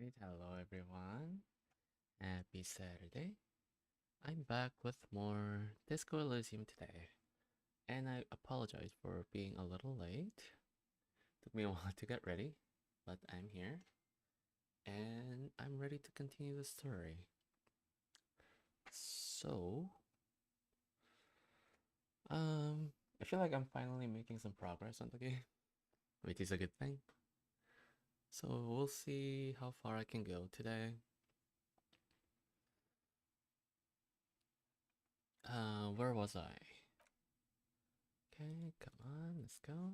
Alright, hello everyone. Happy Saturday. I'm back with more Disco Elysium today. And I apologize for being a little late. Took me a while to get ready, but I'm here. And I'm ready to continue the story. So, I feel like I'm finally making some progress on the game, which is a good thing. So we'll see how far I can go today. Where was I? Okay, come on, let's go.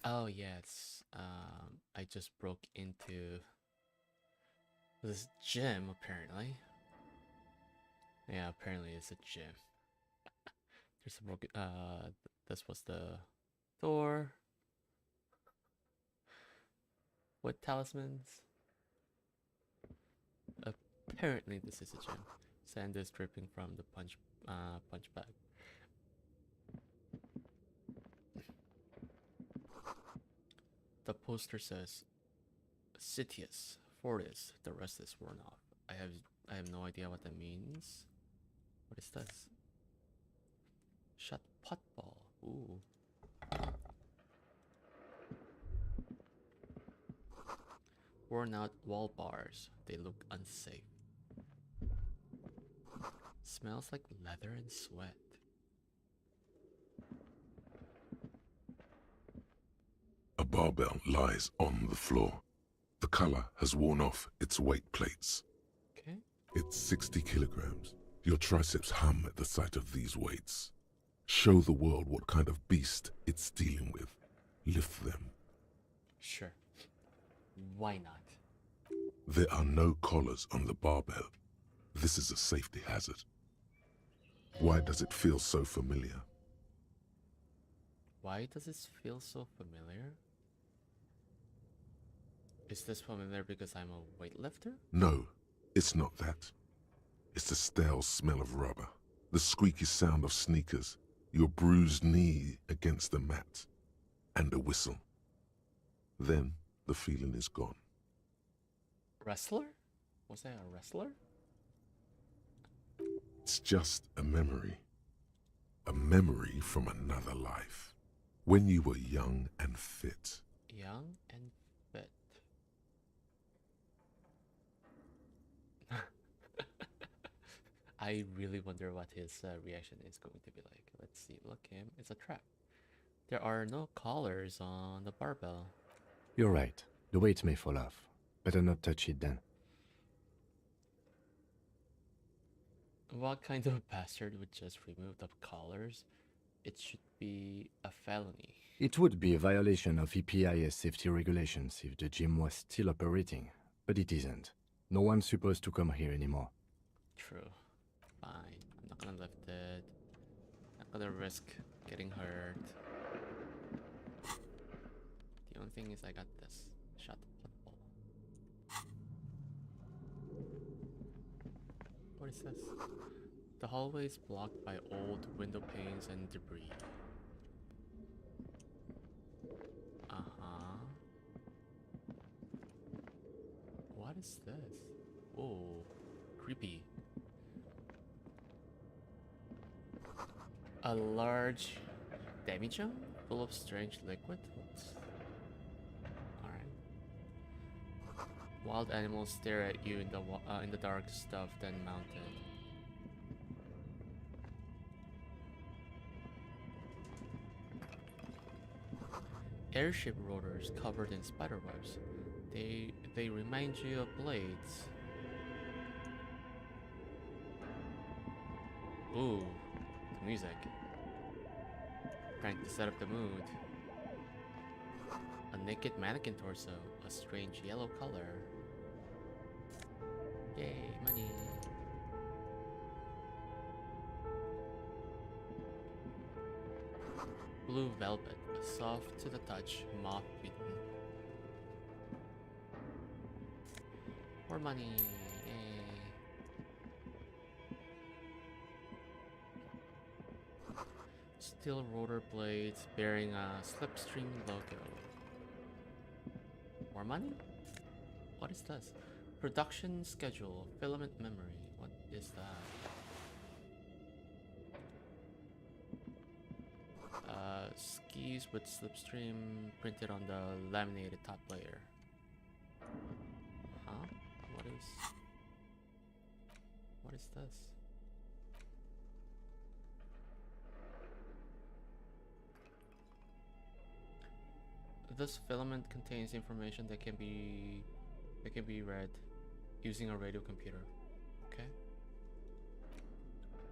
Oh yes, I just broke into this gym apparently. Yeah, apparently it's a gym. There's a broken. This was the door with talismans. Apparently this is a gym. Sand is dripping from the punch bag. The poster says Sitius, Fortis, the rest is worn off. I have no idea what that means. What is this? Shut pot ball. Ooh. Worn out wall bars. They look unsafe. Smells like leather and sweat. A barbell lies on the floor. The color has worn off its weight plates. Okay. It's 60 kilograms. Your triceps hum at the sight of these weights. Show the world what kind of beast it's dealing with. Lift them. Sure. Why not? There are no collars on the barbell. This is a safety hazard. Why does it feel so familiar? Why does this feel so familiar? Is this familiar because I'm a weightlifter? No, it's not that. It's the stale smell of rubber, the squeaky sound of sneakers, your bruised knee against the mat, and a whistle. Then the feeling is gone. Wrestler? Was I a wrestler? It's just a memory from another life, when you were young and fit. Young and fit. I really wonder what his reaction is going to be like. Let's see. Look, him. It's a trap. There are no collars on the barbell. You're right. The weight may fall off. Better not touch it then. What kind of bastard would just remove the collars? It should be a felony. It would be a violation of EPIS safety regulations if the gym was still operating, but it isn't. No one's supposed to come here anymore. True. Fine. I'm not gonna lift it. Not gonna risk getting hurt. The only thing is I got this. Shot the football. What is this? The hallway is blocked by old window panes and debris. Uh-huh. What is this? Oh, creepy. A large demijohn full of strange liquid. All right. Wild animals stare at you in the dark stuff, then mounted. Airship rotors covered in spiderwebs. They remind you of blades. Ooh, the music. Crank to set up the mood. A naked mannequin torso, a strange yellow color. Yay, money. Blue velvet, soft to the touch, moth-beaten. More money, yay. Steel rotor blades bearing a slipstream logo. More money? What is this? Production schedule, filament memory. What is that? Skis with slipstream printed on the laminated top layer. Huh? What is this? This filament contains information that can be read using a radio computer. Okay.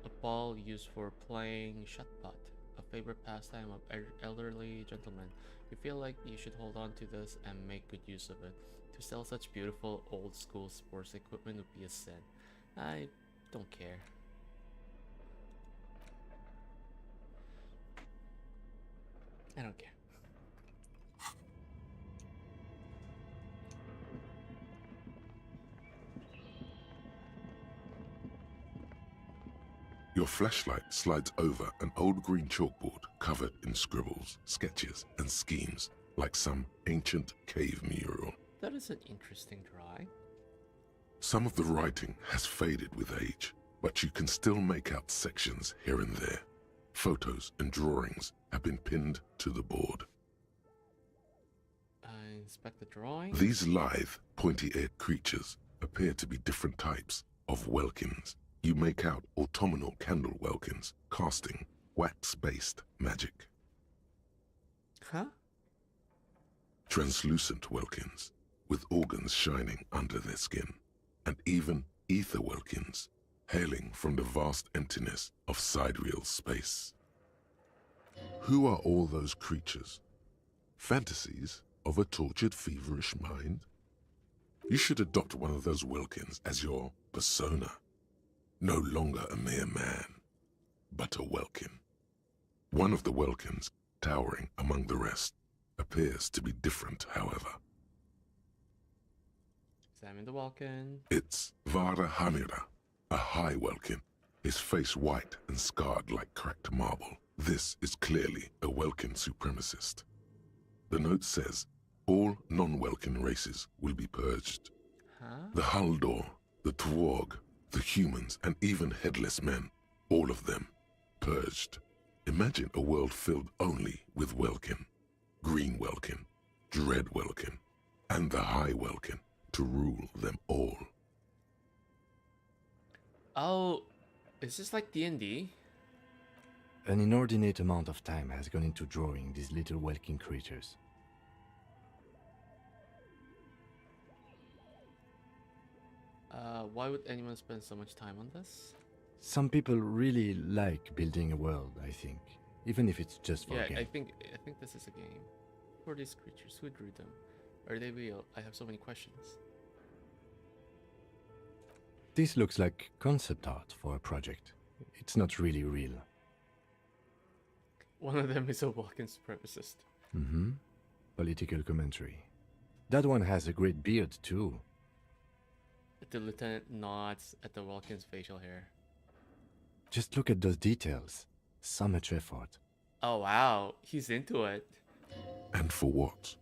A ball used for playing shot-put, a favorite pastime of elderly gentlemen. You feel like you should hold on to this and make good use of it. To sell such beautiful old-school sports equipment would be a sin. I don't care. I don't care. Your flashlight slides over an old green chalkboard covered in scribbles, sketches, and schemes like some ancient cave mural. That is an interesting drawing. Some of the writing has faded with age, but you can still make out sections here and there. Photos and drawings have been pinned to the board. I inspect the drawing. These lithe, pointy-eared creatures appear to be different types of welkins. You make out autumnal candle welkins, casting wax-based magic. Huh? Translucent welkins, with organs shining under their skin, and even ether welkins, hailing from the vast emptiness of sidereal space. Who are all those creatures? Fantasies of a tortured, feverish mind? You should adopt one of those welkins as your persona. No longer a mere man, but a welkin. One of the welkins, towering among the rest, appears to be different, however. Examine the welkin. It's Vara Hamira, a high welkin, his face white and scarred like cracked marble. This is clearly a welkin supremacist. The note says, all non-welkin races will be purged. Huh? The Haldor, the Twarg, the humans, and even headless men, all of them, purged. Imagine a world filled only with welkin, green welkin, dread welkin, and the high welkin to rule them all. Oh, is this like D&D? An inordinate amount of time has gone into drawing these little welkin creatures. Why would anyone spend so much time on this? Some people really like building a world, I think, even if it's just for a game. I think this is a game. Who are these creatures? Who drew them? Are they real? I have so many questions. This looks like concept art for a project. It's not really real. One of them is a walking supremacist. Mm-hmm. Political commentary. That one has a great beard, too. The lieutenant nods at the Walken's facial hair. Just look at those details. So much effort. Oh wow, he's into it. And for what?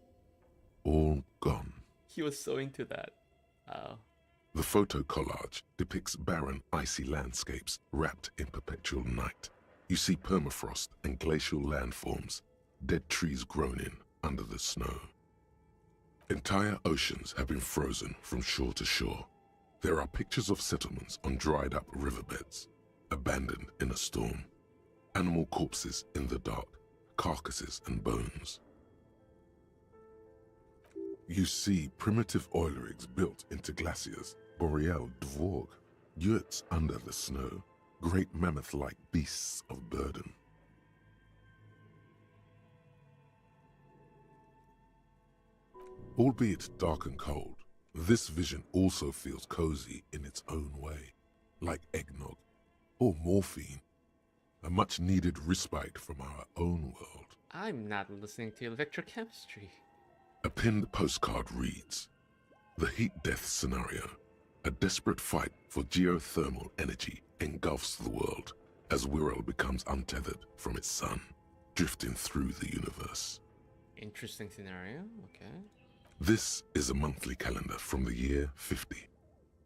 All gone. He was so into that. Oh. The photo collage depicts barren, icy landscapes wrapped in perpetual night. You see permafrost and glacial landforms, dead trees grown in under the snow. Entire oceans have been frozen from shore to shore. There are pictures of settlements on dried-up riverbeds, abandoned in a storm. Animal corpses in the dark, carcasses and bones. You see primitive oil rigs built into glaciers, boreal dvorg, yurts under the snow, great mammoth-like beasts of burden. Albeit dark and cold, this vision also feels cozy in its own way, like eggnog or morphine, a much-needed respite from our own world. I'm not listening to electrochemistry. A pinned postcard reads, "The heat death scenario, a desperate fight for geothermal energy engulfs the world. as Wirral becomes untethered from its sun, drifting through the universe. Interesting scenario. Okay. This is a monthly calendar from the year 50.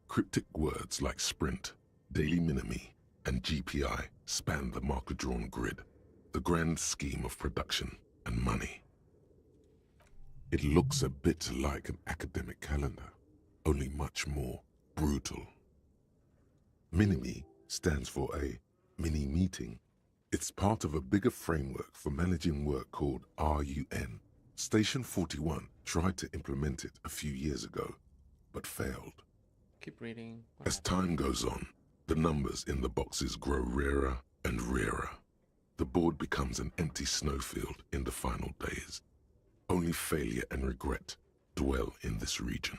Cryptic words like sprint, daily minimi, and GPI span the marker-drawn grid, the grand scheme of production and money. It looks a bit like an academic calendar, only much more brutal. Minimi stands for a mini meeting. It's part of a bigger framework for managing work called RUN. Station 41 tried to implement it a few years ago, but failed. Keep reading. As time goes on, the numbers in the boxes grow rarer and rarer. The board becomes an empty snowfield in the final days. Only failure and regret dwell in this region.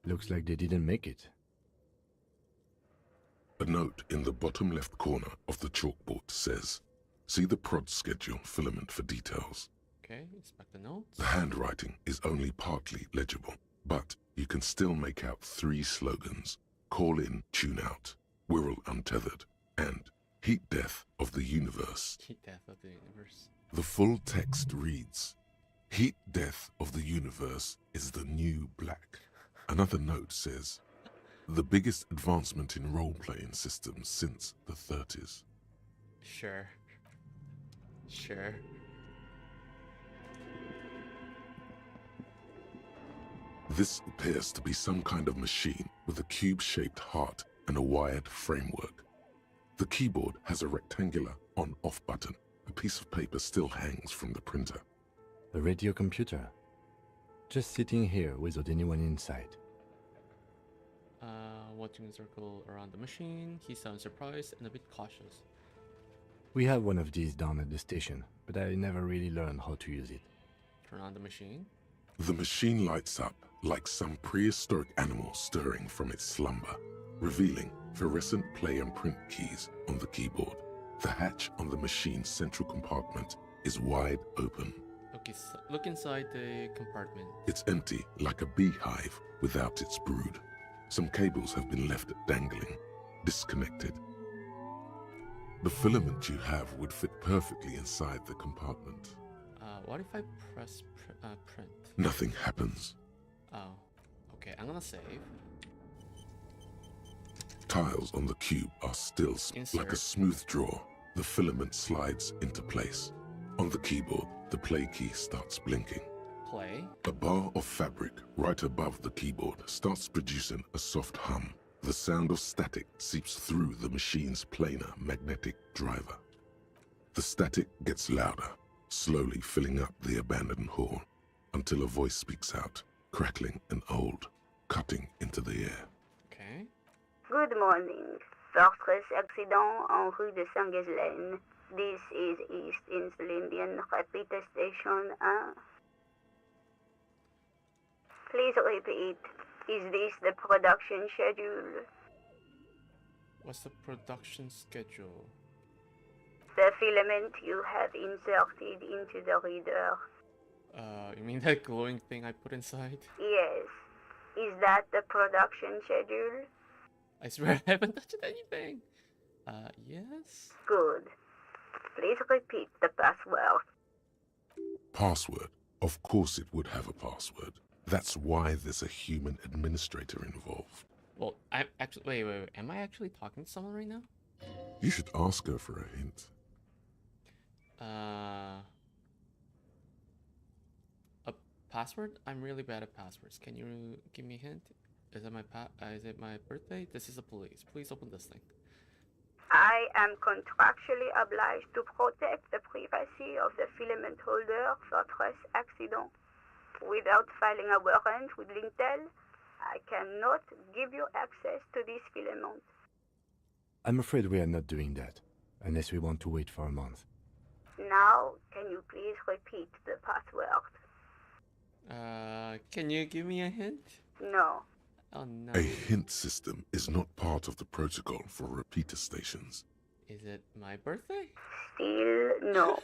Looks like they didn't make it. A note in the bottom left corner of the chalkboard says, "See the prod schedule filament for details." Okay, inspect the notes. The handwriting is only partly legible, but you can still make out 3 slogans: Call in, Tune out, Wirral untethered, and Heat death of the universe. Heat death of the universe. The full text reads, "Heat death of the universe is the new black." Another note says, "The biggest advancement in role-playing systems since the 30s. Sure. Sure. This appears to be some kind of machine with a cube-shaped heart and a wired framework. The keyboard has a rectangular on-off button. A piece of paper still hangs from the printer. A radio computer. Just sitting here without anyone inside. Watching a circle around the machine, he sounds surprised and a bit cautious. We have one of these down at the station, but I never really learned how to use it. Turn on the machine. The machine lights up like some prehistoric animal stirring from its slumber, revealing fluorescent play and print keys on the keyboard. The hatch on the machine's central compartment is wide open. Look inside the compartment. It's empty like a beehive without its brood. Some cables have been left dangling, disconnected. The filament you have would fit perfectly inside the compartment. What if I press print? Nothing happens. Oh, okay, I'm gonna save. Tiles on the cube are still like a Insert. smooth draw. The filament slides into place. On the keyboard, the play key starts blinking. Play. A bar of fabric right above the keyboard starts producing a soft hum. The sound of static seeps through the machine's planar magnetic driver. The static gets louder, slowly filling up the abandoned hall, until a voice speaks out, crackling and old, cutting into the air. Okay. Good morning. Fortress accident en rue de Saint-Ghislaine. This is East Insulindian Repeat Station 1. Please repeat. Is this the production schedule? What's the production schedule? The filament you have inserted into the reader. You mean that glowing thing I put inside? Yes. Is that the production schedule? I swear I haven't touched anything. Yes? Good. Please repeat the password. Password. Of course it would have a password. That's why there's a human administrator involved. Well, I'm actually... Wait. Am I actually talking to someone right now? You should ask her for a hint. A password? I'm really bad at passwords. Can you give me a hint? Is it my birthday? This is the police. Please open this thing. I am contractually obliged to protect the privacy of the filament holder for stress accident. Without filing a warrant with Lintel, I cannot give you access to this filament. I'm afraid we are not doing that, unless we want to wait for a month. Now, can you please repeat the password? Can you give me a hint? No. Oh no. A hint system is not part of the protocol for repeater stations. Is it my birthday? Still no.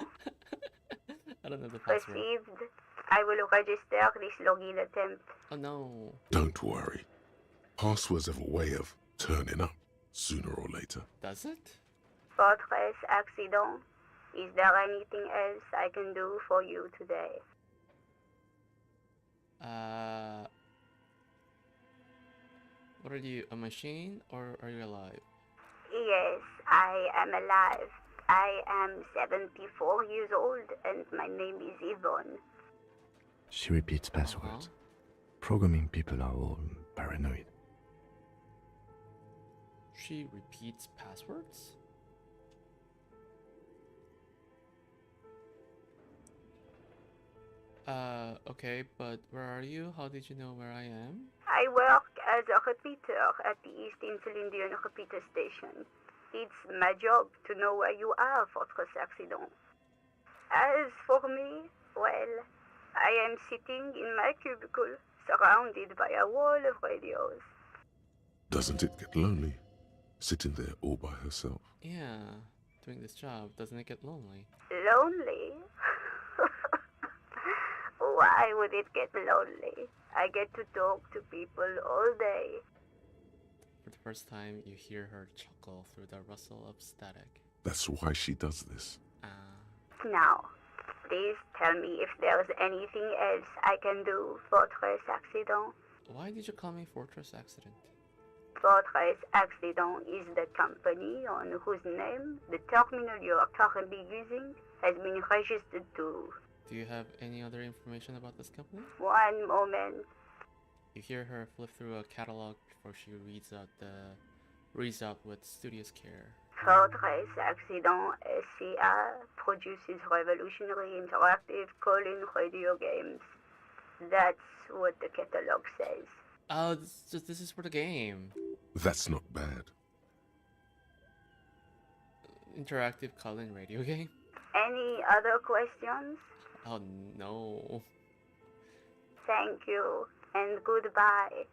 I don't know the password. Received. I will register this login attempt. Oh no. Don't worry. Passwords have a way of turning up sooner or later. Does it? Fortress Accident. Is there anything else I can do for you today? What are you, a machine or are you alive? Yes, I am alive. I am 74 years old and my name is Yvonne. She repeats passwords. Programming people are all paranoid. She repeats passwords? Okay, but where are you? How did you know where I am? I work as a repeater at the East Insulindian repeater station. It's my job to know where you are, Fortress Accident. As for me, well, I am sitting in my cubicle, surrounded by a wall of radios. Doesn't it get lonely, sitting there all by herself? Yeah, doing this job, doesn't it get lonely? Lonely? Why would it get lonely? I get to talk to people all day. For the first time, you hear her chuckle through the rustle of static. That's why she does this. Now, please tell me if there's anything else I can do, Fortress Accident. Why did you call me Fortress Accident? Fortress Accident is the company on whose name the terminal you are currently using has been registered to. Do you have any other information about this company? One moment. You hear her flip through a catalog before she reads out with studious care. Fortress Accident SCA produces revolutionary interactive call-in radio games. That's what the catalog says. Oh, this is for the game. That's not bad. Interactive call-in radio game? Any other questions? Oh no. Thank you, and goodbye.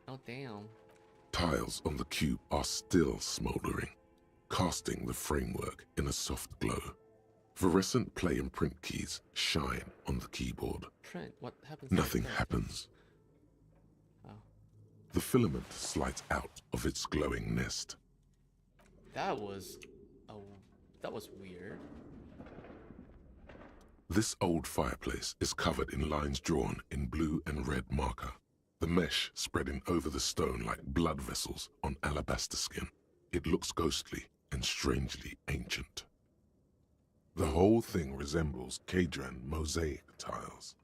Oh damn. Tiles on the cube are still smoldering, casting the framework in a soft glow. Fluorescent play and print keys shine on the keyboard. Trent, what happens? Nothing next? happens. Oh. The filament slides out of its glowing nest. That was weird. This old fireplace is covered in lines drawn in blue and red marker, the mesh spreading over the stone like blood vessels on alabaster skin. It looks ghostly and strangely ancient. The whole thing resembles Kadran mosaic tiles.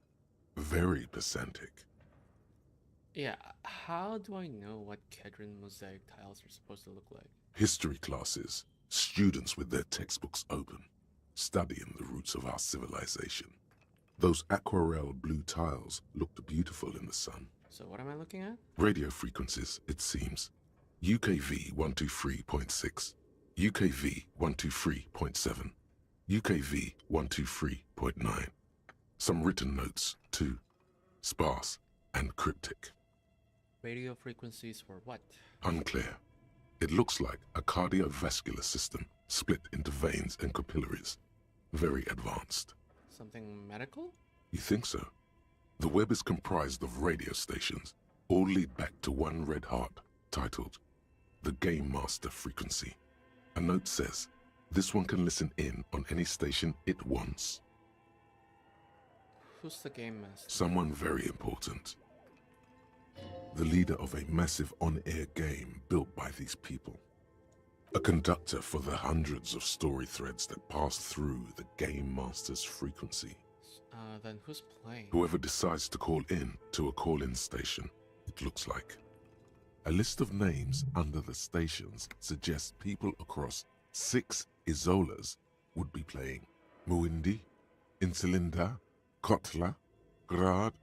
Very pedantic. Yeah, how do I know what Kedron mosaic tiles are supposed to look like? History classes, students with their textbooks open, studying the roots of our civilization. Those aquarelle blue tiles looked beautiful in the sun. So what am I looking at? Radio frequencies, it seems. UKV 123.6, UKV 123.7, UKV 123.9. Some written notes, too. Sparse and cryptic. Radio frequencies for what? Unclear. It looks like a cardiovascular system split into veins and capillaries. Very advanced. Something medical? You think so? The web is comprised of radio stations, all lead back to one red heart, titled The Game Master Frequency. A note says, this one can listen in on any station it wants. Who's the game master? Someone very important. The leader of a massive on-air game built by these people. A conductor for the hundreds of story threads that pass through the Game Master's frequency. Then who's playing? Whoever decides to call in to a call-in station, it looks like. A list of names under the stations suggests people across 6 Isolas would be playing. Muindi, Insulinda, Kotla, Grad,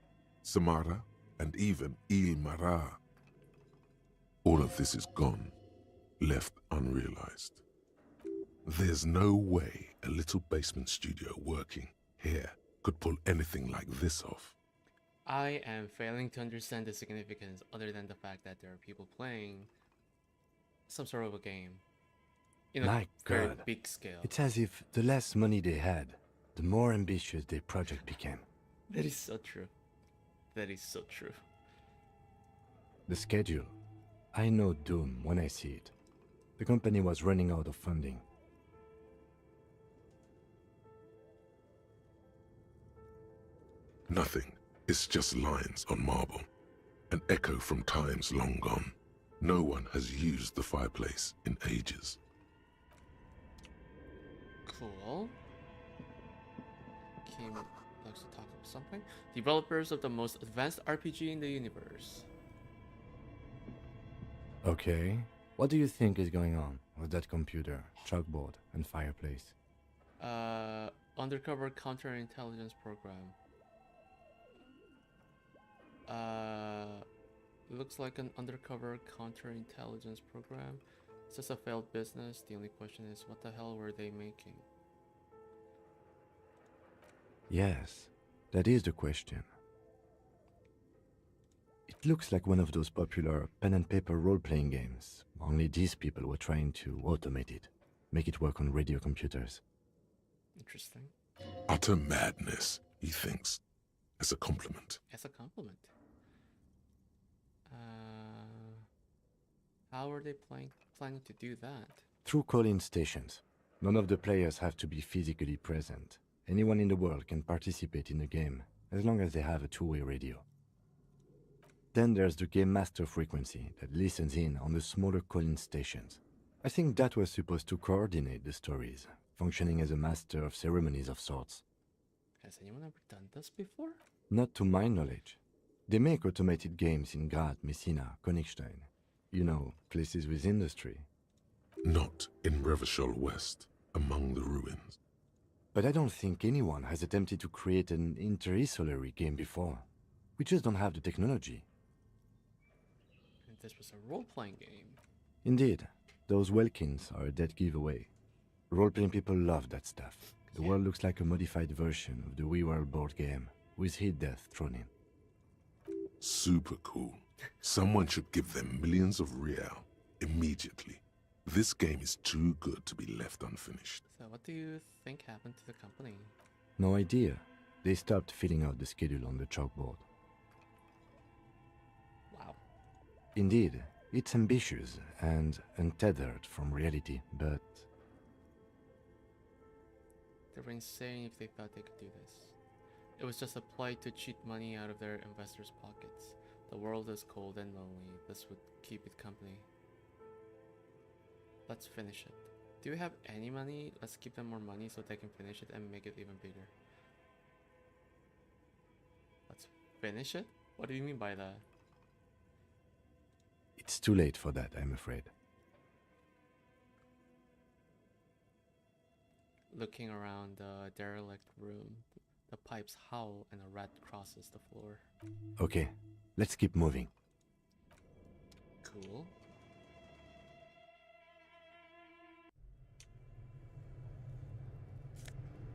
Samara, and even Il Mara. All of this is gone, left unrealized. There's no way a little basement studio working here could pull anything like this off. I am failing to understand the significance other than the fact that there are people playing some sort of a game. In a My very God. big scale. It's as if the less money they had, the more ambitious their project became. That is so true. That is so true. The schedule. I know doom when I see it. The company was running out of funding. Nothing. It's just lines on marble. An echo from times long gone. No one has used the fireplace in ages. Cool. Kim likes to talk about something. Developers of the most advanced RPG in the universe. Okay. What do you think is going on with that computer, chalkboard, and fireplace? Undercover counterintelligence program. Looks like an undercover counterintelligence program. It's just a failed business. The only question is, what the hell were they making? Yes, that is the question. It looks like one of those popular pen and paper role-playing games, only these people were trying to automate it, make it work on radio computers. Interesting. Utter madness, he thinks, as a compliment. As a compliment. How are they planning to do that? Through call-in stations. None of the players have to be physically present. Anyone in the world can participate in the game, as long as they have a two-way radio. Then there's the game master frequency that listens in on the smaller call-in stations. I think that was supposed to coordinate the stories, functioning as a master of ceremonies of sorts. Has anyone ever done this before? Not to my knowledge. They make automated games in Grad, Messina, Königstein. You know, places with industry. Not in Revachol West, among the ruins. But I don't think anyone has attempted to create an inter-isolary game before. We just don't have the technology. And this was a role-playing game. Indeed, those Welkins are a dead giveaway. Role-playing people love that stuff. The world looks like a modified version of the WeWorld board game, with hit death thrown in. Super cool. Someone should give them millions of real immediately. This game is too good to be left unfinished. So what do you think happened to the company? No idea. They stopped filling out the schedule on the chalkboard. Wow. Indeed, it's ambitious and untethered from reality, but They were insane if they thought they could do this. It was just a ploy to cheat money out of their investors' pockets. The world is cold and lonely. This would keep it company. Let's finish it. Do we have any money? Let's give them more money so they can finish it and make it even bigger. Let's finish it? What do you mean by that? it's too late for that, I'm afraid. Looking around the derelict room, the pipes howl and a rat crosses the floor. Okay, let's keep moving. Cool.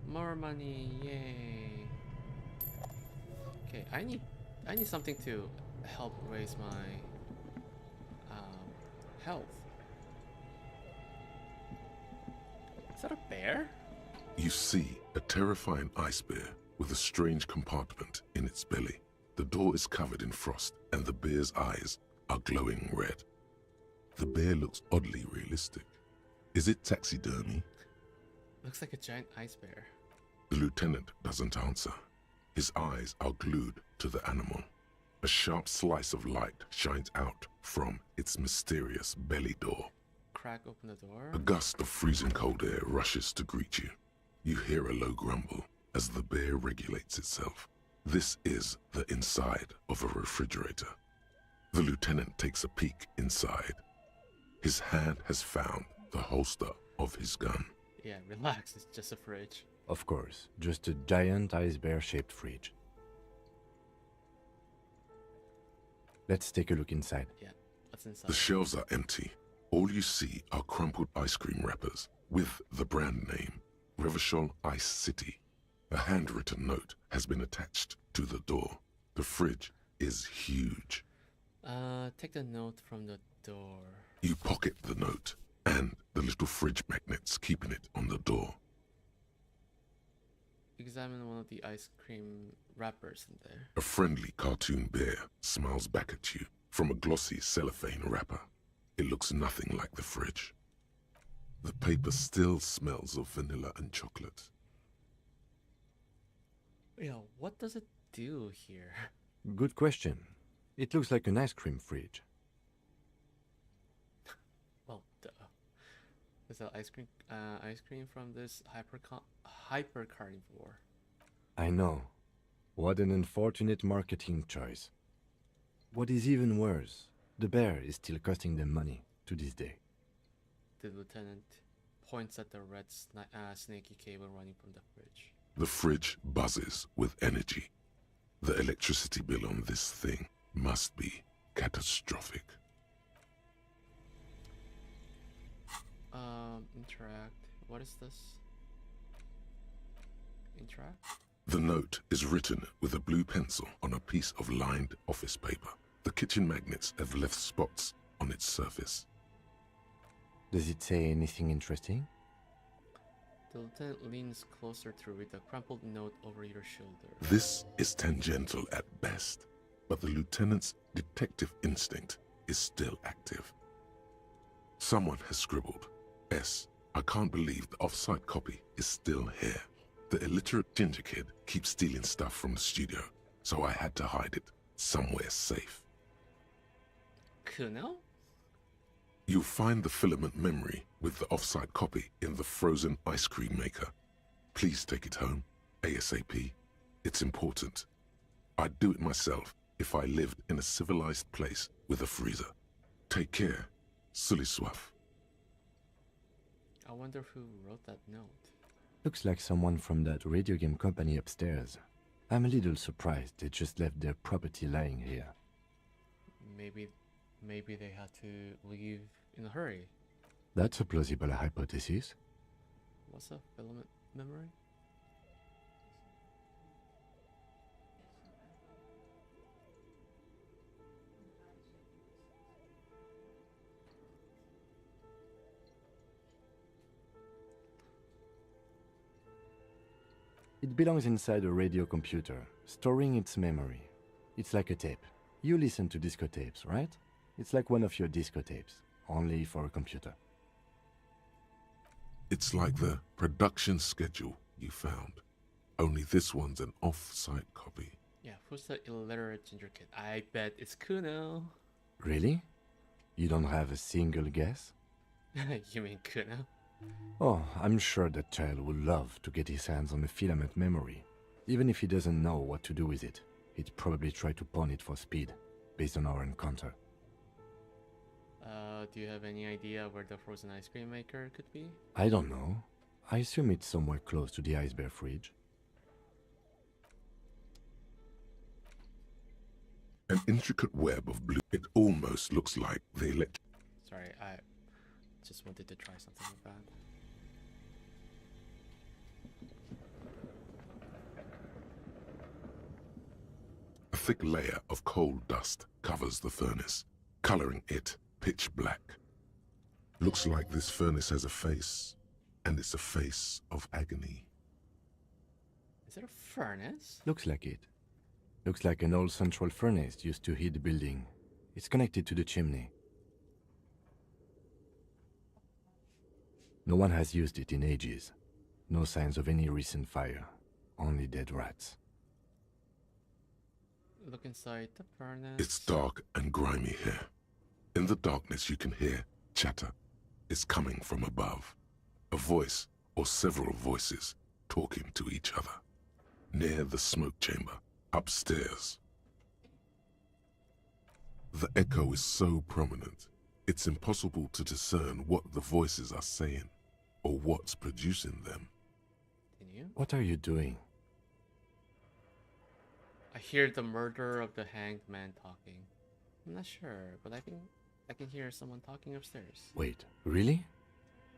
More money, yay! Okay, I need something to help raise my health. Is that a bear? You see a terrifying ice bear with a strange compartment in its belly. The door is covered in frost and the bear's eyes are glowing red. The bear looks oddly realistic. Is it taxidermy? Looks like a giant ice bear. The lieutenant doesn't answer. His eyes are glued to the animal. A sharp slice of light shines out from its mysterious belly door. Crack open the door. A gust of freezing cold air rushes to greet you. You hear a low grumble as the bear regulates itself. This is the inside of a refrigerator. The lieutenant takes a peek inside. His hand has found the holster of his gun. Yeah, relax, it's just a fridge. Of course, just a giant ice bear-shaped fridge. Let's take a look inside. Yeah, what's inside? The shelves are empty. All you see are crumpled ice cream wrappers with the brand name, Revachol Ice City. A handwritten note has been attached to the door. The fridge is huge. Take the note from the door. You pocket the note and the little fridge magnets keeping it on the door. Examine one of the ice cream wrappers in there. A friendly cartoon bear smiles back at you from a glossy cellophane wrapper. It looks nothing like the fridge. The paper still smells of vanilla and chocolate. Yeah, what does it do here? Good question. It looks like an ice cream fridge. Well, duh. Is that ice cream from this hyper carnivore? I know. What an unfortunate marketing choice. What is even worse, the bear is still costing them money to this day. The lieutenant points at the red snaky cable running from the fridge. The fridge buzzes with energy. The electricity bill on this thing must be catastrophic. Interact. What is this? Interact? The note is written with a blue pencil on a piece of lined office paper. The kitchen magnets have left spots on its surface. Does it say anything interesting? The lieutenant leans closer to read the crumpled note over your shoulder. This is tangential at best, but the lieutenant's detective instinct is still active. Someone has scribbled, S. I can't believe the off-site copy is still here. The illiterate ginger kid keeps stealing stuff from the studio, so I had to hide it somewhere safe. Kuno? You'll find the filament memory with the off-site copy in the frozen ice cream maker. Please take it home, ASAP. It's important. I'd do it myself if I lived in a civilized place with a freezer. Take care, Sully Swaff. I wonder who wrote that note. Looks like someone from that radio game company upstairs. I'm a little surprised they just left their property lying here. Maybe they had to leave in a hurry. That's a plausible hypothesis. What's a filament memory? It belongs inside a radio computer, storing its memory. It's like a tape. You listen to disco tapes, right? It's like one of your disco tapes, only for a computer. It's like the production schedule you found. Only this one's an off-site copy. Yeah, who's the illiterate ginger kid? I bet it's Kuno. Really? You don't have a single guess? You mean Kuno? Oh, I'm sure that child would love to get his hands on a filament memory. Even if he doesn't know what to do with it, he'd probably try to pawn it for speed, based on our encounter. Do you have any idea where the frozen ice cream maker could be? I don't know. I assume it's somewhere close to the ice bear fridge. An intricate web of blue. It almost looks like the Sorry, I just wanted to try something with that. A thick layer of coal dust covers the furnace, coloring it pitch black. Looks like this furnace has a face, and it's a face of agony. Is it a furnace? Looks like it. Looks like an old central furnace used to heat the building. It's connected to the chimney. No one has used it in ages. No signs of any recent fire. Only dead rats. Look inside the furnace. It's dark and grimy here. In the darkness you can hear chatter. It's coming from above. A voice or several voices talking to each other. Near the smoke chamber, upstairs. The echo is so prominent, it's impossible to discern what the voices are saying or what's producing them. Continue. What are you doing? I hear the murderer of the hanged man talking. I'm not sure, but I think I can hear someone talking upstairs. Wait, really?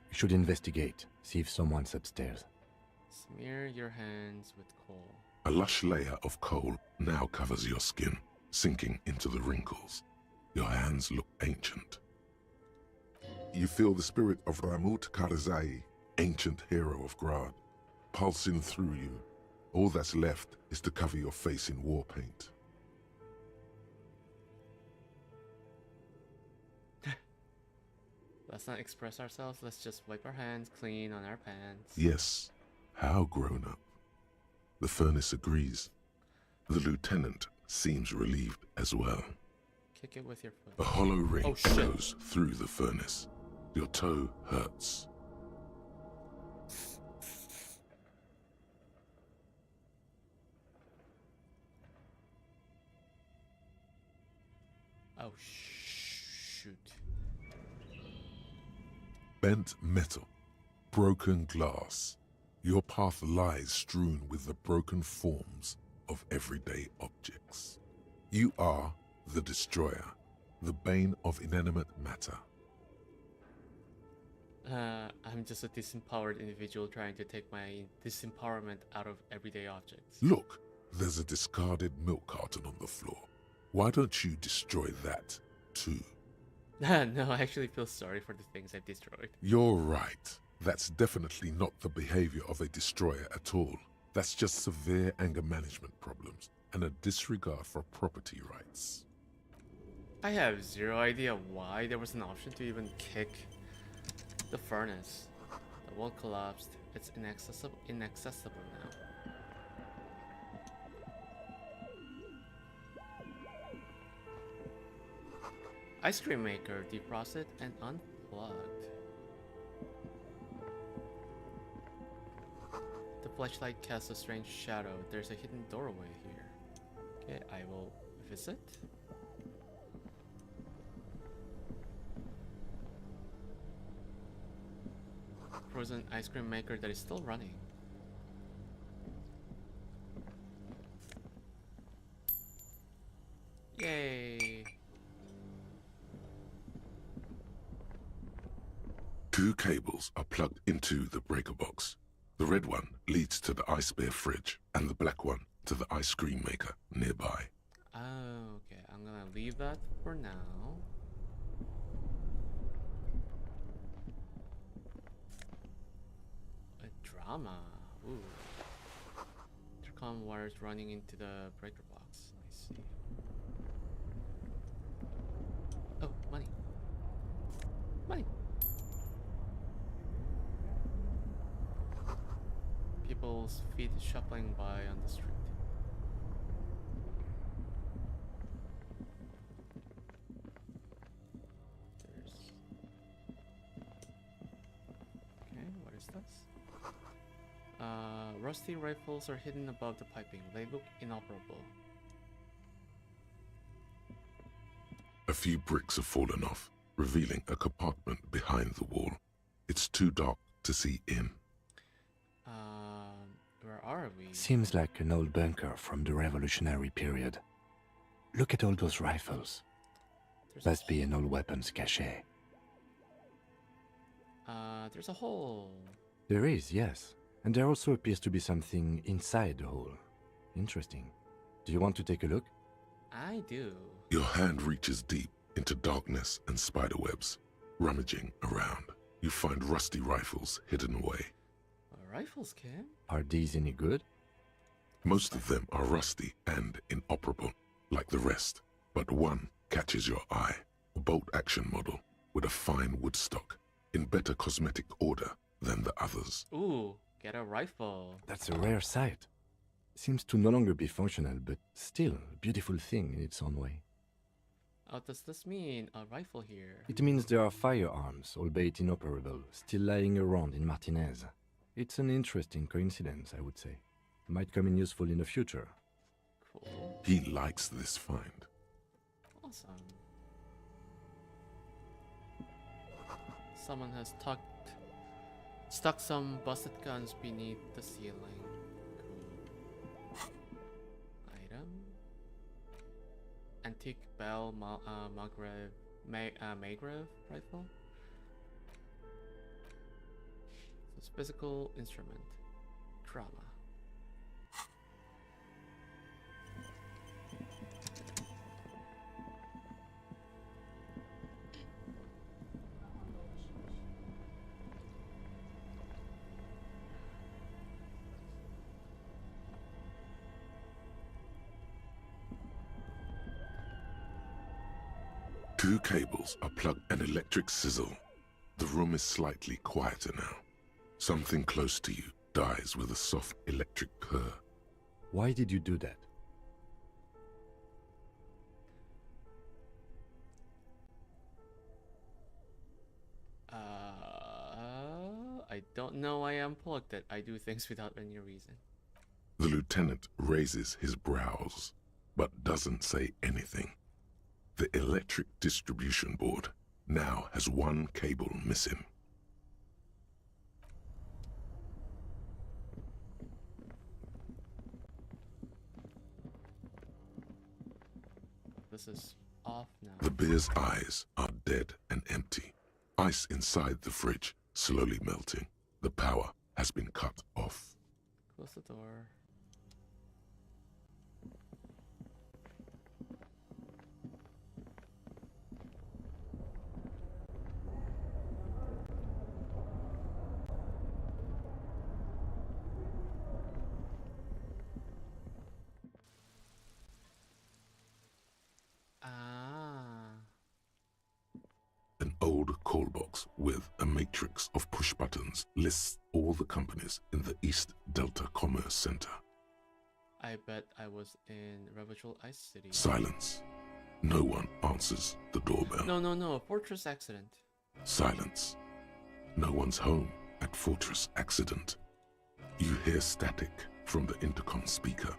You should investigate, see if someone's upstairs. Smear your hands with coal. A lush layer of coal now covers your skin, sinking into the wrinkles. Your hands look ancient. You feel the spirit of Ramut Karzai, ancient hero of Grad, pulsing through you. All that's left is to cover your face in war paint. Let's not express ourselves, let's just wipe our hands clean on our pants. Yes, how grown up. The furnace agrees. The lieutenant seems relieved as well. Kick it with your foot. A hollow ring Oh, shit. goes through the furnace. Your toe hurts. Oh, shoot. Bent metal, broken glass. Your path lies strewn with the broken forms of everyday objects. You are the destroyer, the bane of inanimate matter. I'm just a disempowered individual trying to take my disempowerment out of everyday objects. Look, there's a discarded milk carton on the floor. Why don't you destroy that, too? No, I actually feel sorry for the things I've destroyed. You're right. That's definitely not the behavior of a destroyer at all. That's just severe anger management problems and a disregard for property rights. I have zero idea why there was an option to even kick the furnace. The wall collapsed. It's inaccessible now. Ice cream maker defrosted and unplugged. The flashlight casts a strange shadow. There's a hidden doorway here. Okay, I will visit. Frozen ice cream maker that is still running. Yay! Two cables are plugged into the breaker box. The red one leads to the ice bear fridge, and the black one to the ice cream maker nearby. Oh, okay. I'm gonna leave that for now. A drama. Ooh. Intercom wires running into the breaker box. I see. Oh, money. Money. People's feet shuffling by on the street. Okay, what is this? Rusty rifles are hidden above the piping. They look inoperable. A few bricks have fallen off, revealing a compartment behind the wall. It's too dark to see in. Where are we? Seems like an old bunker from the revolutionary period. Look at all those rifles. Must be an old weapons cache. There's a hole. There is, yes. And there also appears to be something inside the hole. Interesting. Do you want to take a look? I do. Your hand reaches deep into darkness and spiderwebs. Rummaging around, you find rusty rifles hidden away. Rifles, Kim? Are these any good? Most of them are rusty and inoperable, like the rest. But one catches your eye. A bolt-action model with a fine wood stock, in better cosmetic order than the others. Ooh, get a rifle. That's a rare sight. Seems to no longer be functional, but still a beautiful thing in its own way. Does this mean a rifle here? It means there are firearms, albeit inoperable, still lying around in Martinez. It's an interesting coincidence, I would say. Might come in useful in the future. Cool. He likes this find. Awesome. Someone has stuck some busted guns beneath the ceiling. Cool. Item. Antique Bell Magrev rifle. So physical instrument. Drama. Two cables are plugged an electric sizzle. The room is slightly quieter now. Something close to you dies with a soft electric purr. Why did you do that? I don't know why I unplugged it. I do things without any reason. The lieutenant raises his brows, but doesn't say anything. The electric distribution board now has one cable missing. This is off now. The beer's eyes are dead and empty. Ice inside the fridge slowly melting. The power has been cut off. Close the door. An old call box with a matrix of push buttons lists all the companies in the East Delta Commerce Center. I bet I was in Revachol Ice City. Silence. No one answers the doorbell. No. Fortress accident. Silence. No one's home at Fortress Accident. You hear static from the intercom speaker.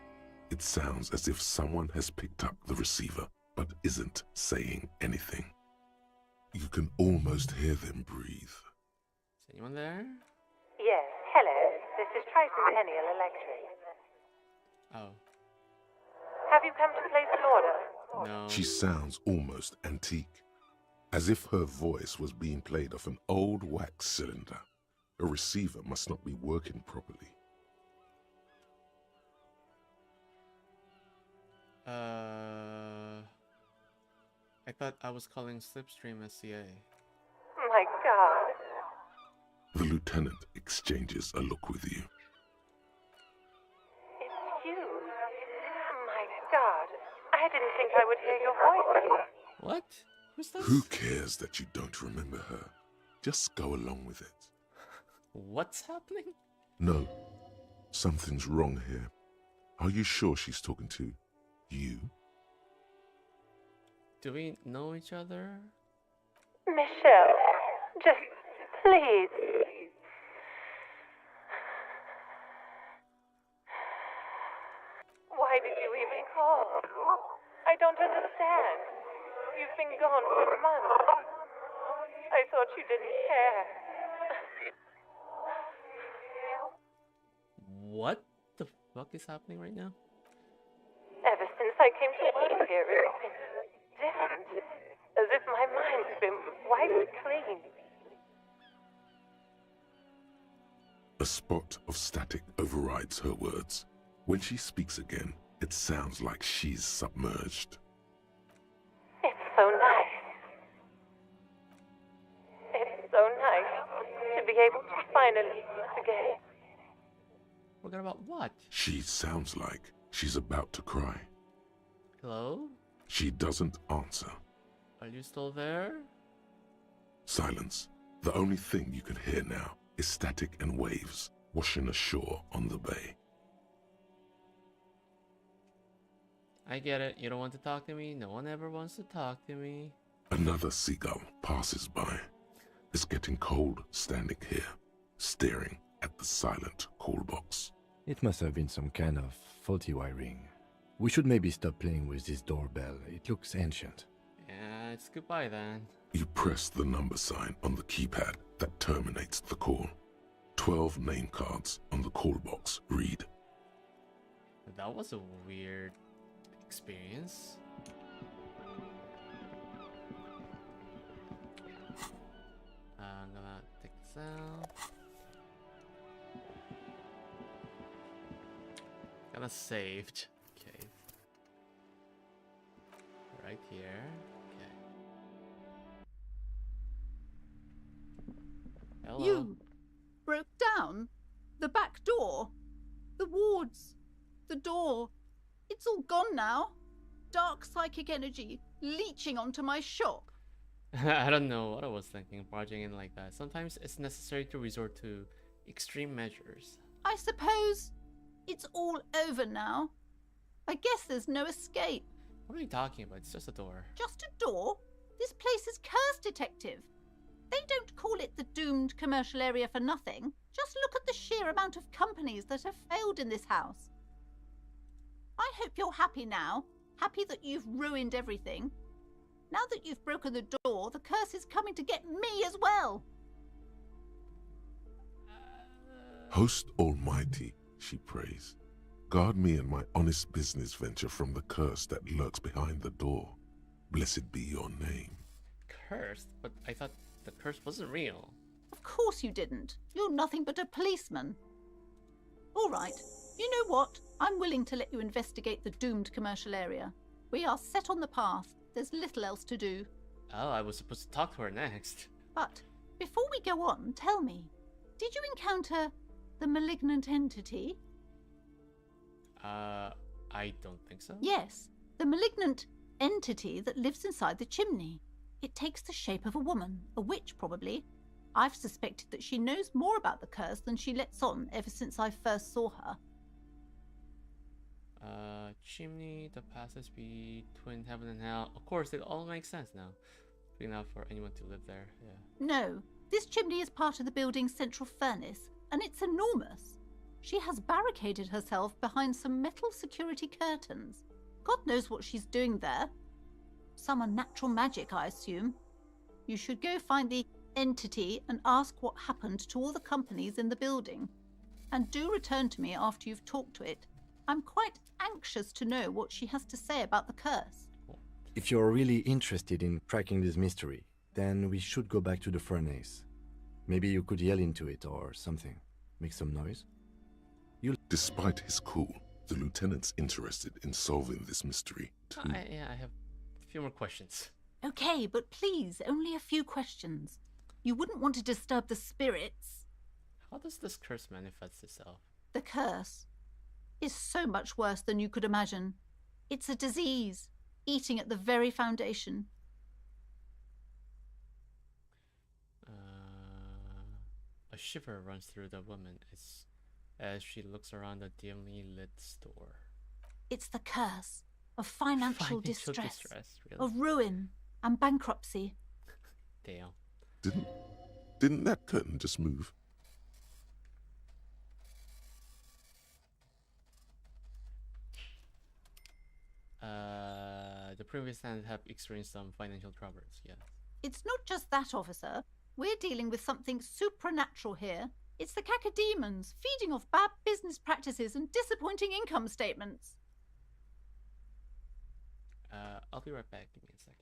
It sounds as if someone has picked up the receiver but isn't saying anything. You can almost hear them breathe. Is anyone there? Yes, hello. This is Tricentennial Electric. Oh. Have you come to place an order? No. She sounds almost antique, as if her voice was being played off an old wax cylinder. A receiver must not be working properly. I thought I was calling Slipstream SCA. My God. The lieutenant exchanges a look with you. It's you. My God. I didn't think I would hear your voice. What? Who's this? Who cares that you don't remember her? Just go along with it. What's happening? No, something's wrong here. Are you sure she's talking to you? Do we know each other? Michelle, just please. Why did you even call? I don't understand. You've been gone for months. I thought you didn't care. What the fuck is happening right now? Ever since I came to work here, it's been different. As if my mind's been wiped clean. A spot of static overrides her words. When she speaks again, it sounds like she's submerged. It's so nice. It's so nice to be able to finally meet again. Forget about what? She sounds like she's about to cry. Hello? She doesn't answer. Are you still there? Silence. The only thing you can hear now is static and waves washing ashore on the bay. I get it. You don't want to talk to me. No one ever wants to talk to me. Another seagull passes by. It's getting cold standing here, staring at the silent call box. It must have been some kind of faulty wiring. We should maybe stop playing with this doorbell. It looks ancient. Yeah, it's goodbye then. You press the number sign on the keypad that terminates the call. 12 name cards on the call box read. That was a weird experience. I'm gonna take this out. Gonna saved. Okay. Right here. Okay. Hello. You broke down the back door, the wards, the door. It's all gone now. Dark psychic energy leeching onto my shop. I don't know what I was thinking barging in like that. Sometimes it's necessary to resort to extreme measures. I suppose it's all over now. I guess there's no escape. What are you talking about? It's just a door. Just a door? This place is cursed, detective. They don't call it the doomed commercial area for nothing. Just look at the sheer amount of companies that have failed in this house. I hope you're happy now. Happy that you've ruined everything. Now that you've broken the door, the curse is coming to get me as well. Host Almighty, she prays, guard me and my honest business venture from the curse that lurks behind the door. Blessed be your name. Cursed? But I thought the curse wasn't real. Of course you didn't. You're nothing but a policeman. All right. You know what? I'm willing to let you investigate the doomed commercial area. We are set on the path. There's little else to do. Oh, I was supposed to talk to her next. But before we go on, tell me, did you encounter the malignant entity? I don't think so. Yes, the malignant entity that lives inside the chimney. It takes the shape of a woman, a witch probably. I've suspected that she knows more about the curse than she lets on ever since I first saw her. Chimney, the passage between heaven and hell. Of course, it all makes sense now. Big enough for anyone to live there, yeah. No, this chimney is part of the building's central furnace, and it's enormous. She has barricaded herself behind some metal security curtains. God knows what she's doing there. Some unnatural magic, I assume. You should go find the entity and ask what happened to all the companies in the building. And do return to me after you've talked to it. I'm quite anxious to know what she has to say about the curse. If you're really interested in cracking this mystery, then we should go back to the furnace. Maybe you could yell into it or something. Make some noise. Despite his cool, the lieutenant's interested in solving this mystery too. I have a few more questions. Okay, but please, only a few questions. You wouldn't want to disturb the spirits. How does this curse manifest itself? The curse is so much worse than you could imagine. It's a disease, eating at the very foundation. A shiver runs through the woman as she looks around the dimly lit store. It's the curse of financial distress, really? of ruin and bankruptcy. Damn. Didn't that curtain just move? The previous tenants have experienced some financial troubles, yeah. It's not just that, officer. We're dealing with something supernatural here. It's the cacodemons feeding off bad business practices and disappointing income statements. I'll be right back. Give me a second.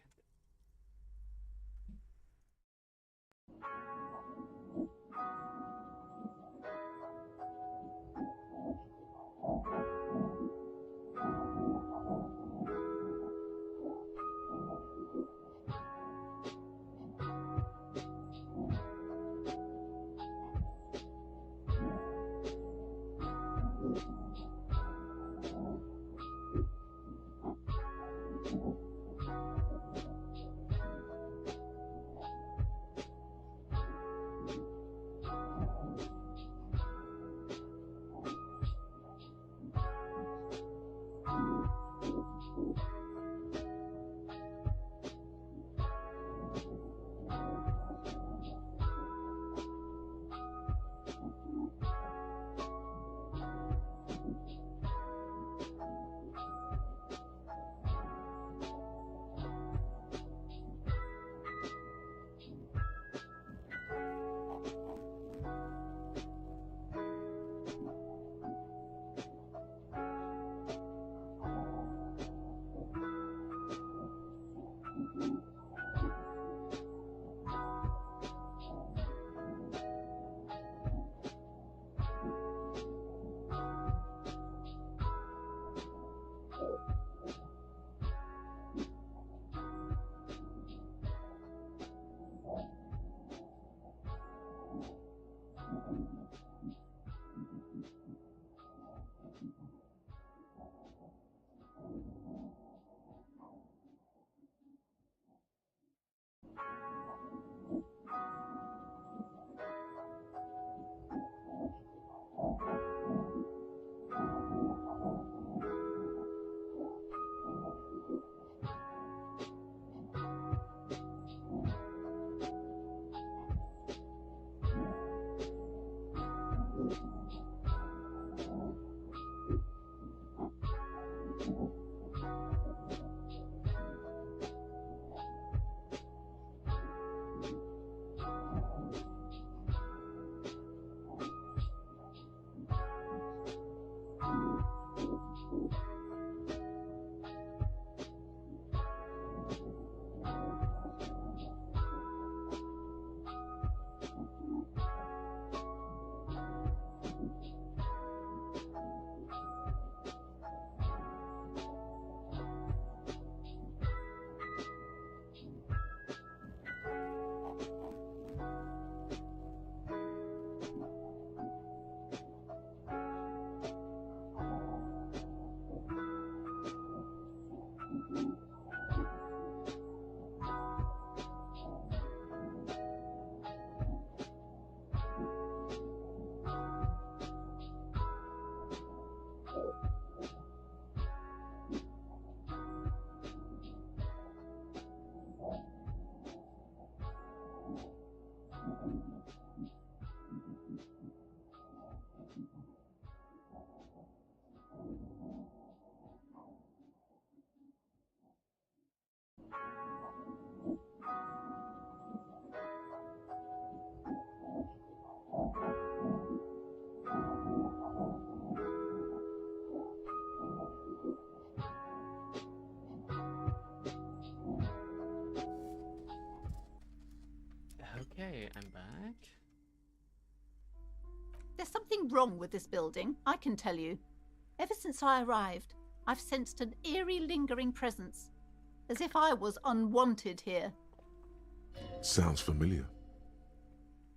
Okay, I'm back. There's something wrong with this building, I can tell you. Ever since I arrived, I've sensed an eerie, lingering presence, as if I was unwanted here. Sounds familiar.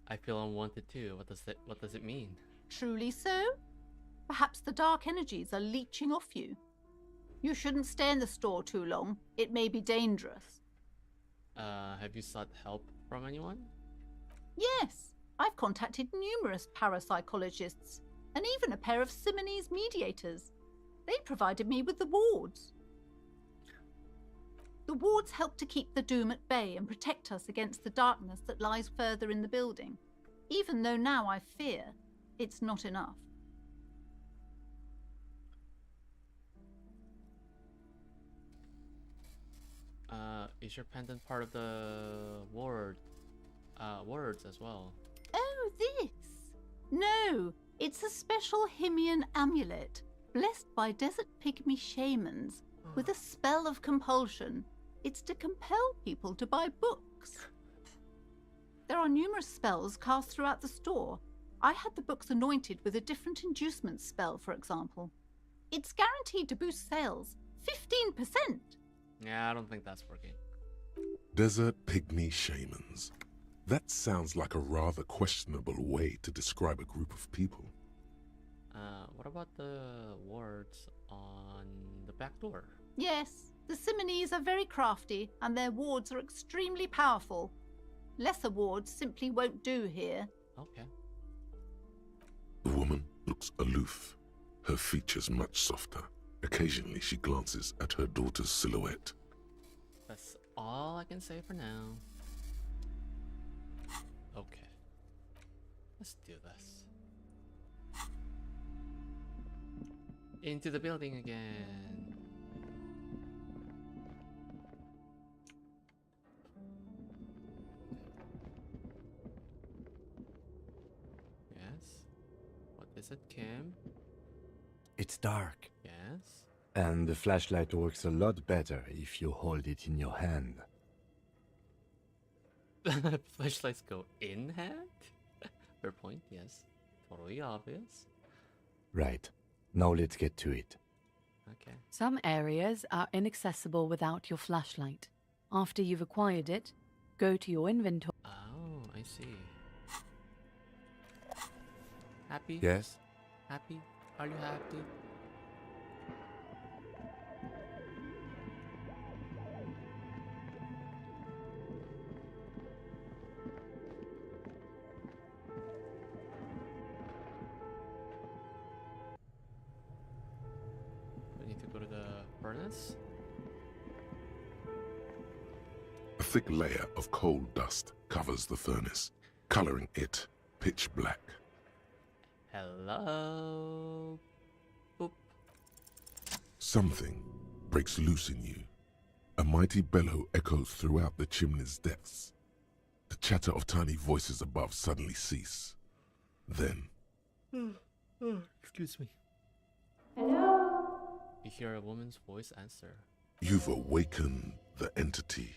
I feel unwanted too. What does it mean? Truly so? Perhaps the dark energies are leeching off you. You shouldn't stay in the store too long. It may be dangerous. Have you sought help from anyone? Yes, I've contacted numerous parapsychologists and even a pair of Simonese mediators. They provided me with the wards. The wards help to keep the doom at bay and protect us against the darkness that lies further in the building, even though now I fear it's not enough. Is your pendant part of the wards as well? Oh, this? No, it's a special Himian amulet, blessed by desert pygmy shamans, with a spell of compulsion. It's to compel people to buy books. There are numerous spells cast throughout the store. I had the books anointed with a different inducement spell, for example. It's guaranteed to boost sales 15%. Yeah, I don't think that's working. Desert pygmy shamans. That sounds like a rather questionable way to describe a group of people. What about the wards on the back door? Yes, the Simonese are very crafty and their wards are extremely powerful. Lesser wards simply won't do here. Okay. The woman looks aloof, her features much softer. Occasionally she glances at her daughter's silhouette. That's all I can say for now. Okay. Let's do this. Into the building again. Yes. What is it, Kim? It's dark, Yes. and the flashlight works a lot better if you hold it in your hand. Flashlights go in hand? Fair point, yes. Totally obvious. Right. Now let's get to it. Okay. Some areas are inaccessible without your flashlight. After you've acquired it, go to your inventory. Oh, I see. Happy? Yes? Happy? Are you happy? We need to go to the furnace? A thick layer of coal dust covers the furnace, coloring it pitch black. Hello? Boop. Something breaks loose in you. A mighty bellow echoes throughout the chimney's depths. The chatter of tiny voices above suddenly cease. Then, Excuse me. Hello? You hear a woman's voice answer. you've awakened the entity.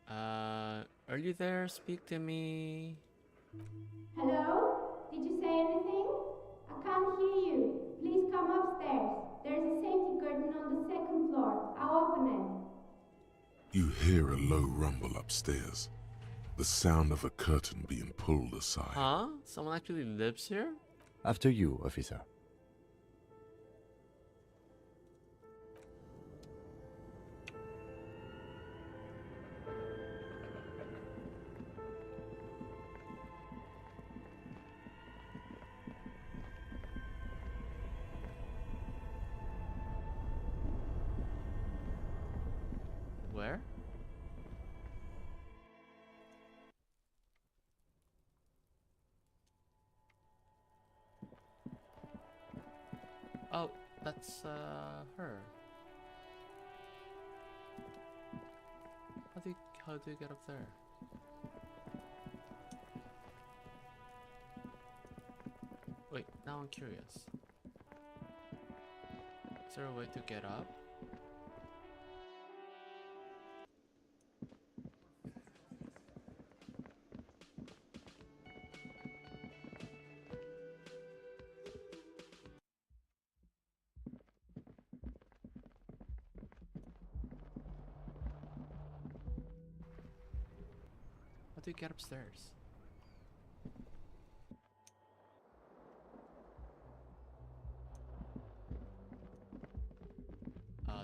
Are you there? Speak to me. Hello? Did you say anything? I can't hear you. Please come upstairs. There's a safety curtain on the second floor. I'll open it. You hear a low rumble upstairs. The sound of a curtain being pulled aside. Huh? Someone actually lives here? After you, officer. Where? Oh, that's her. How do you get up there? Wait, now I'm curious. Is there a way to get up? How do you get upstairs?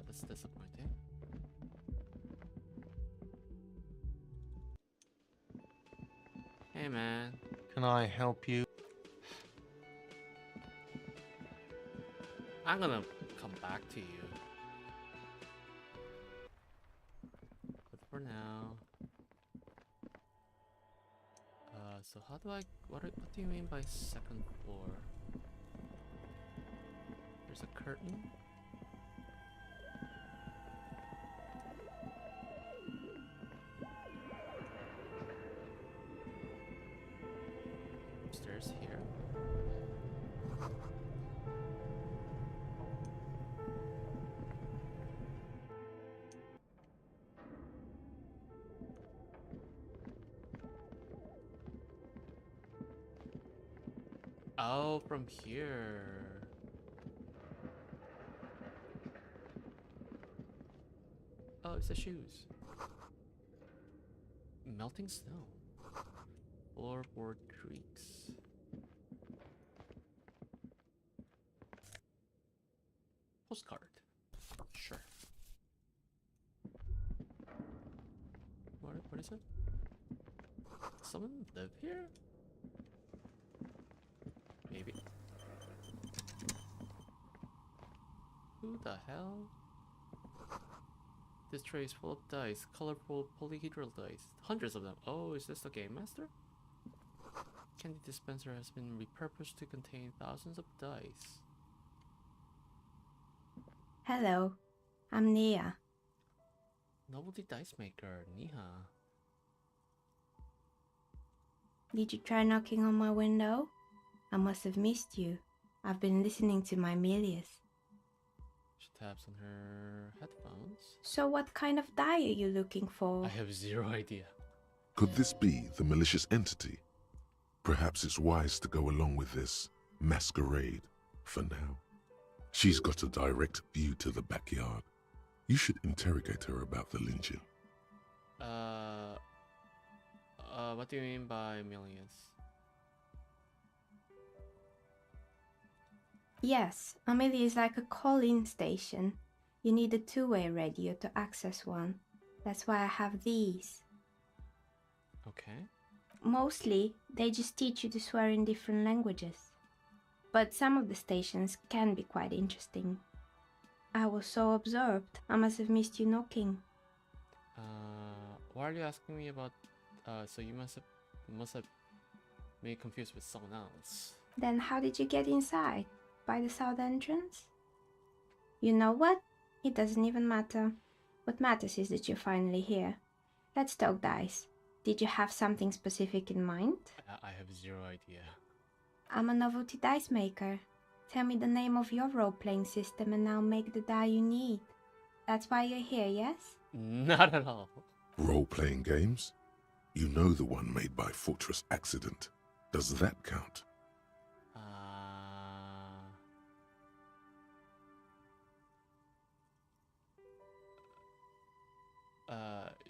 That's disappointing. Hey man. Can I help you? I'm gonna come back to you. But for now... so how do I... What do you mean by second floor? There's a curtain? Upstairs here? Oh, from here. Oh, it's the shoes. Melting snow. Floorboard creaks. Postcard. Sure. What is it? Someone live here? Maybe. Who the hell? This tray is full of dice, colorful polyhedral dice. Hundreds of them. Oh, is this the game master? Candy dispenser has been repurposed to contain thousands of dice. Hello, I'm Nia. Novelty dice maker, Niha. Did you try knocking on my window? I must have missed you. I've been listening to my Milius. She taps on her headphones. So what kind of die are you looking for? I have zero idea. Could this be the malicious entity? Perhaps it's wise to go along with this masquerade for now. She's got a direct view to the backyard. You should interrogate her about the lynching. What do you mean by millions? Yes, Amelia is like a call-in station. You need a two-way radio to access one. That's why I have these. Okay. Mostly, they just teach you to swear in different languages. But some of the stations can be quite interesting. I was so absorbed, I must have missed you knocking. Why are you asking me about, so you must have me confused with someone else. Then how did you get inside? By the south entrance? You know what? It doesn't even matter. What matters is that you're finally here. Let's talk dice. Did you have something specific in mind? I have zero idea. I'm a novelty dice maker. Tell me the name of your role-playing system and I'll make the die you need. That's why you're here, yes? Not at all. Role-playing games? You know the one made by Fortress Accident. Does that count?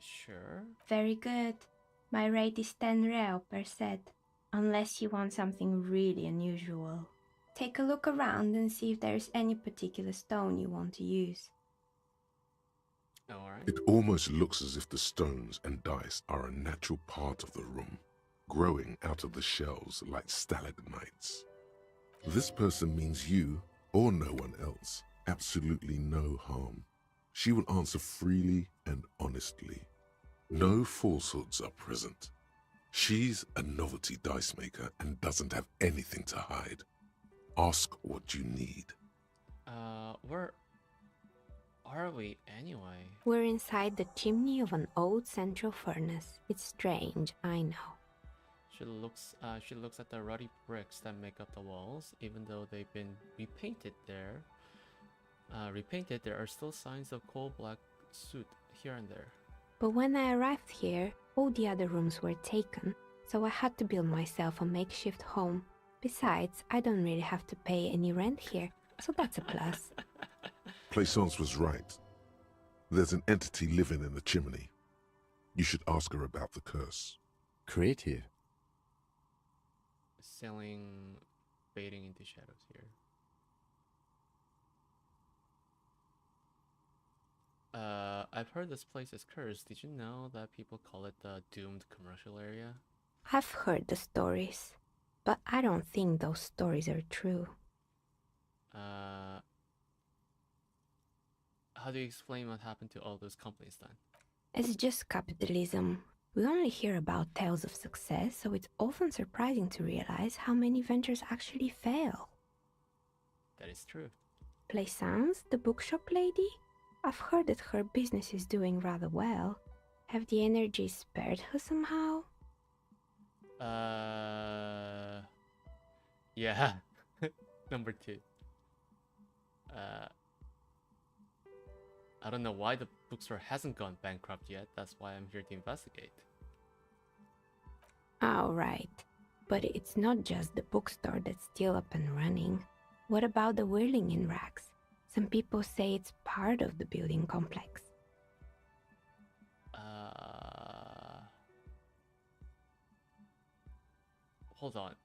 Sure. Very good. My rate is 10 real per set, unless you want something really unusual. Take a look around and see if there is any particular stone you want to use. Alright. It almost looks as if the stones and dice are a natural part of the room, growing out of the shells like stalagmites. This person means you, or no one else, absolutely no harm. She will answer freely and honestly. No falsehoods are present. She's a novelty dice maker and doesn't have anything to hide. Ask what you need. Where are we anyway? We're inside the chimney of an old central furnace. It's strange, I know. She looks at the ruddy bricks that make up the walls. Even though they've been repainted, there are still signs of coal black soot here and there. But when I arrived here, all the other rooms were taken, so I had to build myself a makeshift home. Besides, I don't really have to pay any rent here, so that's a plus. Plaisance was right. There's an entity living in the chimney. You should ask her about the curse. Creative. Selling, fading into shadows here. I've heard this place is cursed. Did you know that people call it the doomed commercial area? I've heard the stories, but I don't think those stories are true. How do you explain what happened to all those companies then? It's just capitalism. We only hear about tales of success, so it's often surprising to realize how many ventures actually fail. That is true. Plaisance, the bookshop lady? I've heard that her business is doing rather well. Have the energy spared her somehow? Yeah. Number 2. I don't know why the bookstore hasn't gone bankrupt yet. That's why I'm here to investigate. Oh, right. But it's not just the bookstore that's still up and running. What about the whirling in rags? Some people say it's part of the building complex. Hold on.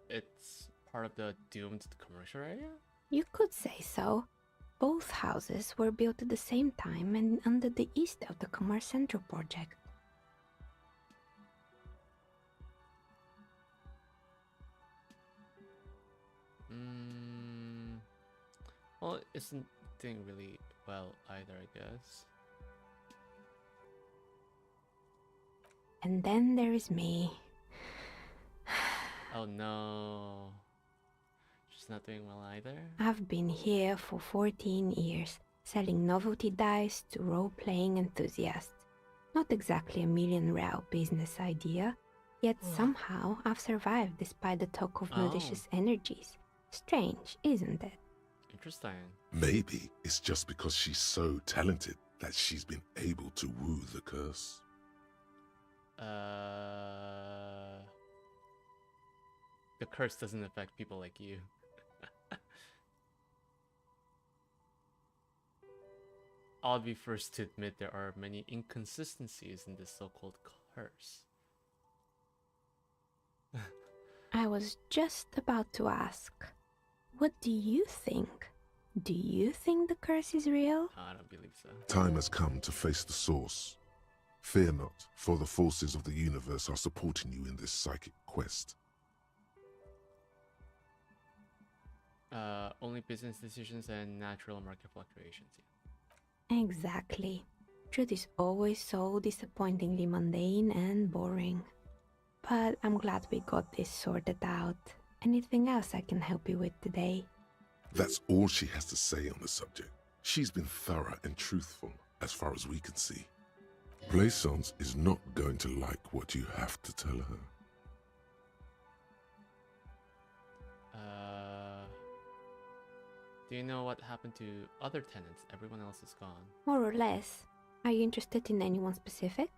It's part of the doomed commercial area? You could say so. Both houses were built at the same time and under the east of the Commerce Central project. Well, it isn't doing really well either, I guess. And then there is me. Oh no. She's not doing well either? I've been here for 14 years, selling novelty dice to role-playing enthusiasts. Not exactly a million-real business idea, yet somehow I've survived despite the talk of malicious energies. Strange, isn't it? Interesting. Maybe it's just because she's so talented that she's been able to woo the curse. The curse doesn't affect people like you. I'll be first to admit there are many inconsistencies in this so-called curse. I was just about to ask, what do you think? Do you think the curse is real? I don't believe so. Time has come to face the source. Fear not, for the forces of the universe are supporting you in this psychic quest. Only business decisions and natural market fluctuations. Exactly. Truth is always so disappointingly mundane and boring. But I'm glad we got this sorted out. Anything else I can help you with today? That's all she has to say on the subject. She's been thorough and truthful, as far as we can see. Plaisance is not going to like what you have to tell her. Do you know what happened to other tenants? Everyone else is gone. More or less. Are you interested in anyone specific?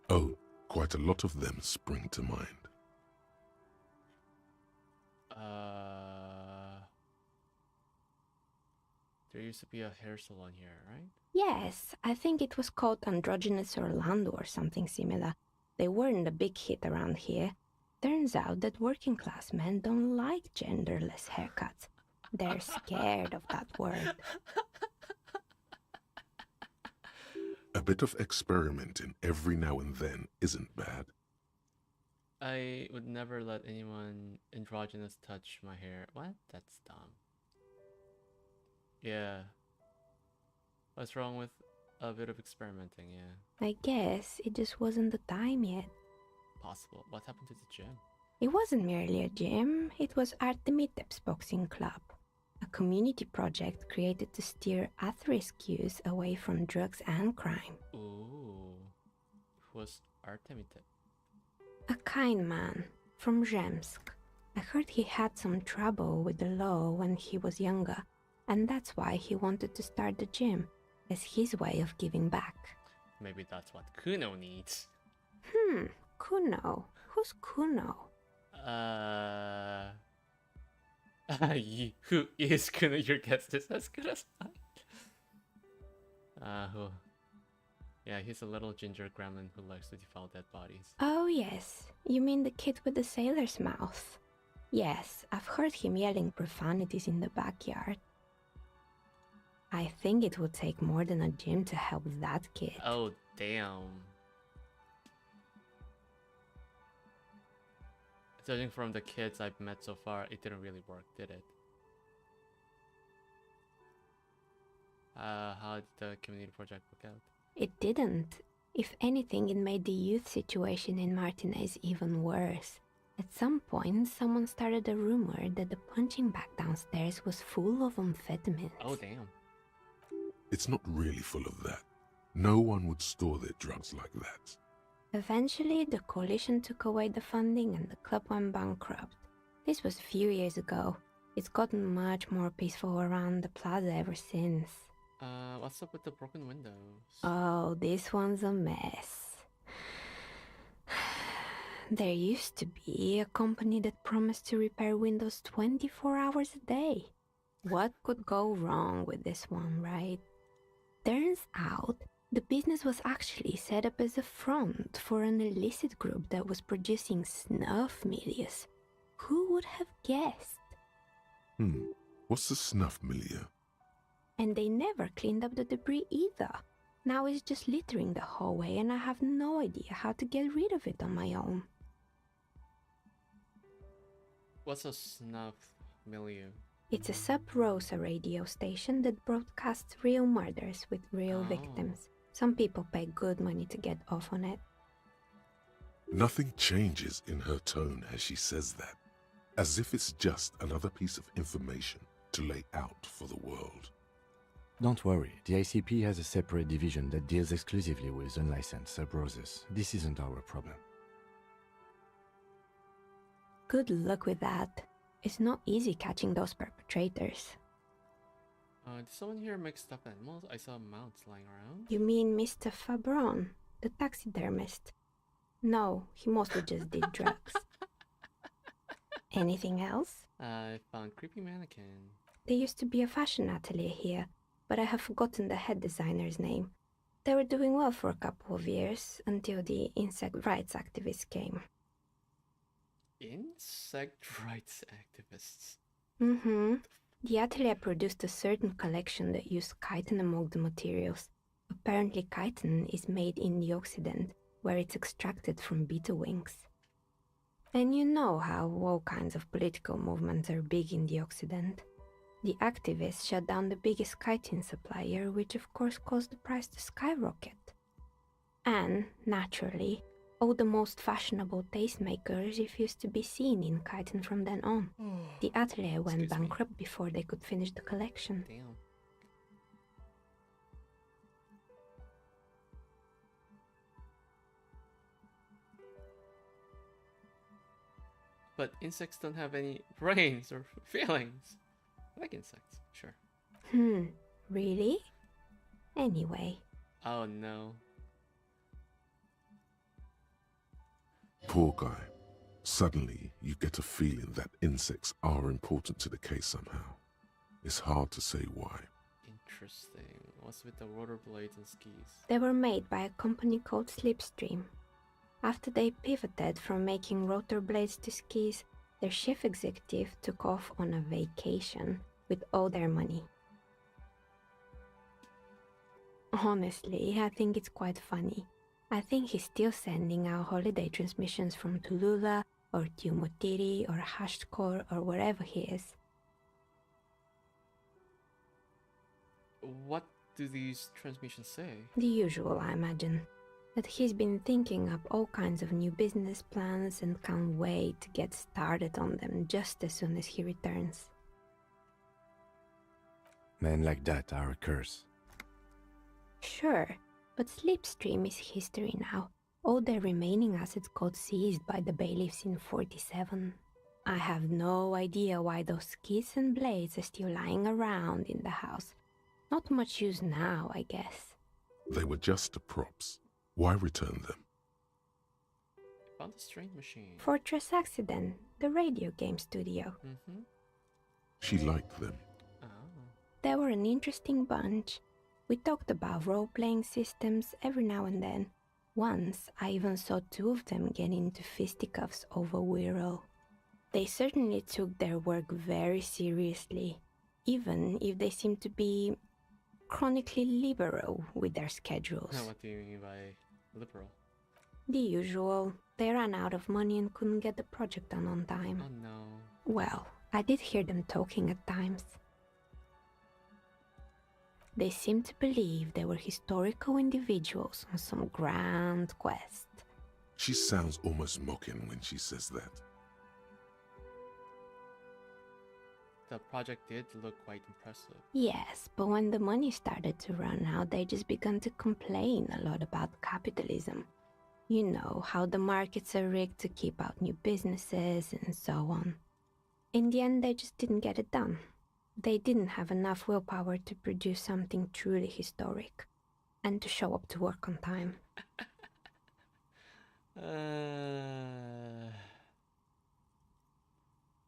Oh, quite a lot of them spring to mind. There used to be a hair salon here, right? Yes, I think it was called Androgynous Orlando or something similar. They weren't a big hit around here. Turns out that working class men don't like genderless haircuts. They're scared of that word. A bit of experimenting every now and then isn't bad. I would never let anyone androgynous touch my hair. What? That's dumb. Yeah. What's wrong with a bit of experimenting? Yeah. I guess it just wasn't the time yet. Possible. What happened to the gym? It wasn't merely a gym, it was Artemitep's boxing club. A community project created to steer at-risk youth away from drugs and crime. Ooh. Who's Artemita? A kind man from Zemsk. I heard he had some trouble with the law when he was younger, and that's why he wanted to start the gym, as his way of giving back. Maybe that's what Kuno needs. Kuno. Who's Kuno? Who is Kuno? Your guess is as good as mine. Who? Yeah, he's a little ginger gremlin who likes to devour dead bodies. Oh yes, you mean the kid with the sailor's mouth. Yes, I've heard him yelling profanities in the backyard. I think it would take more than a gym to help that kid. Oh, damn. Judging from the kids I've met so far, it didn't really work, did it? How did the community project work out? It didn't. If anything, it made the youth situation in Martinez even worse. At some point, someone started a rumor that the punching bag downstairs was full of amphetamines. Oh, damn. It's not really full of that. No one would store their drugs like that. Eventually, the coalition took away the funding and the club went bankrupt. This was a few years ago. It's gotten much more peaceful around the plaza ever since. What's up with the broken windows? Oh, this one's a mess. There used to be a company that promised to repair windows 24 hours a day. What could go wrong with this one, right? Turns out, the business was actually set up as a front for an illicit group that was producing snuff milieu. Who would have guessed? What's the snuff milieu? And they never cleaned up the debris either. Now it's just littering the hallway and I have no idea how to get rid of it on my own. What's a snuff milieu? It's a sub-rosa radio station that broadcasts real murders with real victims. Some people pay good money to get off on it. Nothing changes in her tone as she says that, as if it's just another piece of information to lay out for the world. Don't worry, the ICP has a separate division that deals exclusively with unlicensed sub-roses. This isn't our problem. Good luck with that. It's not easy catching those perpetrators. Did someone here make stuffed animals? I saw mounts lying around. You mean Mr. Fabron, the taxidermist? No, he mostly just did drugs. Anything else? I found creepy mannequin. There used to be a fashion atelier here, but I have forgotten the head designer's name. They were doing well for a couple of years, until the insect rights activists came. Insect rights activists? The atelier produced a certain collection that used chitin among the materials. Apparently chitin is made in the Occident, where it's extracted from beetle wings. And you know how all kinds of political movements are big in the Occident. The activists shut down the biggest chitin supplier, which of course caused the price to skyrocket. And, naturally, all the most fashionable tastemakers refused to be seen in chitin from then on. The atelier went bankrupt before they could finish the collection. Damn. But insects don't have any brains or feelings. I like insects, sure. Really? Anyway. Oh no. Poor guy. Suddenly, you get a feeling that insects are important to the case somehow. It's hard to say why. Interesting. What's with the rotor blades and skis? They were made by a company called Slipstream. After they pivoted from making rotor blades to skis, their chief executive took off on a vacation with all their money. Honestly, I think it's quite funny. I think he's still sending out holiday transmissions from Tulula or Tiumotiri or Hashtkor or wherever he is. What do these transmissions say? The usual, I imagine. That he's been thinking up all kinds of new business plans and can't wait to get started on them just as soon as he returns. Men like that are a curse. Sure, but Slipstream is history now. All their remaining assets got seized by the bailiffs in 47. I have no idea why those keys and blades are still lying around in the house. Not much use now, I guess. They were just props. Why return them? Found the string machine. Fortress Accident, the radio game studio. Mm-hmm. She liked them. Oh. They were an interesting bunch. We talked about role-playing systems every now and then. Once, I even saw two of them get into fisticuffs over Wirral. They certainly took their work very seriously, even if they seemed to be chronically liberal with their schedules. Now, what do you mean by liberal? The usual. They ran out of money and couldn't get the project done on time. Oh no. Well, I did hear them talking at times. They seemed to believe they were historical individuals on some grand quest. She sounds almost mocking when she says that. The project did look quite impressive. Yes, but when the money started to run out, they just began to complain a lot about capitalism. You know, how the markets are rigged to keep out new businesses and so on. In the end, they just didn't get it done. They didn't have enough willpower to produce something truly historic and to show up to work on time.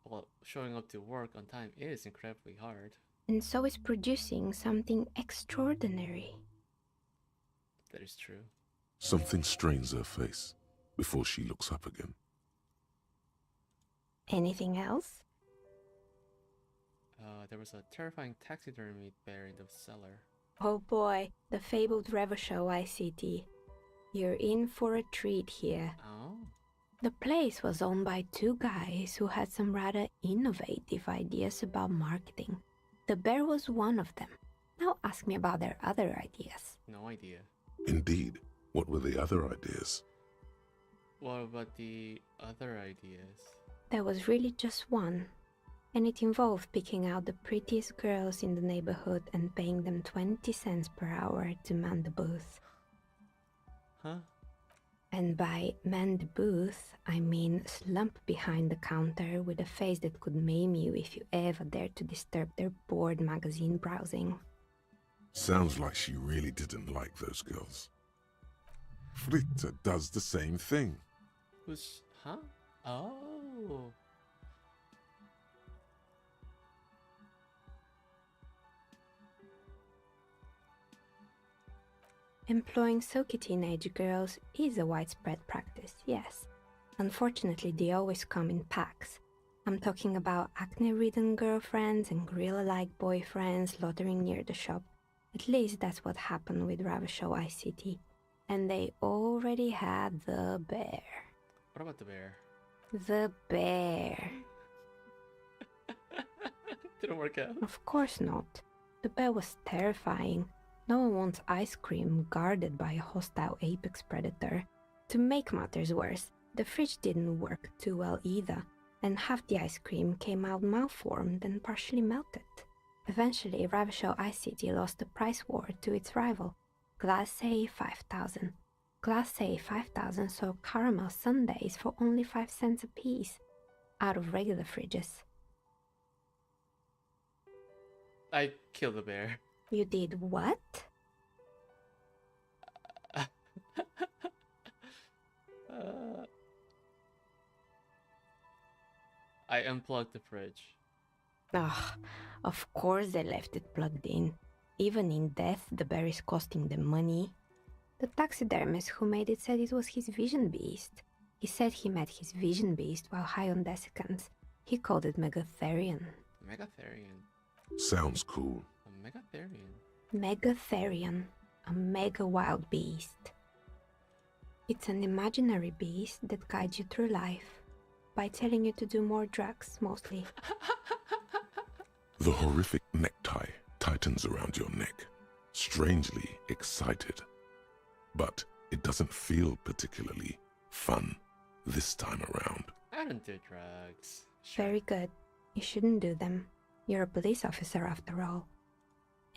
Well, showing up to work on time is incredibly hard. And so is producing something extraordinary. That is true. Something strains her face before she looks up again. Anything else? There was a terrifying taxidermy bear in the cellar. Oh boy, the fabled Revachol ICT. You're in for a treat here. Oh? The place was owned by two guys who had some rather innovative ideas about marketing. The bear was one of them. Now ask me about their other ideas. No idea. Indeed. What were the other ideas? What about the other ideas? There was really just one. And it involved picking out the prettiest girls in the neighborhood and paying them 20 cents per hour to man the booth. Huh? And by man the booth, I mean slump behind the counter with a face that could maim you if you ever dared to disturb their bored magazine browsing. Sounds like she really didn't like those girls. Fritta does the same thing. Who's... Huh? Oh. Employing silky teenage girls is a widespread practice, yes. Unfortunately, they always come in packs. I'm talking about acne-ridden girlfriends and gorilla-like boyfriends loitering near the shop. At least that's what happened with Revachol ICT. And they already had the bear. What about the bear? The bear. Didn't work out. Of course not. The bear was terrifying. No one wants ice cream guarded by a hostile apex predator. To make matters worse, the fridge didn't work too well either, and half the ice cream came out malformed and partially melted. Eventually, Revachol ICT lost the price war to its rival, Glacé 5000. Glacé 5000 sold caramel sundaes for only 5 cents a piece, out of regular fridges. I killed the bear. You did what? I unplugged the fridge. Ugh, of course they left it plugged in. Even in death, the bear is costing them money. The taxidermist who made it said it was his vision beast. He said he met his vision beast while high on desiccants. He called it Megatherion. Megatherion. Sounds cool. A Megatherion. Megatherion, a mega wild beast. It's an imaginary beast that guides you through life by telling you to do more drugs, mostly. The horrific necktie tightens around your neck, strangely excited. But it doesn't feel particularly fun this time around. I don't do drugs. Sure. Very good. You shouldn't do them. You're a police officer after all.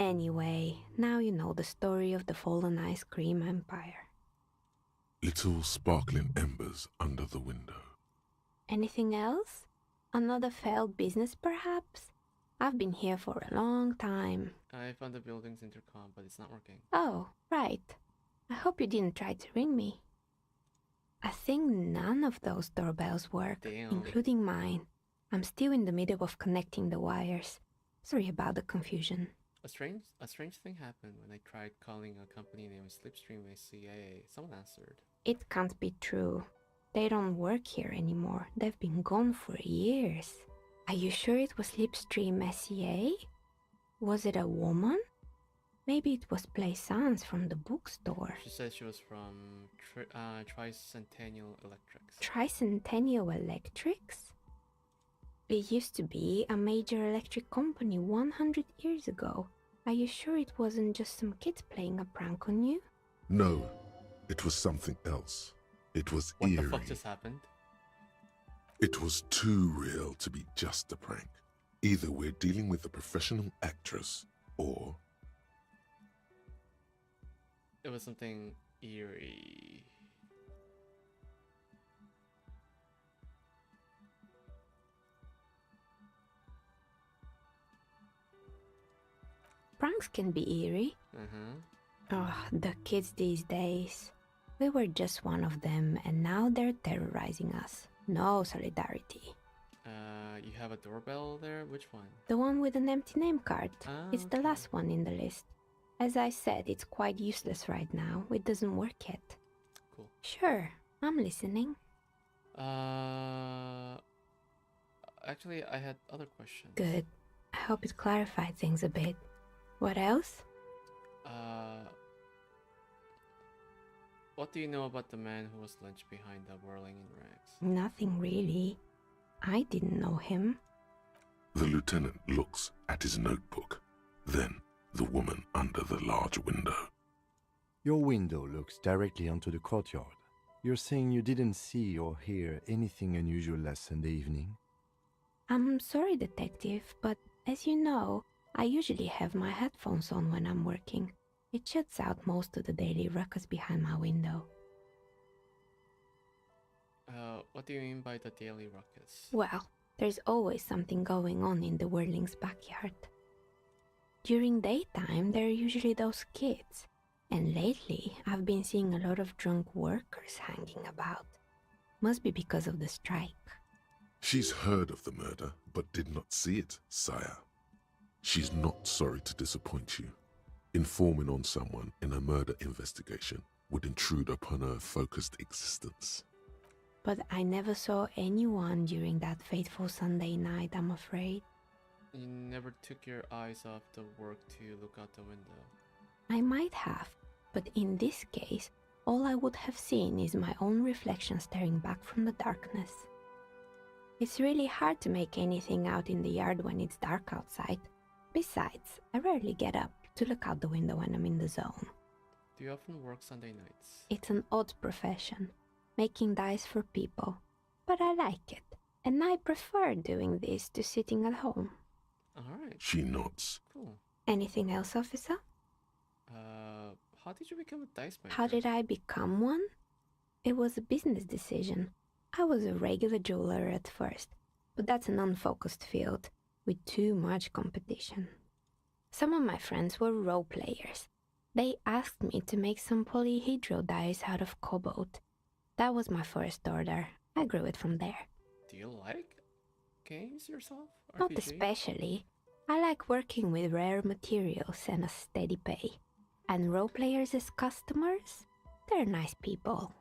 Anyway, now you know the story of the fallen ice cream empire. Little sparkling embers under the window. Anything else? Another failed business, perhaps? I've been here for a long time. I found the building's intercom, but it's not working. Oh, right. I hope you didn't try to ring me. I think none of those doorbells work, Damn. including mine. I'm still in the middle of connecting the wires. Sorry about the confusion. A strange thing happened when I tried calling a company named Slipstream SCA. Someone answered. It can't be true. They don't work here anymore. They've been gone for years. Are you sure it was Slipstream SCA? Was it a woman? Maybe it was Plaisance from the bookstore. She said she was from Tricentennial Electrics. Tricentennial Electrics? It used to be a major electric company 100 years ago. Are you sure it wasn't just some kids playing a prank on you? No, it was something else. It was What eerie. the fuck just happened? It was too real to be just a prank. Either we're dealing with a professional actress, or... It was something eerie. Pranks can be eerie. Oh, the kids these days. We were just one of them, and now they're terrorizing us. No solidarity. You have a doorbell there? Which one? The one with an empty name card. It's the okay. last one in the list. As I said, it's quite useless right now. It doesn't work yet. Cool. Sure, I'm listening. Actually, I had other questions. Good. I hope it clarified things a bit. What else? What do you know about the man who was lynched behind the whirling in rags? Nothing really. I didn't know him. The lieutenant looks at his notebook. Then, the woman under the large window. Your window looks directly onto the courtyard. You're saying you didn't see or hear anything unusual last Sunday evening? I'm sorry, detective, but as you know, I usually have my headphones on when I'm working. It shuts out most of the daily ruckus behind my window. What do you mean by the daily ruckus? Well, there's always something going on in the Whirling's backyard. During daytime, there are usually those kids. And lately, I've been seeing a lot of drunk workers hanging about. Must be because of the strike. She's heard of the murder, but did not see it, sire. She's not sorry to disappoint you. Informing on someone in a murder investigation would intrude upon her focused existence. But I never saw anyone during that fateful Sunday night, I'm afraid. You never took your eyes off the work to look out the window. I might have, but in this case, all I would have seen is my own reflection staring back from the darkness. It's really hard to make anything out in the yard when it's dark outside. Besides, I rarely get up to look out the window when I'm in the zone. Do you often work Sunday nights? It's an odd profession, making dice for people, but I like it, and I prefer doing this to sitting at home. Alright. She nods. Cool. Anything else, officer? How did you become a dice maker? How did I become one? It was a business decision. I was a regular jeweler at first, but that's an unfocused field with too much competition. Some of my friends were role players. They asked me to make some polyhedral dice out of cobalt. That was my first order. I grew it from there. Do you like games yourself? Not RPG? especially. I like working with rare materials and a steady pay. And role players as customers? They're nice people.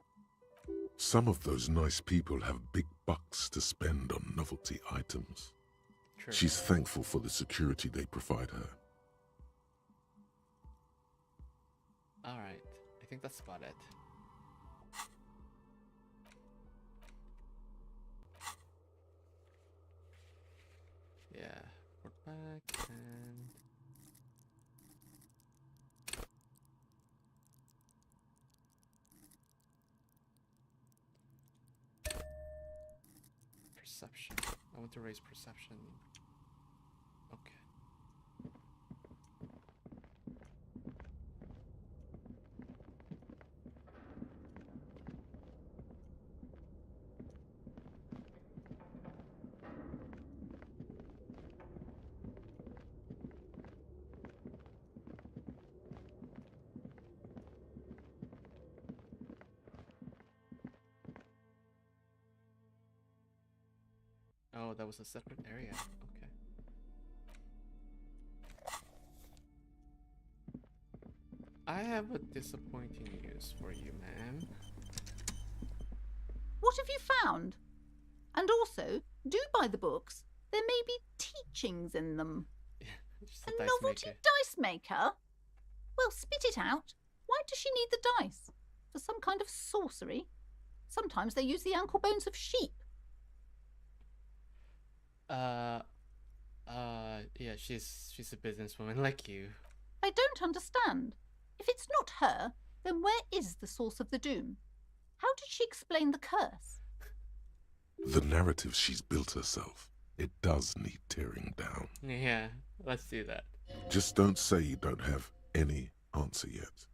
Some of those nice people have big bucks to spend on novelty items. True. She's thankful for the security they provide her. Alright, I think that's about it. Yeah, we're back and... Perception. I want to raise perception. Okay. Oh, that was a separate area. Okay. I have a disappointing news for you, ma'am. What have you found? And also, do buy the books. There may be teachings in them. Just A dice novelty maker. dice maker? Well, spit it out. Why does she need the dice? For some kind of sorcery? Sometimes they use the ankle bones of sheep. Yeah, she's a businesswoman like you. I don't understand. If it's not her, then where is the source of the doom? How did she explain the curse? The narrative she's built herself, it does need tearing down. Yeah, let's do that. Just don't say you don't have any answer yet.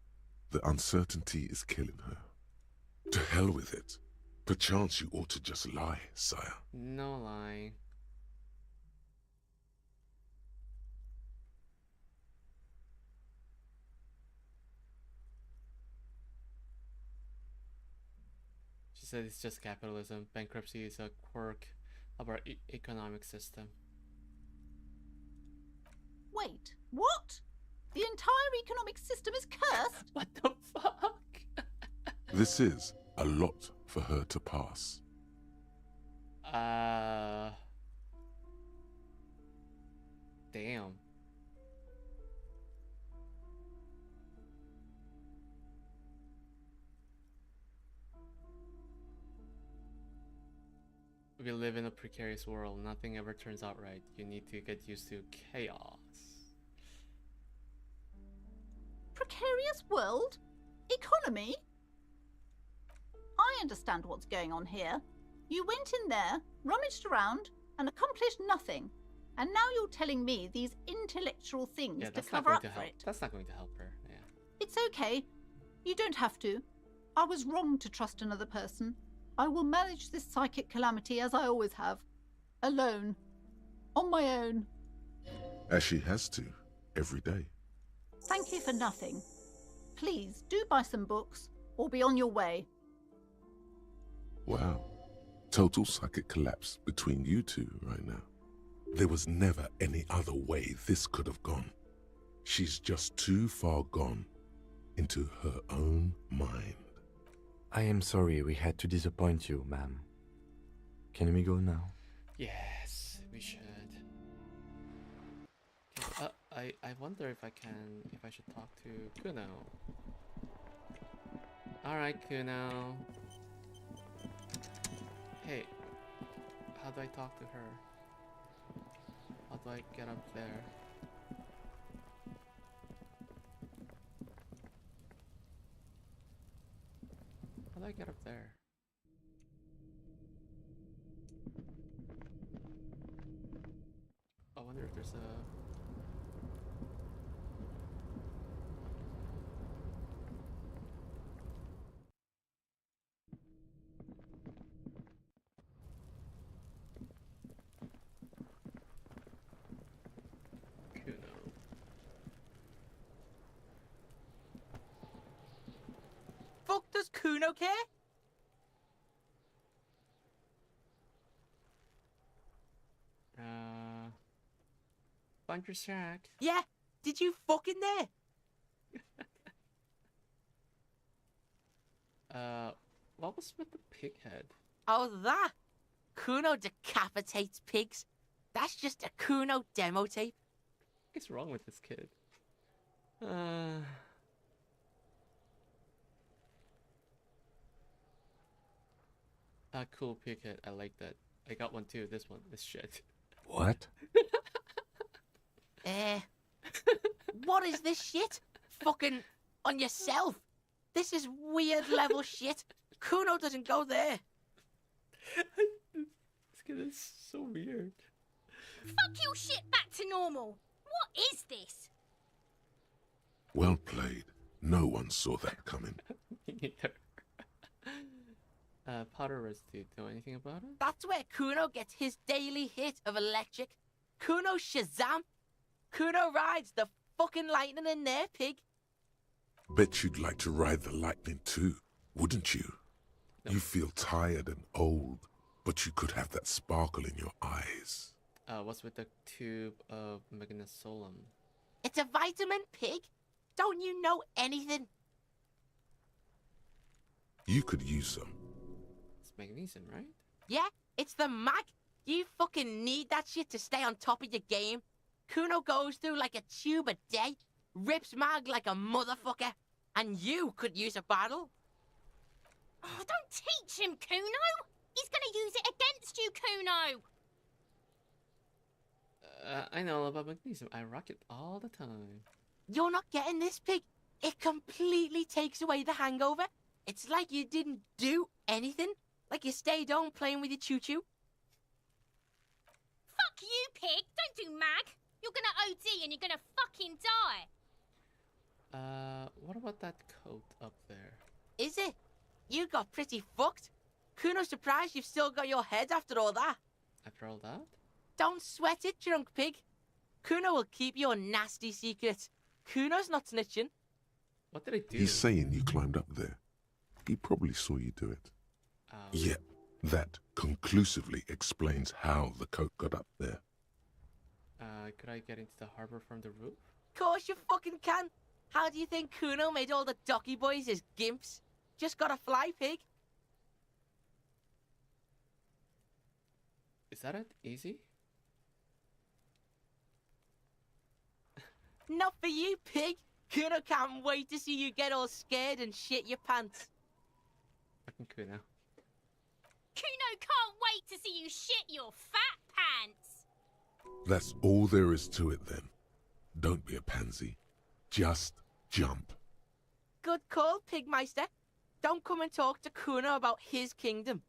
The uncertainty is killing her. To hell with it. Perchance you ought to just lie, sire. No lying. She said it's just capitalism. Bankruptcy is a quirk of our economic system. Wait, what? The entire economic system is cursed? What the fuck? This is a lot for her to pass. Damn. We live in a precarious world. Nothing ever turns out right. You need to get used to chaos. Precarious world? Economy? I understand what's going on here. You went in there, rummaged around, and accomplished nothing. And now you're telling me these intellectual things Yeah, to that's not cover going up to for help. it. That's not going to help her. Yeah. It's okay. You don't have to. I was wrong to trust another person. I will manage this psychic calamity as I always have. Alone. On my own. As she has to, every day. Thank you for nothing. Please, do buy some books, or be on your way. Wow. Total psychic collapse between you two right now. There was never any other way this could have gone. She's just too far gone into her own mind. I am sorry we had to disappoint you, ma'am. Can we go now? Yes, we should. Okay, I wonder if I should talk to Kuno. Alright, Kuno. Hey, how do I talk to her? How do I get up there? How do I get up there? I wonder if there's a... Kuno. Fuck does Kuno care? Find your sack. Yeah, did you fuck in there? What was with the pig head? Oh, that? Kuno decapitates pigs. That's just a Kuno demo tape. What's wrong with this kid? Cool pig head. I like that. I got one too. This one. This shit. What? What is this shit? Fucking on yourself. This is weird level shit. Kuno doesn't go there. This kid is so weird. Fuck your shit back to normal. What is this? Well played. No one saw that coming. Me neither. Powder residue. Know anything about it? That's where Kuno gets his daily hit of electric. Kuno Shazam. Kuno rides the fucking lightning in there, pig. Bet you'd like to ride the lightning too, wouldn't you? No. You feel tired and old, But you could have that sparkle in your eyes. What's with the tube of magnesolum? It's a vitamin, pig. Don't you know anything? You could use some. It's magnesium, right? Yeah, it's the mag. You fucking need that shit to stay on top of your game. Kuno goes through like a tube a day, rips mag like a motherfucker, and you could use a bottle. Oh, don't teach him, Kuno! He's gonna use it against you, Kuno! I know about magnesium. I rock it all the time. You're not getting this, pig. It completely takes away the hangover. It's like you didn't do anything. Like you stayed home playing with your choo-choo. Fuck you, pig! Don't do mag! You're gonna OD and you're gonna fucking die! What about that coat up there? Is it? You got pretty fucked. Kuno's surprised you've still got your head after all that. After all that? Don't sweat it, drunk pig. Kuno will keep your nasty secrets. Kuno's not snitching. What did I do? He's saying you climbed up there. He probably saw you do it. Yet, that conclusively explains how the coat got up there. Could I get into the harbor from the roof? Course you fucking can. How do you think Kuno made all the docky boys his gimps? Just gotta fly, pig. Is that it? Easy? Not for you, pig. Kuno can't wait to see you get all scared and shit your pants. Fucking Kuno. Kuno can't wait to see you shit your fat pants! That's all there is to it then. Don't be a pansy. Just jump. Good call, Pigmeister. Don't come and talk to Kuno about his kingdom.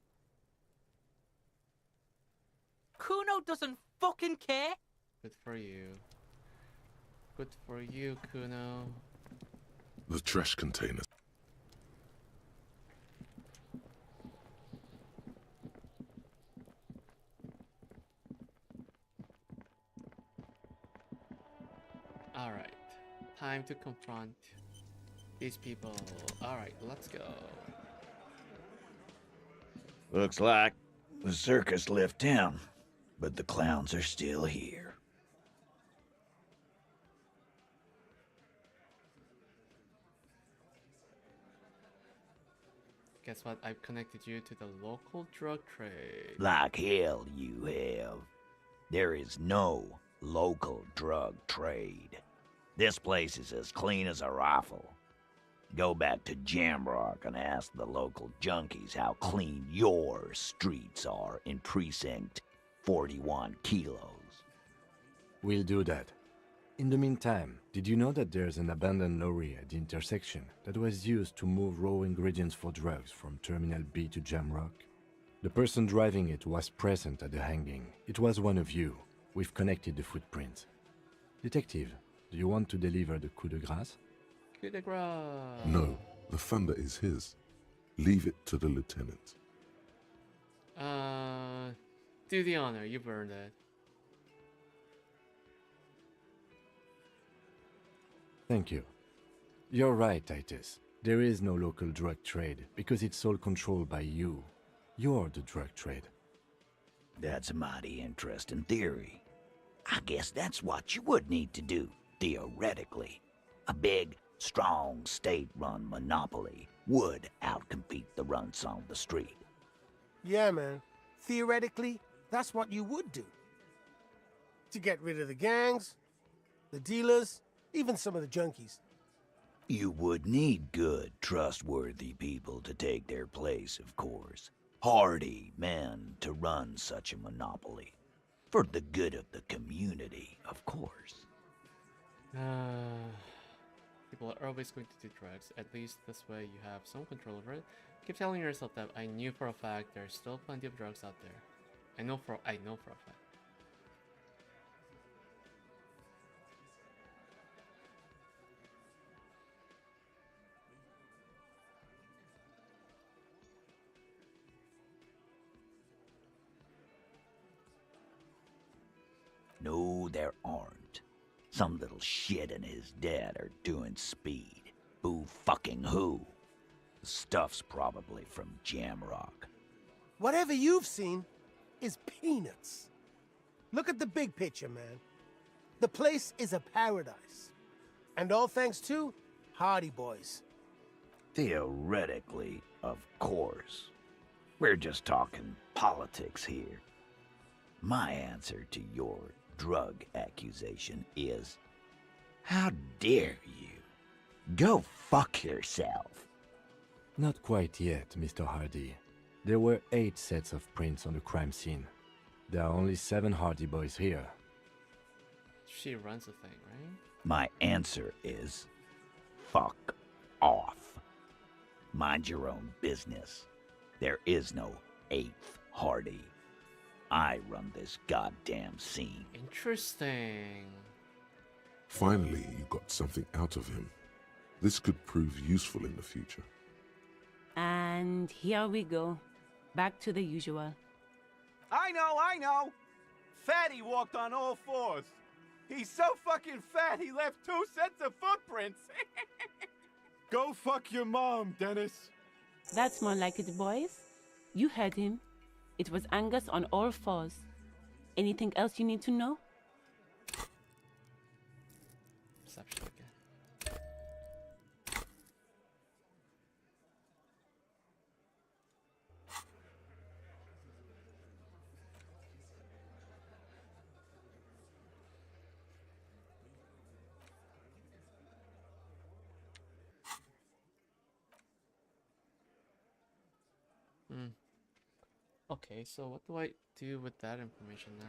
Kuno doesn't fucking care. Good for you. Good for you, Kuno. The trash container. Alright. Time to confront these people. Alright, let's go. Looks like the circus left town, but the clowns are still here. Guess what? I've connected you to the local drug trade. Like hell you have. There is no local drug trade. This place is as clean as a rifle. Go back to Jamrock and ask the local junkies how clean your streets are in Precinct 41 kilos. We'll do that. In the meantime, did you know that there's an abandoned lorry at the intersection that was used to move raw ingredients for drugs from Terminal B to Jamrock? The person driving it was present at the hanging. It was one of you. We've connected the footprints. Detective, do you want to deliver the coup de grâce? Coup de grâce. No, the thunder is his. Leave it to the lieutenant. Do the honor. You've earned it. Thank you. You're right, Titus. There is no local drug trade because it's all controlled by you. You're the drug trade. That's a mighty interesting theory. I guess that's what you would need to do, theoretically. A big, strong, state-run monopoly would outcompete the runts on the street. Yeah, man. Theoretically, that's what you would do. To get rid of the gangs, the dealers, even some of the junkies. You would need good, trustworthy people to take their place, of course. Hardy men to run such a monopoly. For the good of the community, of course. People are always going to do drugs. At least this way you have some control over it. Keep telling yourself that I knew for a fact there's still plenty of drugs out there. I know for a fact. No, there aren't. Some little shit and his dad are doing speed. Who fucking who? The stuff's probably from Jamrock. Whatever you've seen is peanuts. Look at the big picture, man. The place is a paradise. And all thanks to Hardy Boys. Theoretically, of course. We're just talking politics here. My answer to your drug accusation is, how dare you? Go fuck yourself. Not quite yet, Mr. Hardy. There were 8 sets of prints on the crime scene. There are only 7 Hardy Boys here. She runs the thing, right? My answer is, fuck off. Mind your own business. There is no 8th Hardy. I run this goddamn scene. Interesting. Finally, you got something out of him. This could prove useful in the future. And here we go. Back to the usual. I know! Fatty walked on all 4s. He's so fucking fat he left 2 sets of footprints. Go fuck your mom, Dennis. That's more like it, boys. You heard him. It was Angus on all 4s. Anything else you need to know? Perception again. Okay, so what do I do with that information now?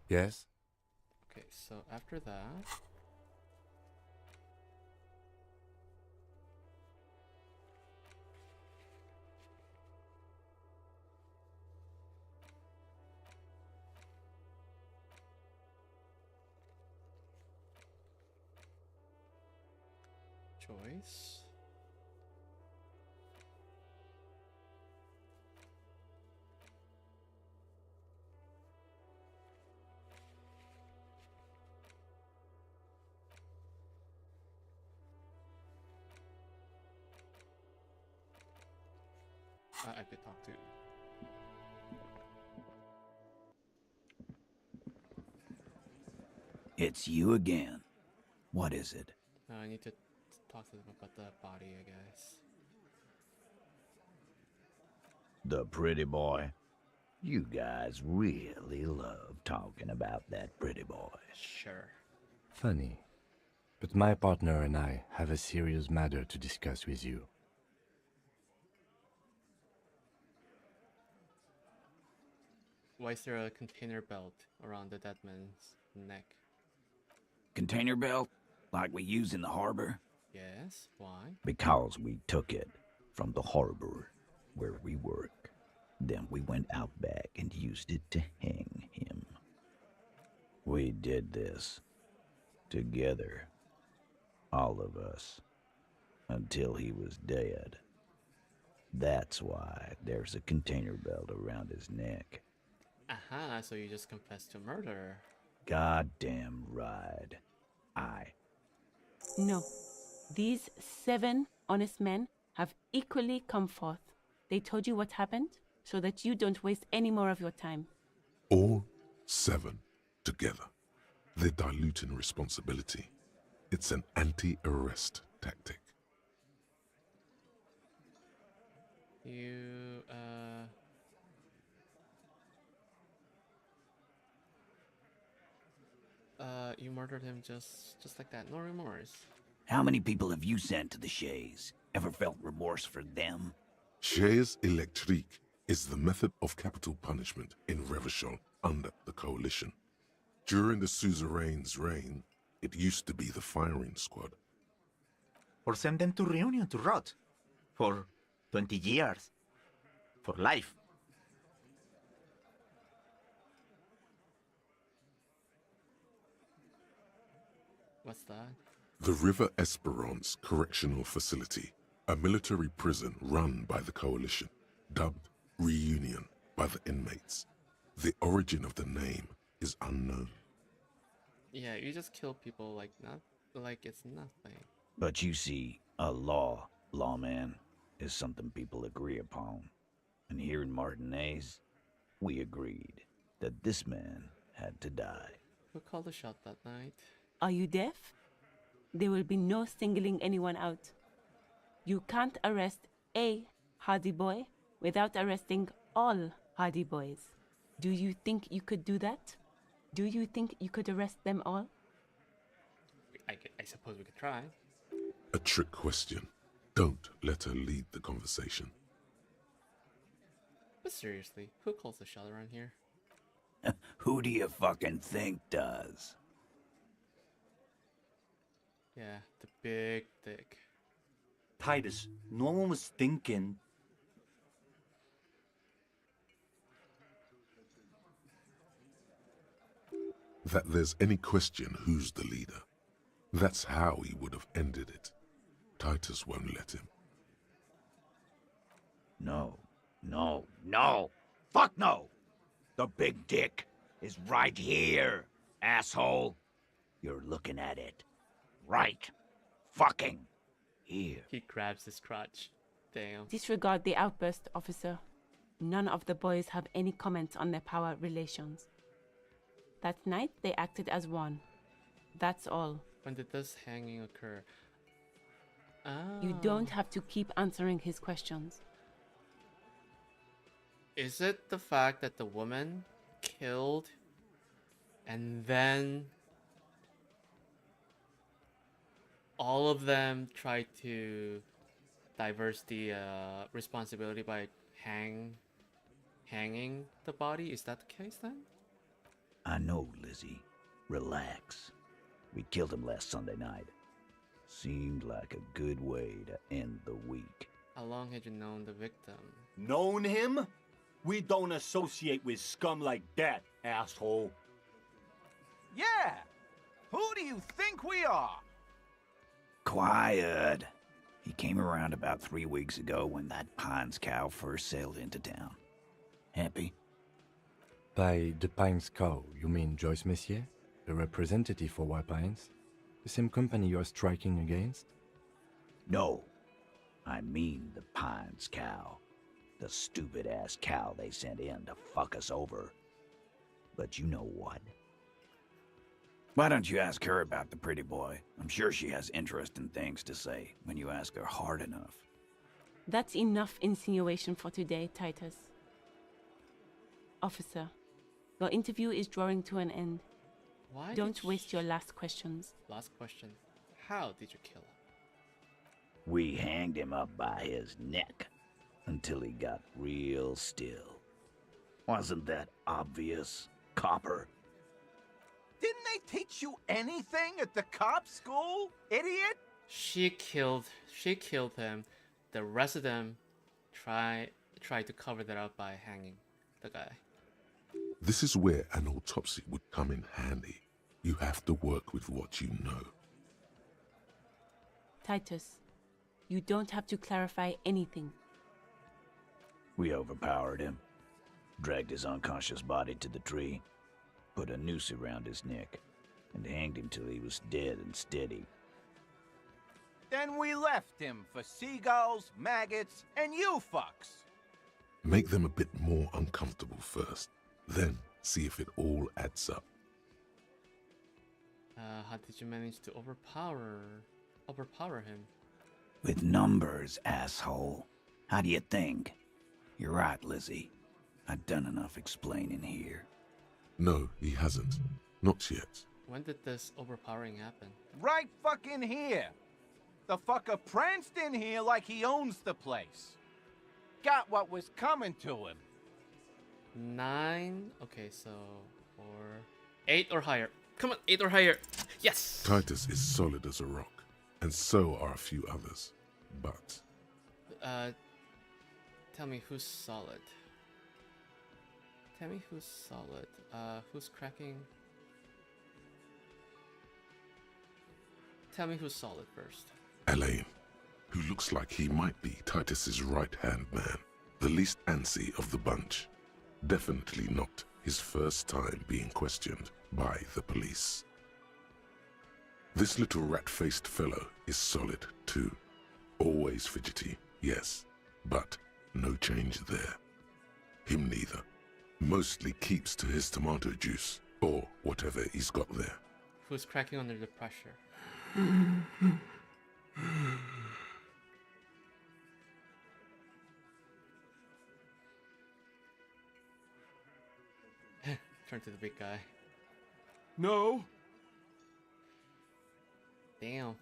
Yes? Okay, so after that... choice. I could talk to. It's you again. What is it? I need to talk to them about the body, I guess. The pretty boy. You guys really love talking about that pretty boy. Sure. Funny. But my partner and I have a serious matter to discuss with you. Why is there a container belt around the dead man's neck? Container belt? Like we use in the harbor? Yes, why? Because we took it from the harbor where we work. Then we went out back and used it to hang him. We did this together, all of us, until he was dead. That's why there's a container belt around his neck. Aha, so you just confessed to murder. Goddamn right. No. These 7 honest men have equally come forth. They told you what happened so that you don't waste any more of your time. All 7 together. They're diluting responsibility. It's an anti-arrest tactic. You murdered him just like that, no remorse. How many people have you sent to the Shays? Ever felt remorse for them? Chaise électrique is the method of capital punishment in Revachol under the Coalition. During the suzerain's reign, it used to be the firing squad. Or send them to Reunion to rot. For 20 years. For life. What's that? The River Esperance Correctional Facility, a military prison run by the Coalition, dubbed Reunion by the inmates. The origin of the name is unknown. Yeah, you just kill people, like, not like it's nothing. But you see, a lawman, is something people agree upon. And here in Martinez, we agreed that this man had to die. Who called the shot that night? Are you deaf? There will be no singling anyone out. You can't arrest a hardy boy without arresting all hardy boys. Do you think you could do that? Do you think you could arrest them all? I suppose we could try. A trick question. Don't let her lead the conversation. But seriously, who calls the shot around here? Who do you fucking think does? Yeah, the big dick. Titus, no one was thinking. That there's any question who's the leader. That's how he would have ended it. Titus won't let him. No. Fuck no! The big dick is right here, asshole. You're looking at it. Right fucking here. He grabs his crotch. Damn. Disregard the outburst, officer. None of the boys have any comments on their power relations. That night, they acted as one. That's all. When did this hanging occur? You don't have to keep answering his questions. Is it the fact that the woman killed and then all of them tried to diverse the responsibility by hanging the body? Is that the case then? I know, Lizzie. Relax. We killed him last Sunday night. Seemed like a good way to end the week. How long had you known the victim? Known him? We don't associate with scum like that, asshole. Yeah! Who do you think we are? Quiet. He came around about 3 weeks ago when that Pines cow first sailed into town. Happy? By the Pines cow, you mean Joyce Messier, the representative for White Pines? The same company you're striking against? No. I mean the Pines cow. The stupid-ass cow they sent in to fuck us over. But you know what? Why don't you ask her about the pretty boy? I'm sure she has interesting things to say when you ask her hard enough. That's enough insinuation for today, Titus. Officer, your interview is drawing to an end. Why? Don't waste your last questions. Last question. How did you kill him? We hanged him up by his neck until he got real still. Wasn't that obvious, copper? Didn't they teach you anything at the cop school, idiot? She killed him. The rest of them tried to cover that up by hanging the guy. This is where an autopsy would come in handy. You have to work with what you know. Titus, you don't have to clarify anything. We overpowered him, dragged his unconscious body to the tree, put a noose around his neck, and hanged him till he was dead and steady. Then we left him for seagulls, maggots, and you fucks. Make them a bit more uncomfortable first, then see if it all adds up. How did you manage to overpower him? With numbers, asshole. How do you think? You're right, Lizzie. I've done enough explaining here. No, he hasn't. Not yet. When did this overpowering happen? Right fucking here. The fucker pranced in here like he owns the place. Got what was coming to him. 9. Okay, so 4, 8 or higher. Come on, 8 or higher. Yes. Titus is solid as a rock, and so are a few others. But tell me who's solid. Tell me who's solid. Who's cracking? Tell me who's solid first. Elaine, who looks like he might be Titus's right-hand man, the least antsy of the bunch. Definitely not his first time being questioned by the police. This little rat-faced fellow is solid, too. Always fidgety, yes, but no change there. Him neither. Mostly keeps to his tomato juice, or whatever he's got there. Who's cracking under the pressure? Turn to the big guy. No. Damn.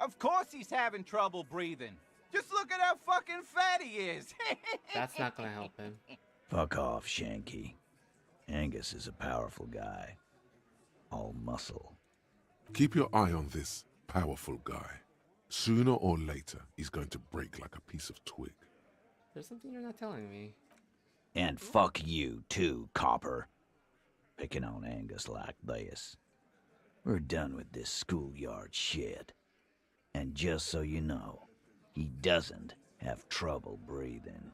Of course he's having trouble breathing. Just look at how fucking fat he is. That's not gonna help him. Fuck off, Shanky. Angus is a powerful guy. All muscle. Keep your eye on this powerful guy. Sooner or later, he's going to break like a piece of twig. There's something you're not telling me. And fuck you, too, Copper. Picking on Angus like this. We're done with this schoolyard shit. And just so you know, he doesn't have trouble breathing.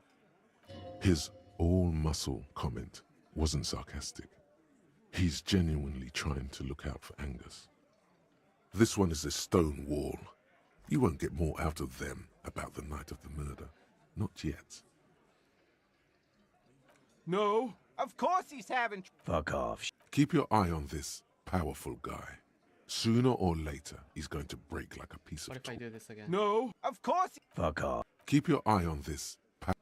His all-muscle comment wasn't sarcastic. He's genuinely trying to look out for Angus. This one is a stone wall. You won't get more out of them about the night of the murder. Not yet. No. Of course he's having... Fuck off. Keep your eye on this powerful guy. Sooner or later, he's going to break like a piece What of if I do this again? No. Of course... Fuck off. Keep your eye on this.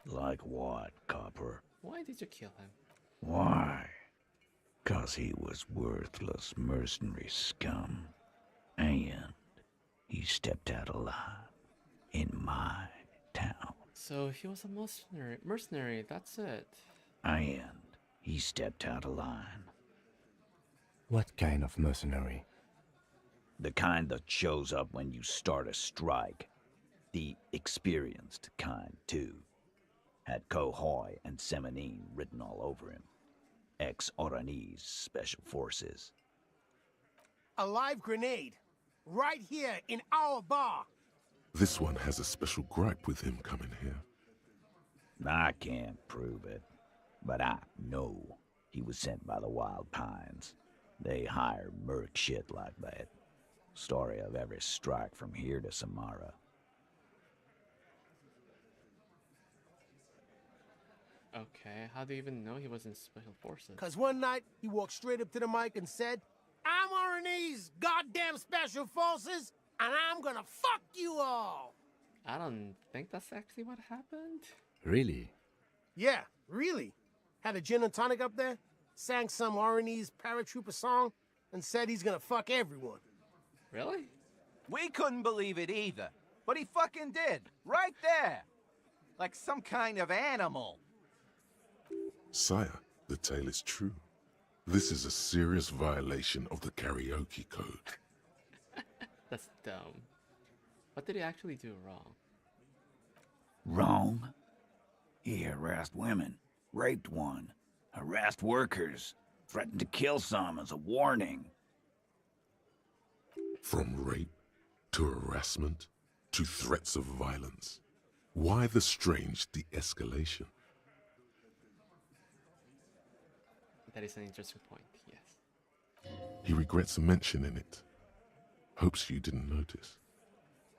Like what, Copper? Why did you kill him? Why? 'Cause he was worthless mercenary scum. And he stepped out alive in my town. So he was a mercenary, that's it. And he stepped out of line. What kind of mercenary? The kind that shows up when you start a strike. The experienced kind, too. Had Cohoy and Semenine written all over him. Ex-Oranese Special Forces. A live grenade. Right here in our bar. This one has a special gripe with him coming here. I can't prove it, but I know he was sent by the Wild Pines. They hire merc shit like that. Story of every strike from here to Samara. Okay, how do you even know he was in Special Forces? 'Cause one night, he walked straight up to the mic and said, I'm Oranese goddamn Special Forces, and I'm gonna fuck you all. I don't think that's actually what happened. Really? Yeah, really. Had a gin and tonic up there, sang some Oranese paratrooper song, and said he's gonna fuck everyone. Really? We couldn't believe it either. But he fucking did. Right there. Like some kind of animal. Sire, the tale is true. This is a serious violation of the karaoke code. That's dumb. What did he actually do wrong? Wrong? He harassed women, raped one, harassed workers, threatened to kill some as a warning. From rape to harassment to threats of violence. Why the strange de-escalation? That is an interesting point, yes. He regrets mentioning it. Hopes you didn't notice.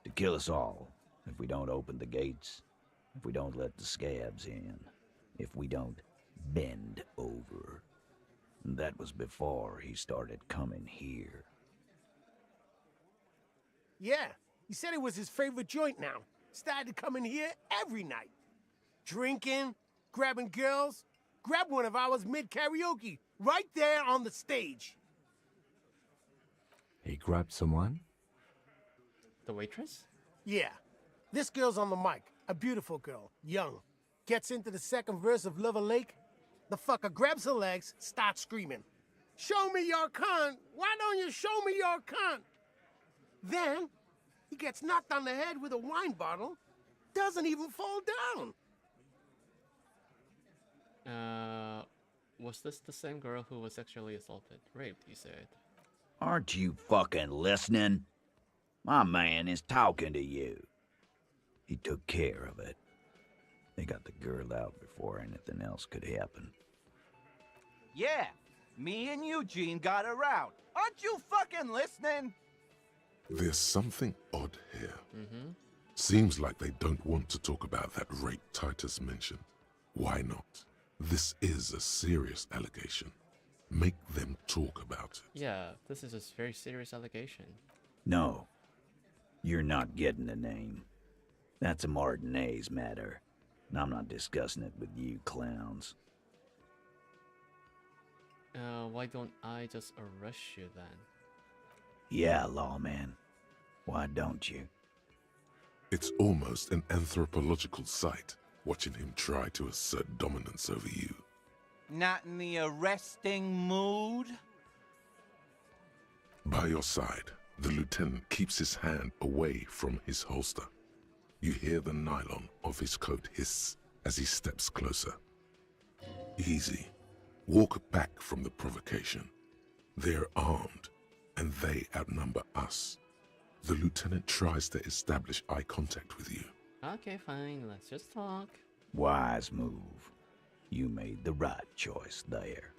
To kill us all, if we don't open the gates, if we don't let the scabs in, if we don't bend over. And that was before he started coming here. Yeah, he said it was his favorite joint now. Started coming here every night. Drinking, grabbing girls. Grabbed one of ours mid-karaoke, right there on the stage. He grabbed someone? The waitress? Yeah. This girl's on the mic. A beautiful girl, young. Gets into the second verse of Lover Lake. The fucker grabs her legs, starts screaming. Show me your cunt! Why don't you show me your cunt? Then, he gets knocked on the head with a wine bottle. Doesn't even fall down. Was this the same girl who was sexually assaulted? Raped, you said. Aren't you fucking listening? My man is talking to you. He took care of it. They got the girl out before anything else could happen. Yeah, me and Eugene got her out. Aren't you fucking listening? There's something odd here. Mm-hmm. Seems like they don't want to talk about that rape Titus mentioned. Why not? This is a serious allegation. Make them talk about it. Yeah, this is a very serious allegation. No. You're not getting the name. That's a Martinez matter. And I'm not discussing it with you clowns. Why don't I just arrest you then? Yeah, lawman. Why don't you? It's almost an anthropological sight, watching him try to assert dominance over you. Not in the arresting mood? By your side, the lieutenant keeps his hand away from his holster. You hear the nylon of his coat hiss as he steps closer. Easy. Walk back from the provocation. They're armed, and they outnumber us. The lieutenant tries to establish eye contact with you. Okay, fine. Let's just talk. Wise move. You made the right choice there.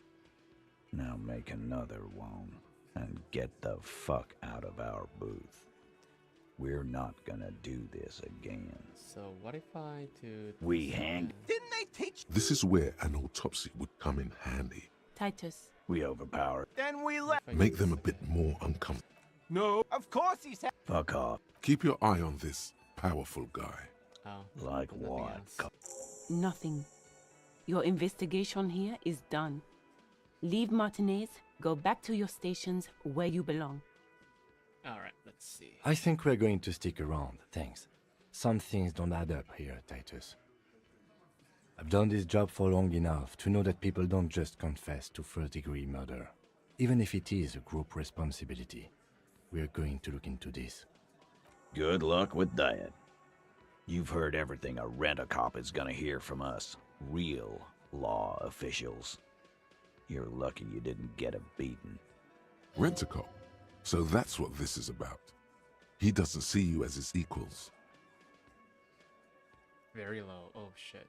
Now make another one and get the fuck out of our booth. We're not gonna do this again. So what if I do... We hanged. Didn't they teach? This is where an autopsy would come in handy. Titus. We overpowered. Then we left. Make them a bit more uncomfortable. No. Of course he's... Fuck off. Keep your eye on this powerful guy. Oh. Like what? Nothing. Your investigation here is done. Leave Martinez, go back to your stations where you belong. Alright, let's see. I think we're going to stick around, thanks. Some things don't add up here, Titus. I've done this job for long enough to know that people don't just confess to first-degree murder. Even if it is a group responsibility, we're going to look into this. Good luck with that. You've heard everything a rent-a-cop is gonna hear from us. Real law officials. You're lucky you didn't get a beating. Rent-a-cop. So that's what this is about. He doesn't see you as his equals. Very low. Oh shit.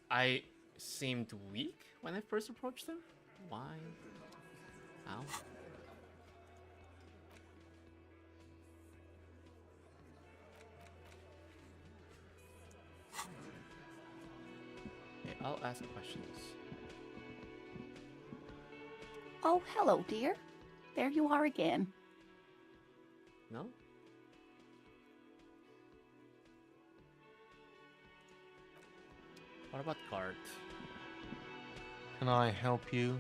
I seemed weak when I first approached him? Why? How? Okay, I'll ask questions. Oh, hello, dear. There you are again. No? What about Cart? Can I help you?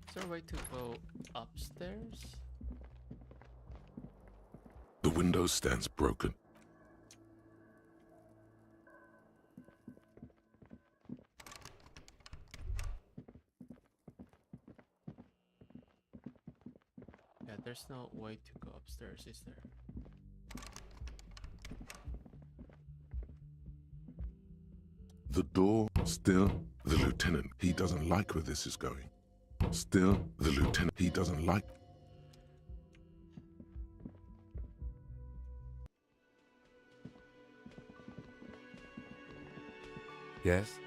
Is there a way to go upstairs? The window stands broken. Yeah, there's no way to go upstairs, is there? The door, still, the lieutenant, he doesn't like where this is going. Still, the lieutenant, he doesn't like... Yes?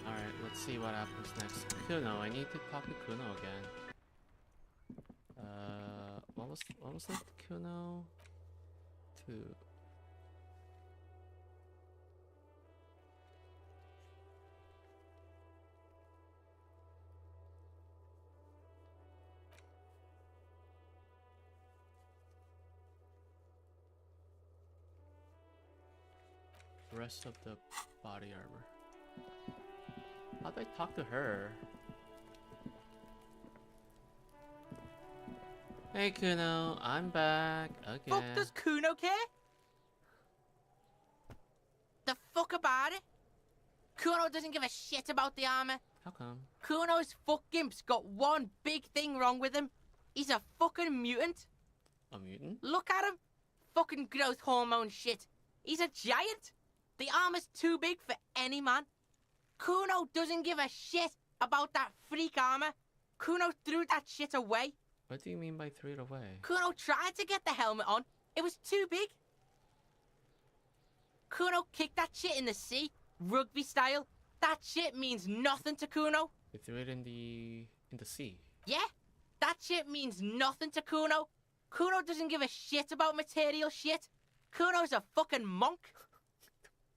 Alright, let's see what happens next. Kuno, I need to talk to Kuno again. What was that? Kuno? To... rest of the body armor. How do I talk to her? Hey Kuno, I'm back again. Fuck does Kuno care? The fuck about it? Kuno doesn't give a shit about the armor. How come? Kuno's fucking's got one big thing wrong with him. He's a fucking mutant. A mutant? Look at him. Fucking growth hormone shit. He's a giant. The armor's too big for any man. Kuno doesn't give a shit about that freak armor. Kuno threw that shit away. What do you mean by threw it away? Kuno tried to get the helmet on. It was too big. Kuno kicked that shit in the sea, rugby style. That shit means nothing to Kuno. They threw it in the sea. Yeah, that shit means nothing to Kuno. Kuno doesn't give a shit about material shit. Kuno's a fucking monk.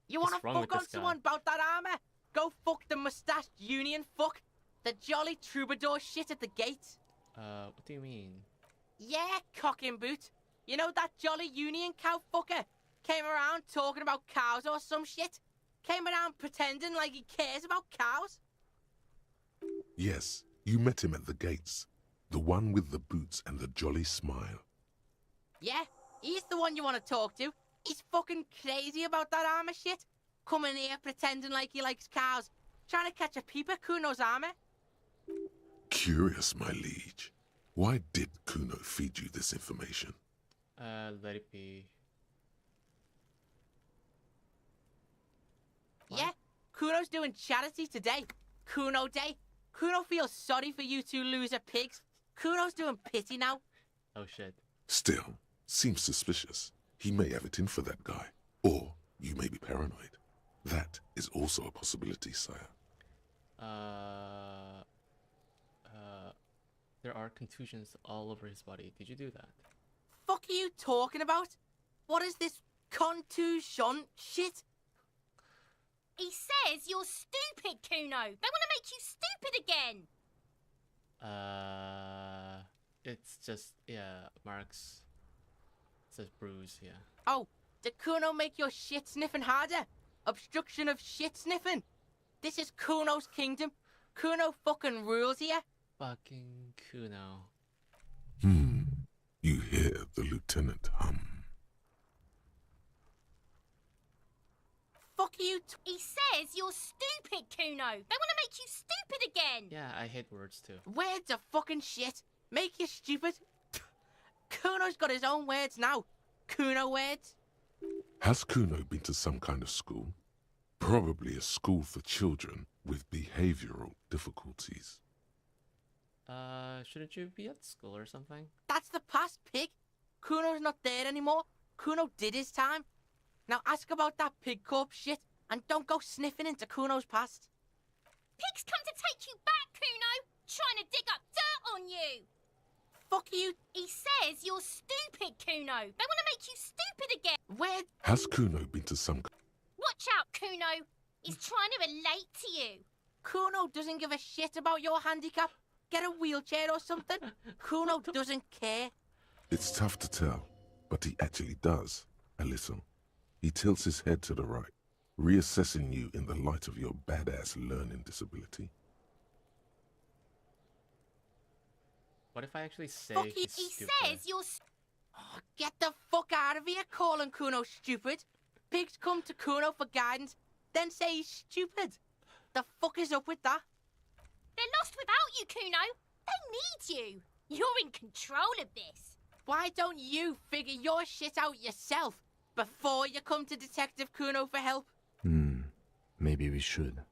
You wanna fuck on someone about that armor? Go fuck the mustached union fuck. The jolly troubadour shit at the gate. What do you mean? Yeah, cocking boot. You know that jolly union cow fucker? Came around talking about cows or some shit? Came around pretending like he cares about cows? Yes, you met him at the gates. The one with the boots and the jolly smile. Yeah, he's the one you want to talk to. He's fucking crazy about that armor shit. Coming here pretending like he likes cows. Trying to catch a peep at Kuno's armor. Curious, my liege. Why did Kuno feed you this information? Let it be. What? Yeah, Kuno's doing charity today. Kuno Day. Kuno feels sorry for you two loser pigs. Kuno's doing pity now. Oh shit. Still, seems suspicious. He may have it in for that guy. Or you may be paranoid. That is also a possibility, sire. There are contusions all over his body. Did you do that? Fuck are you talking about? What is this contusion shit? He says you're stupid, Kuno. They want to make you stupid again. It's just, yeah, Mark's. It says bruise, yeah. Oh, did Kuno make your shit sniffing harder? Obstruction of shit sniffing. This is Kuno's kingdom. Kuno fucking rules here. Fucking Kuno. You hear the lieutenant hum. Fuck you. He says you're stupid, Kuno. They want to make you stupid again. Yeah, I hate words too. Words are fucking shit. Make you stupid. Kuno's got his own words now. Kuno words. Has Kuno been to some kind of school? Probably a school for children with behavioral difficulties. Shouldn't you be at school or something? That's the past, pig. Kuno's not there anymore. Kuno did his time. Now ask about that pig corpse shit and don't go sniffing into Kuno's past. Pigs come to take you back, Kuno. Trying to dig up dirt on you. Fuck you. He says you're stupid, Kuno. They want to make you stupid again. Where? Has Kuno been to some... Watch out, Kuno. He's trying to relate to you. Kuno doesn't give a shit about your handicap. Get a wheelchair or something. Kuno doesn't care. It's tough to tell, but he actually does, a little. He tilts his head to the right, reassessing you in the light of your badass learning disability. What if I actually say Fuck he's he stupid? says you're... Oh, get the fuck out of here calling Kuno stupid. Pigs come to Kuno for guidance, then say he's stupid. The fuck is up with that? They're lost without you, Kuno. They need you. You're in control of this. Why don't you figure your shit out yourself before you come to Detective Kuno for help? Maybe we should.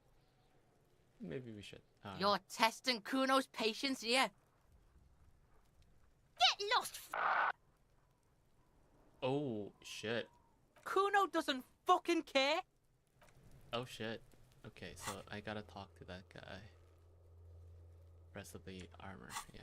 Maybe we should. You're testing Kuno's patience here. Get lost. Oh, shit. Kuno doesn't fucking care. Oh, shit. Okay, so I gotta talk to that guy. Rest of the armor, yeah.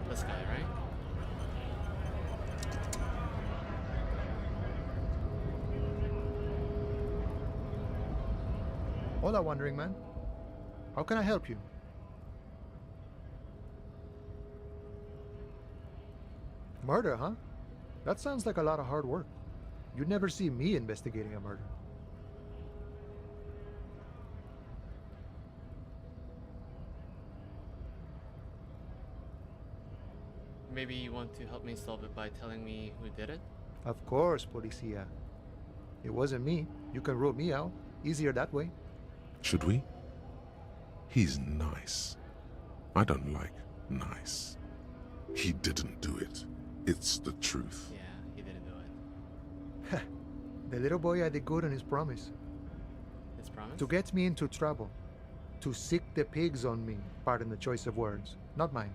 This guy, right? Hola, Wandering Man. How can I help you? Murder, huh? That sounds like a lot of hard work. You'd never see me investigating a murder. Maybe you want to help me solve it by telling me who did it? Of course, Policia. It wasn't me. You can rule me out. Easier that way. Should we? He's nice. I don't like nice. He didn't do it. It's the truth. Yeah, he didn't do it. The little boy had the good on his promise. His promise? To get me into trouble. To sick the pigs on me. Pardon the choice of words. Not mine.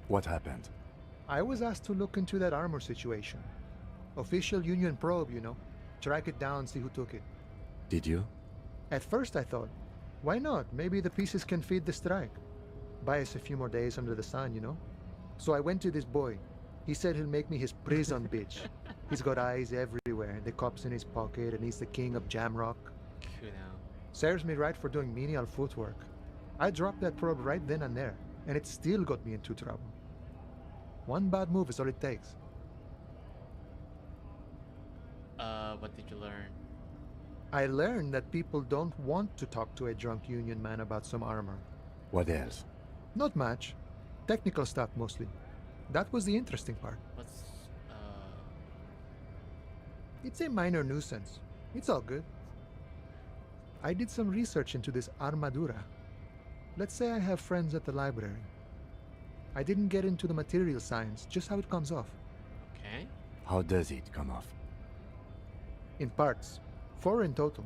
What happened? I was asked to look into that armor situation. Official Union probe, you know. Track it down, see who took it. Did you? At first I thought, why not? Maybe the pieces can feed the strike. Buy us a few more days under the sun, you know? So I went to this boy. He said he'll make me his prison bitch. He's got eyes everywhere, the cops in his pocket, and he's the king of Jamrock. Serves me right for doing menial footwork. I dropped that probe right then and there, and it still got me into trouble. One bad move is all it takes. What did you learn? I learned that people don't want to talk to a drunk Union man about some armor. What else? Not much. Technical stuff mostly. That was the interesting part. It's a minor nuisance. It's all good. I did some research into this armadura. Let's say I have friends at the library. I didn't get into the material science, just how it comes off. Okay. How does it come off? In parts. 4 in total.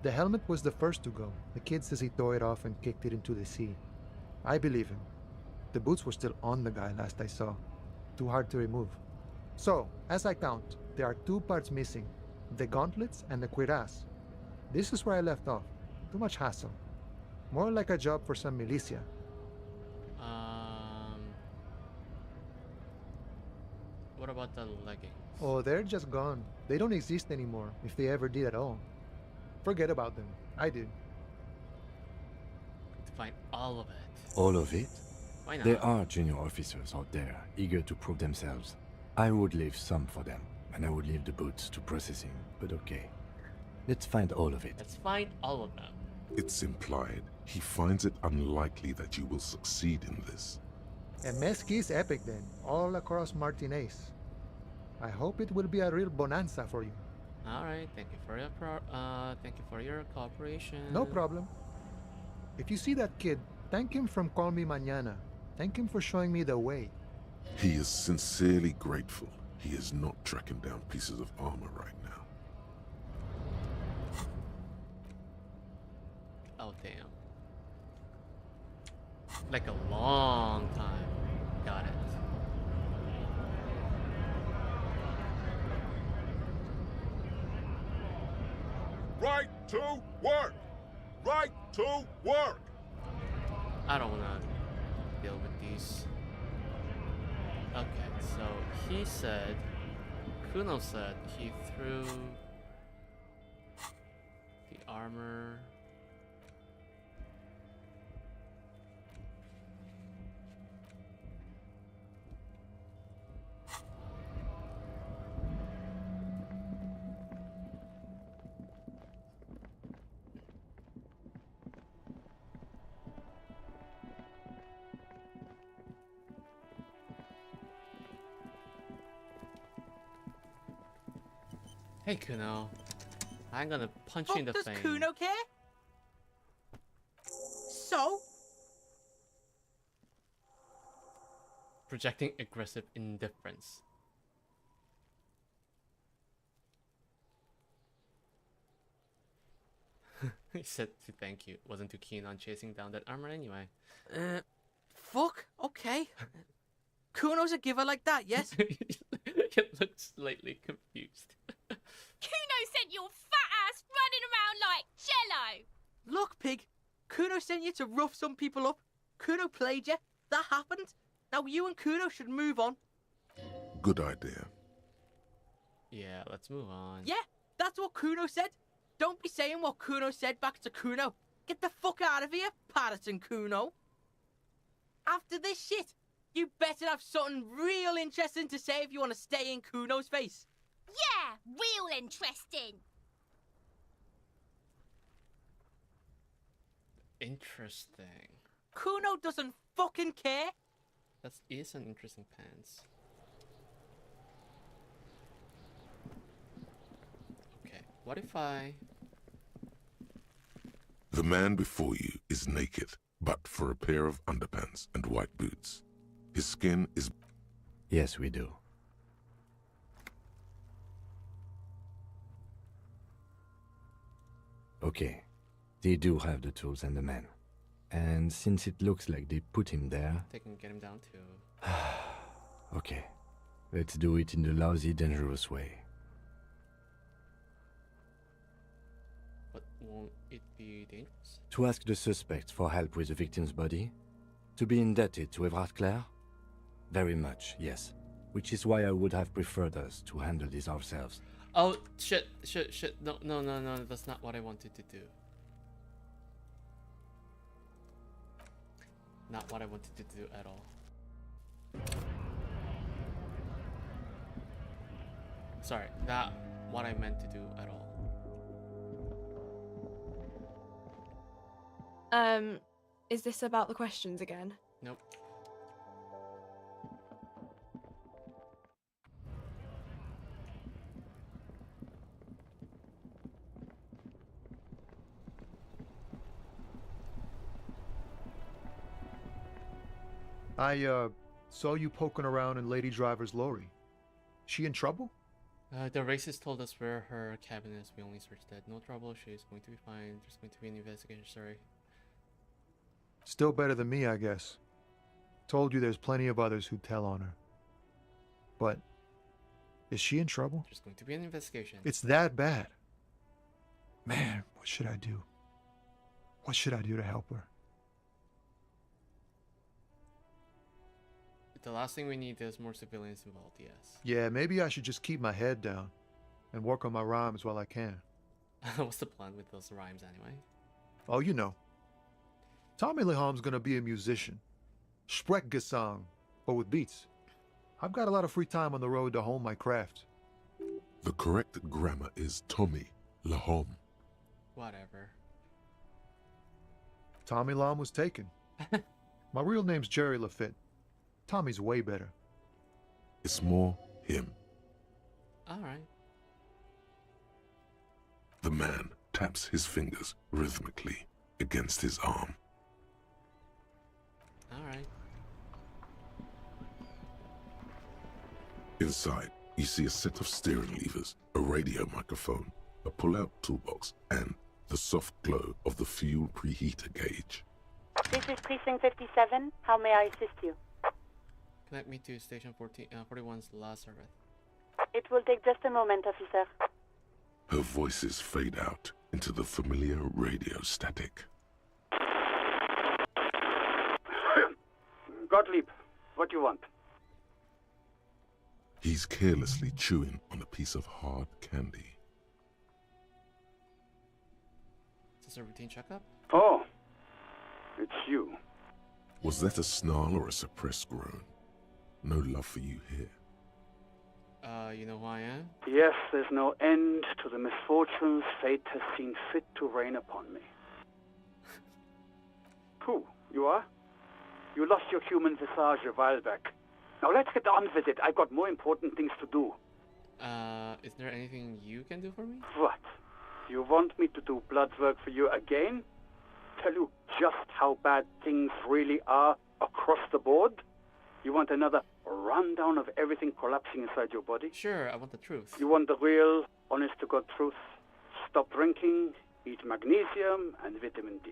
The helmet was the first to go. The kid says he tore it off and kicked it into the sea. I believe him. The boots were still on the guy last I saw. Too hard to remove. So, as I count, there are 2 parts missing. The gauntlets and the cuirass. This is where I left off. Too much hassle. More like a job for some militia. What about the leggings? Oh, they're just gone. They don't exist anymore, if they ever did at all. Forget about them. I did. To find all of it. All of it? Why not? There are junior officers out there, eager to prove themselves. I would leave some for them, and I would leave the boots to processing, but okay. Let's find all of it. Let's find all of them. It's implied. He finds it unlikely that you will succeed in this. A mezqui's epic then, all across Martinez. I hope it will be a real bonanza for you. All right, thank you for your cooperation. No problem. If you see that kid, thank him from Call Me Mañana. Thank him for showing me the way. He is sincerely grateful. He is not tracking down pieces of armor right now. Oh, damn. Like a long time. Got it. Right to work! Right to work! I don't wanna deal with these. Okay, so he said, Kuno said he threw the armor. Hey Kuno, I'm gonna punch you in the face. Does Kuno care? So? Projecting aggressive indifference. He said to thank you. Wasn't too keen on chasing down that armor anyway. Fuck, okay. Kuno's a giver like that, yes? It looks slightly confused. Kuno sent your fat ass running around like jello. Look, pig. Kuno sent you to rough some people up. Kuno played you. That happened. Now you and Kuno should move on. Good idea. Yeah, let's move on. Yeah, that's what Kuno said. Don't be saying what Kuno said back to Kuno. Get the fuck out of here, Patterson Kuno. After this shit, you better have something real interesting to say if you want to stay in Kuno's face. Yeah, real interesting. Interesting. Kuno doesn't fucking care. That is an interesting pants. Okay, what if I... The man before you is naked, but for a pair of underpants and white boots. His skin is... Yes, we do. Okay, they do have the tools and the man. And since it looks like they put him there... They can get him down too. Okay, let's do it in the lousy, dangerous way. But won't it be dangerous? To ask the suspects for help with the victim's body? To be indebted to Everard Clare? Very much, yes. Which is why I would have preferred us to handle this ourselves. Oh, shit. No, that's not what I wanted to do. Not what I wanted to do at all. Sorry, not what I meant to do at all. Is this about the questions again? Nope. I saw you poking around in Lady Driver's lorry. She in trouble? The racist told us where her cabin is. We only searched that. No trouble. She's going to be fine. There's going to be an investigation. Sorry. Still better than me, I guess. Told you there's plenty of others who'd tell on her. But is she in trouble? There's going to be an investigation. It's that bad. Man, what should I do? What should I do to help her? The last thing we need is more civilians involved, yes. Yeah, maybe I should just keep my head down and work on my rhymes while I can. What's the plan with those rhymes anyway? Oh, you know. Tommy Leham's gonna be a musician. Sprechgesang, but with beats. I've got a lot of free time on the road to hone my craft. The correct grammar is Tommy Lahom. Whatever. Tommy Lam was taken. My real name's Jerry Lafitte. Tommy's way better. It's more him. Alright. The man taps his fingers rhythmically against his arm. Alright. Inside, you see a set of steering levers, a radio microphone, a pull-out toolbox, and the soft glow of the fuel preheater gauge. This is Precinct 57. How may I assist you? Connect me to Station 41's last service. It will take just a moment, officer. Her voices fade out into the familiar radio static. Gottlieb, what do you want? He's carelessly chewing on a piece of hard candy. Is this a routine checkup? Oh, it's you. Was that a snarl or a suppressed groan? No love for you here. You know who I am? Yes, there's no end to the misfortunes fate has seen fit to rain upon me. Who? You are? You lost your human visage a while back. Now let's get on with it. I've got more important things to do. Is there anything you can do for me? What? You want me to do blood work for you again? Tell you just how bad things really are across the board? You want another rundown of everything collapsing inside your body? Sure, I want the truth. You want the real, honest-to-God truth? Stop drinking, eat magnesium and vitamin D.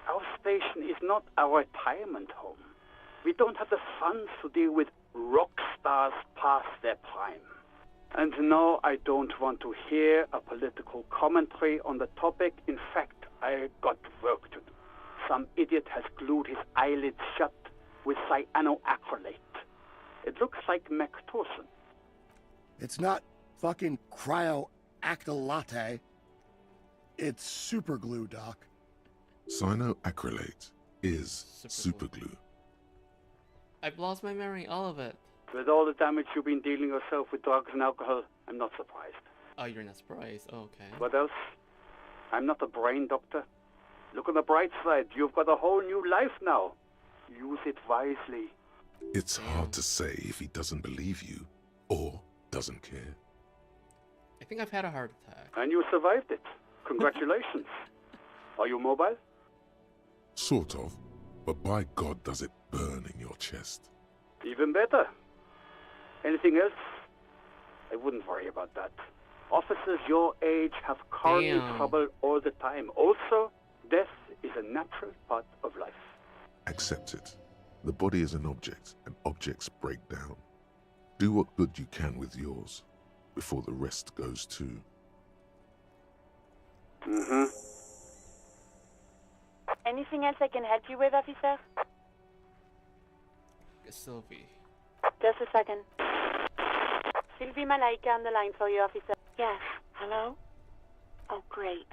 Our station is not a retirement home. We don't have the funds to deal with rock stars past their prime. And no, I don't want to hear a political commentary on the topic. In fact, I got work to do. Some idiot has glued his eyelids shut with cyanoacrylate. It looks like Mactorson. It's not fucking cryoacrylate. It's super glue, Doc. Cyanoacrylate is superglue. I've lost my memory, all of it. With all the damage you've been dealing yourself with drugs and alcohol, I'm not surprised. Oh, you're not surprised? Oh, okay. What else? I'm not a brain doctor. Look on the bright side. You've got a whole new life now. Use it wisely. It's hard to say if he doesn't believe you or doesn't care. I think I've had a heart attack. And you survived it. Congratulations. Are you mobile? Sort of, but by God does it burn in your chest. Even better. Anything else? I wouldn't worry about that. Officers your age have coronary trouble all the time. Also, death is a natural part of life. Accept it. The body is an object, and objects break down. Do what good you can with yours, before the rest goes too. Mm-hmm. Anything else I can help you with, officer? Sylvie. Just a second. Sylvie Malaika on the line for you, officer. Yes. Hello? Oh, great.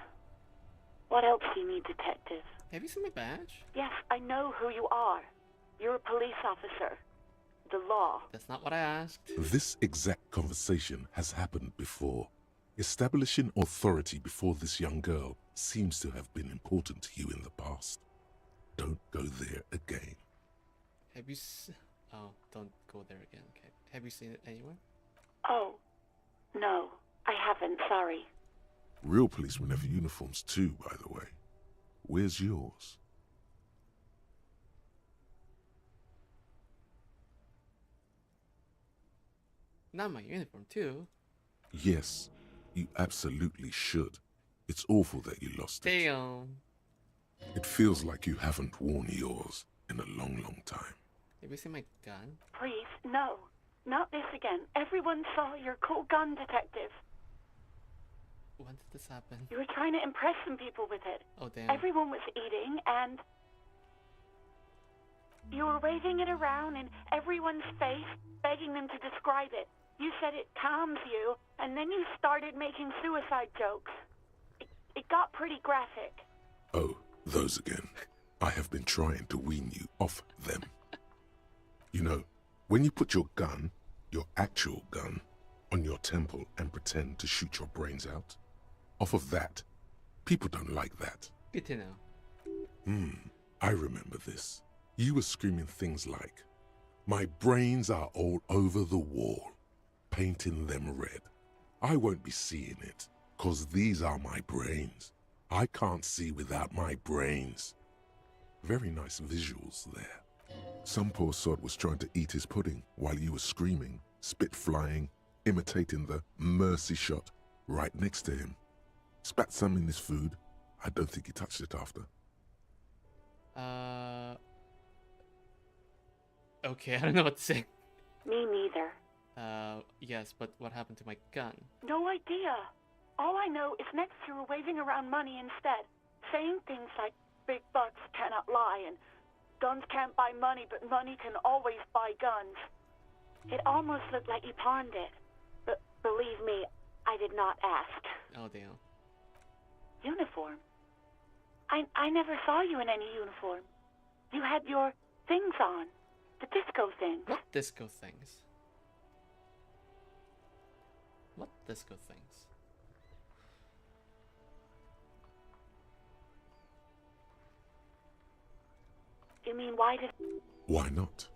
What else do you need, detective? Have you seen my badge? Yes, I know who you are. You're a police officer. The law. That's not what I asked. This exact conversation has happened before. Establishing authority before this young girl seems to have been important to you in the past. Don't go there again. Have you Oh, don't go there again. Okay. Have you seen it anywhere? Oh, no. I haven't, sorry. Real policemen have uniforms too, by the way. Where's yours? Not my uniform too. Yes, you absolutely should. It's awful that you lost it. Damn. It feels like you haven't worn yours in a long, long time. Have you seen my gun? Please, no. Not this again. Everyone saw your cool gun, detective. When did this happen? You were trying to impress some people with it. Oh, damn. Everyone was eating, and you were waving it around in everyone's face, begging them to describe it. You said it calms you, and then you started making suicide jokes. It got pretty graphic. Oh, those again. I have been trying to wean you off them. You know, when you put your gun, your actual gun, on your temple and pretend to shoot your brains out, off of that, people don't like that. Good to know. I remember this. You were screaming things like, "My brains are all over the wall, painting them red. I won't be seeing it, 'cause these are my brains. I can't see without my brains." Very nice visuals there. Some poor sod was trying to eat his pudding while you were screaming, spit flying, imitating the mercy shot right next to him. Spat some in his food. I don't think he touched it after. Okay, I don't know what to say. Me neither. Yes, but what happened to my gun? No idea. All I know is next you were waving around money instead, saying things like, "Big bucks cannot lie," and "Guns can't buy money, but money can always buy guns." It almost looked like you pawned it. But believe me, I did not ask. Oh, damn. Uniform? I never saw you in any uniform. You had your things on. The disco things. What disco things? What disco things? You mean why did... Why not?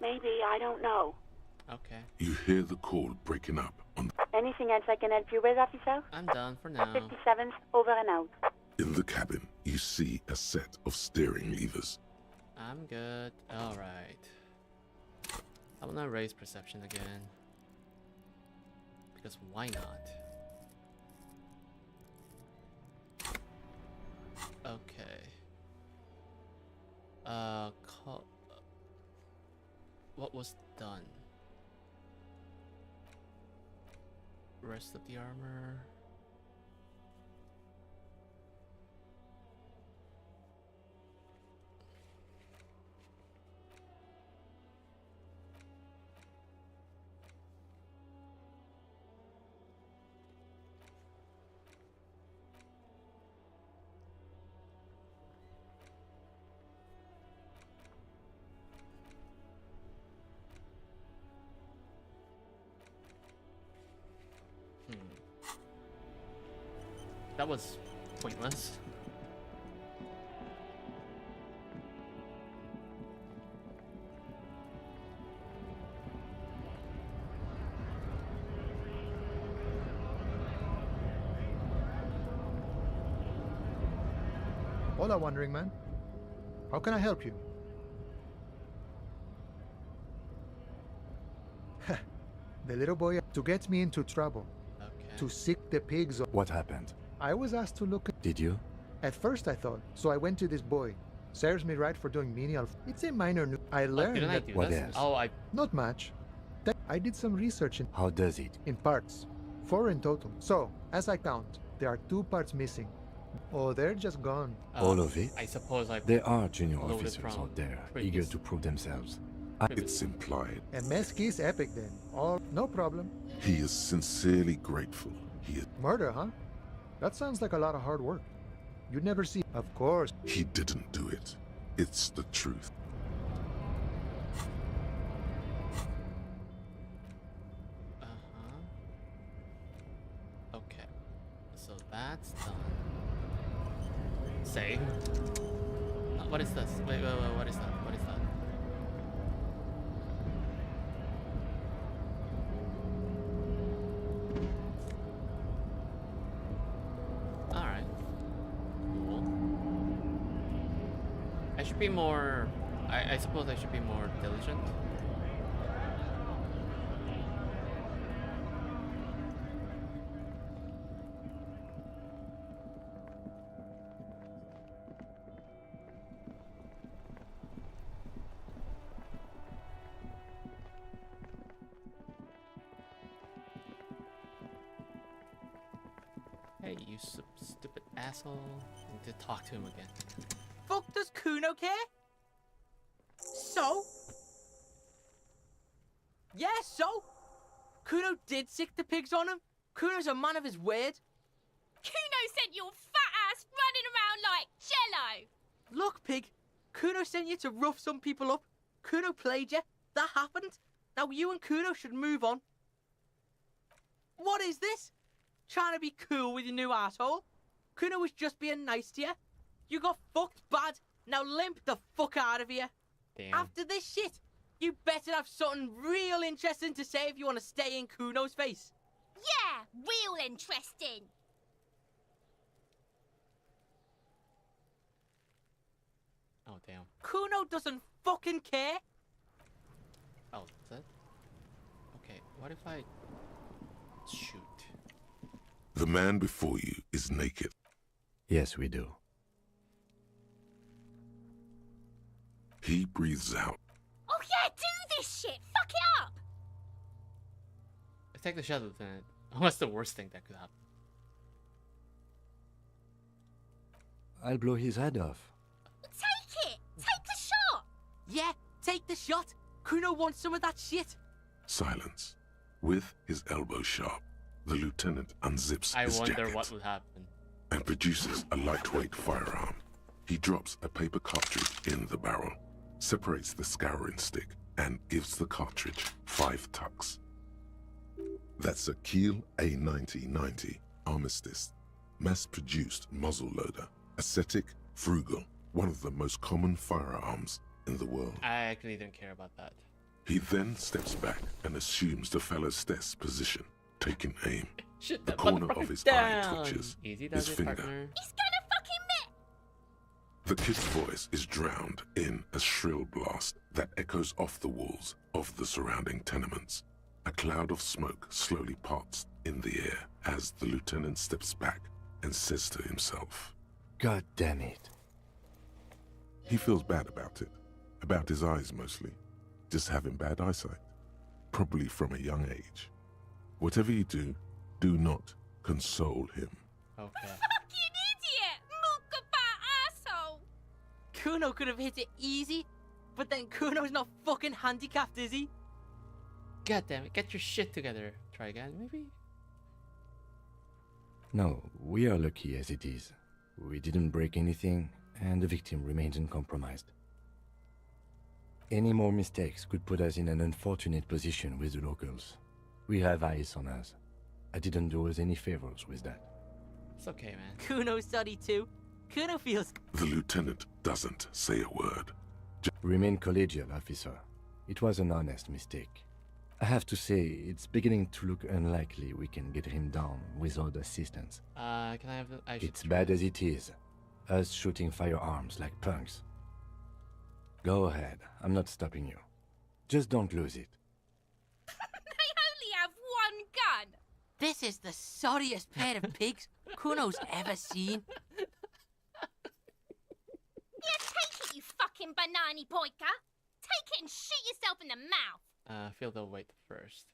Maybe, I don't know. Okay. You hear the call breaking up on Anything else I can help you with, officer? I'm done for now. 57's over and out. In the cabin, you see a set of steering levers. I'm good. Alright. I'm gonna raise perception again. Because why not? Okay. What was done? Rest of the armor. That was pointless. Hola, wandering man. How can I help you? The little boy to get me into trouble. Okay. To sick the pigs. What happened? I was asked to look. Did you? At first I thought, so I went to this boy. Serves me right for doing menial. It's a minor. I learned didn't I that. do What this? else? Oh, I. Not much. I did some research in. How does it? In parts. 4 in total. So, as I count, there are 2 parts missing. Oh, they're just gone. All of it? I suppose I. There are junior loaded officers from out there previous- eager to prove themselves. It's implied. A Mesquite's epic then. All no problem. He is sincerely grateful. He is. Murder, huh? That sounds like a lot of hard work. You'd never see. Of course. He didn't do it. It's the truth. Okay. So that's done. Save. What is this? Wait, what is that? What is that? Alright. Cool. I should be more... I suppose I should be more diligent. Hey, you stupid asshole. I need to talk to him again. Fuck does Kuno care? So? Yeah, so? Kuno did sick the pigs on him. Kuno's a man of his word. Kuno sent your fat ass running around like jello. Look, pig. Kuno sent you to rough some people up. Kuno played you. That happened. Now you and Kuno should move on. What is this? Trying to be cool with your new asshole? Kuno was just being nice to you. You got fucked bad. Now limp the fuck out of here. Damn. After this shit, you better have something real interesting to say if you want to stay in Kuno's face. Yeah, real interesting. Oh, damn. Kuno doesn't fucking care. Oh, is that? Okay, what if I shoot? The man before you is naked. Yes, we do. He breathes out. Oh yeah, do this shit. Fuck it up. Take the shot, Lieutenant. What's the worst thing that could happen? I'll blow his head off. Take it. Take the shot. Yeah, take the shot. Kuno wants some of that shit. Silence. With his elbow sharp, the lieutenant unzips I his wonder jacket what would happen. and produces a lightweight firearm. He drops a paper cartridge in the barrel, separates the scouring stick, and gives the cartridge 5 tucks. That's a Kiel A9090 Armistice, mass-produced muzzle-loader, ascetic, frugal, one of the most common firearms in the world. I actually didn't care about that. He then steps back and assumes the fellow's desk position, taking aim. Shit, The that corner motherfucker of his down. eye twitches, Easy his does it, finger. partner. He's gonna fucking miss. The kid's voice is drowned in a shrill blast that echoes off the walls of the surrounding tenements. A cloud of smoke slowly parts in the air as the lieutenant steps back and says to himself, God damn it. he feels bad about it. About his eyes mostly. Just having bad eyesight. Probably from a young age. Whatever you do, do not console him. Okay. Fucking idiot. Mukabat asshole. Kuno could have hit it easy, but then Kuno's not fucking handicapped, is he? God damn it, get your shit together. Try again, maybe? No, we are lucky as it is. We didn't break anything, and the victim remains uncompromised. Any more mistakes could put us in an unfortunate position with the locals. We have eyes on us. I didn't do us any favors with that. It's okay, man. Kuno's sorry too. Kuno feels... The lieutenant doesn't say a word. Remain collegial, officer. It was an honest mistake. I have to say, it's beginning to look unlikely we can get him down without assistance. Can I have the... It's bad as it is. Us shooting firearms like punks. Go ahead, I'm not stopping you. Just don't lose it. They only have one gun. This is the sorriest pair of pigs Kuno's ever seen. Yeah, take it, you fucking banani boyka. Take it and shoot yourself in the mouth. Feel the weight first.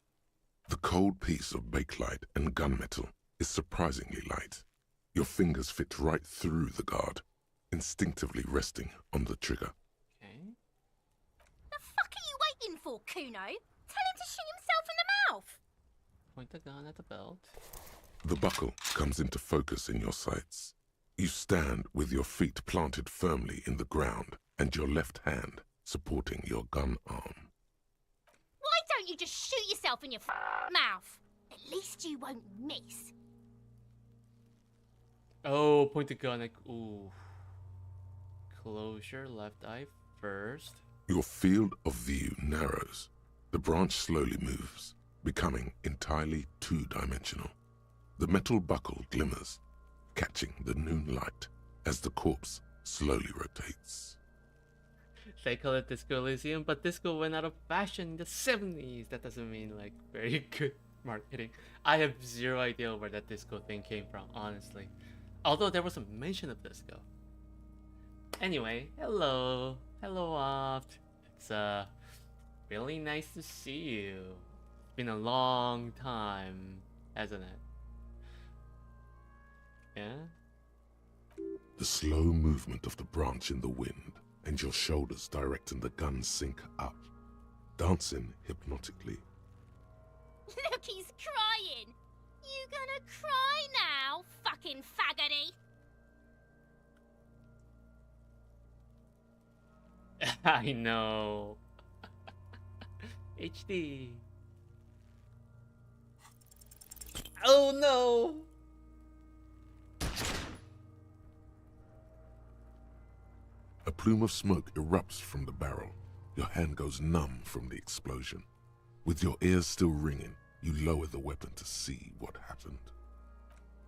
The cold piece of bakelite and gunmetal is surprisingly light. Your fingers fit right through the guard, instinctively resting on the trigger. Okay. The fuck are you waiting for, Kuno? Tell him to shoot himself in the mouth. Point the gun at the belt. The buckle comes into focus in your sights. You stand with your feet planted firmly in the ground and your left hand supporting your gun arm. Why don't you just shoot yourself in your mouth? At least you won't miss. Oh, point the gun like, ooh. Close your left eye first. Your field of view narrows. The branch slowly moves, becoming entirely two-dimensional. The metal buckle glimmers, catching the noon light as the corpse slowly rotates. They call it Disco Elysium, but disco went out of fashion in the 70s. That doesn't mean like very good marketing. I have zero idea where that disco thing came from, honestly. Although there was a mention of disco. Anyway, hello. Hello, Oft. It's really nice to see you. It's been a long time, hasn't it? Yeah? The slow movement of the branch in the wind and your shoulders directing the gun sink up, dancing hypnotically. Look, he's crying. You gonna cry now, fucking faggoty? I know. HD. Oh no! A plume of smoke erupts from the barrel. Your hand goes numb from the explosion. With your ears still ringing, you lower the weapon to see what happened.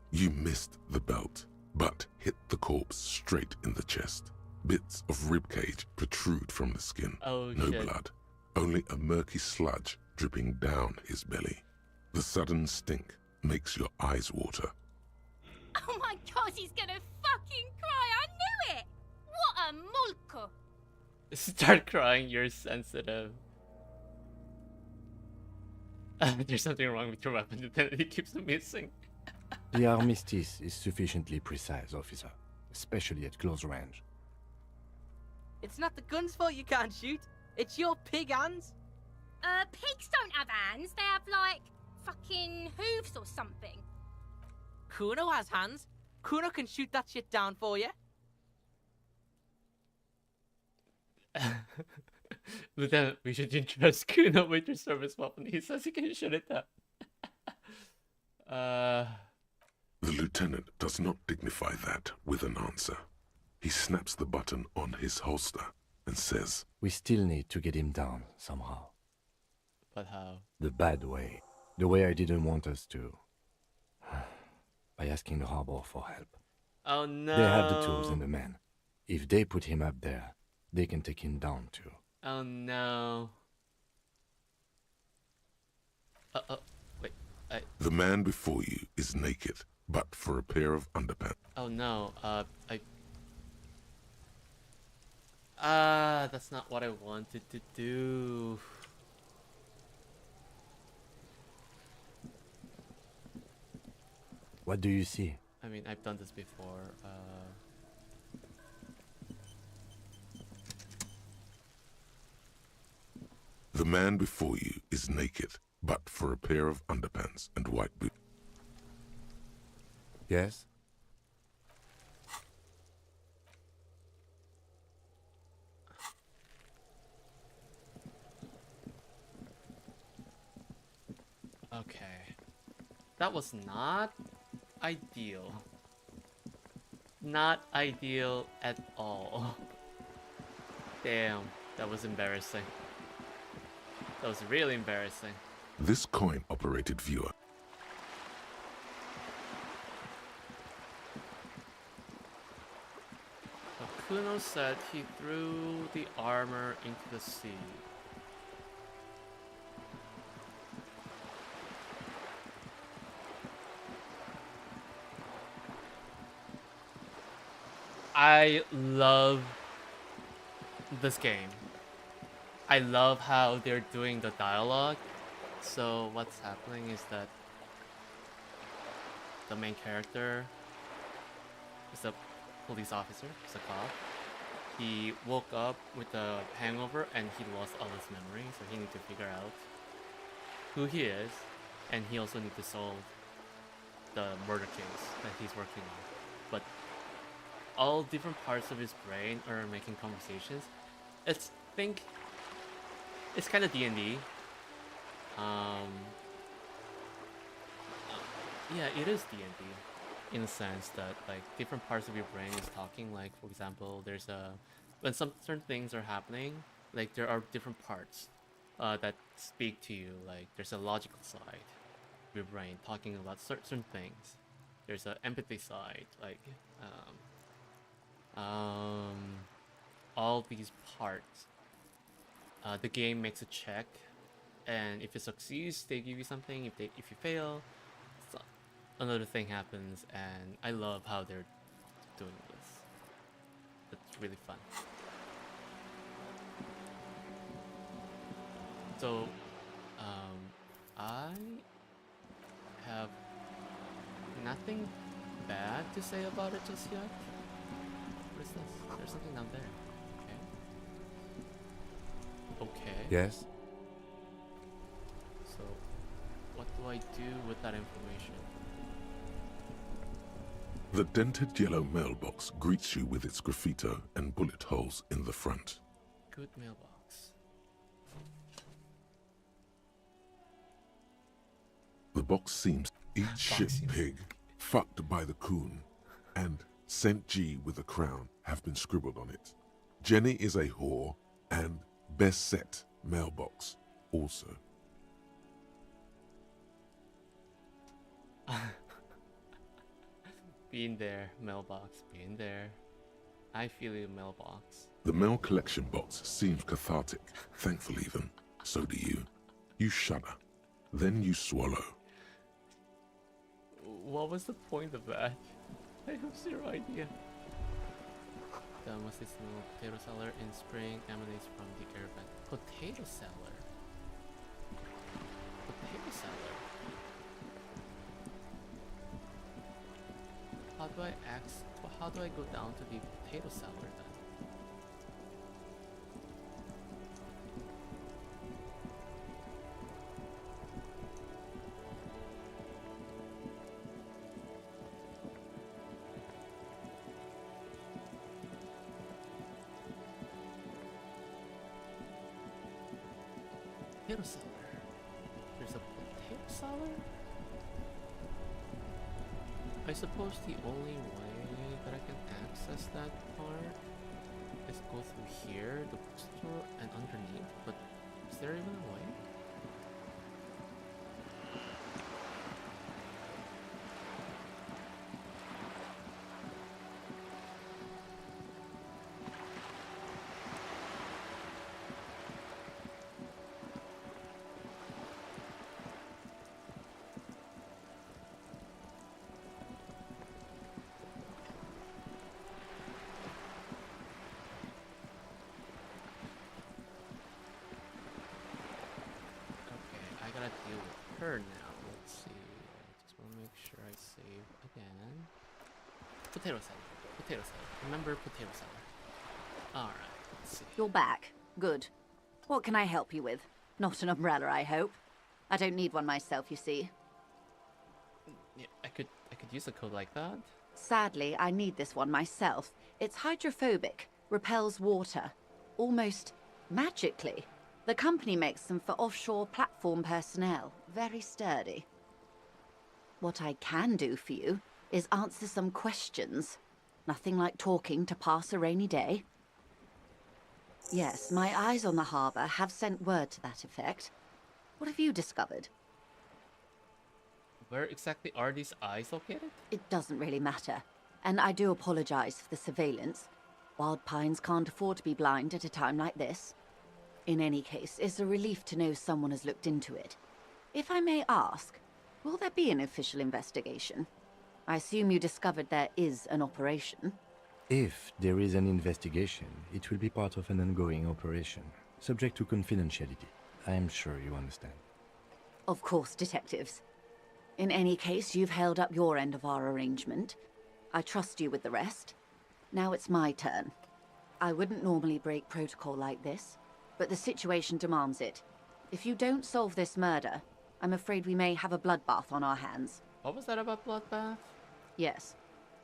You missed the belt, but hit the corpse straight in the chest. Bits of ribcage protrude from the skin. Oh, no shit. blood, only a murky sludge dripping down his belly. The sudden stink makes your eyes water. Oh my god, he's gonna fucking cry. I knew it. What a mulko. Start crying, you're sensitive. There's something wrong with your weapon, then it keeps missing. The armistice is sufficiently precise, officer, especially at close range. It's not the gun's fault you can't shoot. It's your pig hands. Pigs don't have hands. They have, like, fucking hooves or something. Kuno has hands. Kuno can shoot that shit down for you. Lieutenant, we should entrust Kuno with your service weapon. He says he can shoot it down. The lieutenant does not dignify that with an answer. He snaps the button on his holster and says, We still need to get him down somehow. But how? The bad way. The way I didn't want us to. By asking the harbor for help. Oh no. They have the tools and the men. If they put him up there, they can take him down too. Oh no. Wait. The man before you is naked, but for a pair of underpants. Oh no. That's not what I wanted to do. What do you see? I mean, I've done this before. The man before you is naked, but for a pair of underpants and white boots. Yes? Okay. That was not ideal. Not ideal at all. Damn, that was embarrassing. That was really embarrassing. This coin-operated viewer Kuno said he threw the armor into the sea. I love this game. I love how they're doing the dialogue. So what's happening is that the main character is a police officer, he's a cop. He woke up with a hangover and he lost all his memory, so he needs to figure out who he is, and he also needs to solve the murder case that he's working on. But all different parts of his brain are making conversations. It's kind of D&D. Yeah, it is D&D in the sense that like different parts of your brain is talking. Like for example, there's when some certain things are happening, like there are different parts that speak to you. Like there's a logical side of your brain talking about certain things. There's an empathy side, like all these parts. The game makes a check, and if it succeeds, they give you something. If you fail, another thing happens, and I love how they're doing this. It's really fun. So, I have nothing bad to say about it just yet. What is this? There's something down there. Okay. Yes? So, what do I do with that information? The dented yellow mailbox greets you with its graffito and bullet holes in the front. Good mailbox. The box seems eat shit pig, fucked by the coon, and St. G with a crown have been scribbled on it. Jenny is a whore, and best set mailbox also. Been there, mailbox, been there. I feel you, mailbox. The mail collection box seems cathartic, thankful even. So do you. You shudder. Then you swallow. What was the point of that? I have zero idea. The musty smell of potato cellar in spring emanates from the air vent. Potato cellar? Potato cellar? How do I go down to the potato cellar then? Potato cellar. There's a potato cellar? I suppose the only way that I can access that part is go through here, the bookstore, and underneath, but is there even a way? Deal with her now. Let's see. I just want to make sure I save again. Potato salad. Potato salad. Remember potato salad. Alright, let's see. You're back. Good. What can I help you with? Not an umbrella, I hope. I don't need one myself, you see. Yeah, I could use a code like that. Sadly, I need this one myself. It's hydrophobic, repels water. Almost magically. The company makes them for offshore platform personnel. Very sturdy. What I can do for you is answer some questions. Nothing like talking to pass a rainy day. Yes, my eyes on the harbour have sent word to that effect. What have you discovered? Where exactly are these eyes located? It doesn't really matter. And I do apologize for the surveillance. Wild Pines can't afford to be blind at a time like this. In any case, it's a relief to know someone has looked into it. If I may ask, will there be an official investigation? I assume you discovered there is an operation. If there is an investigation, it will be part of an ongoing operation, subject to confidentiality. I am sure you understand. Of course, detectives. In any case, you've held up your end of our arrangement. I trust you with the rest. Now it's my turn. I wouldn't normally break protocol like this, but the situation demands it. If you don't solve this murder, I'm afraid we may have a bloodbath on our hands. What was that about bloodbath? Yes.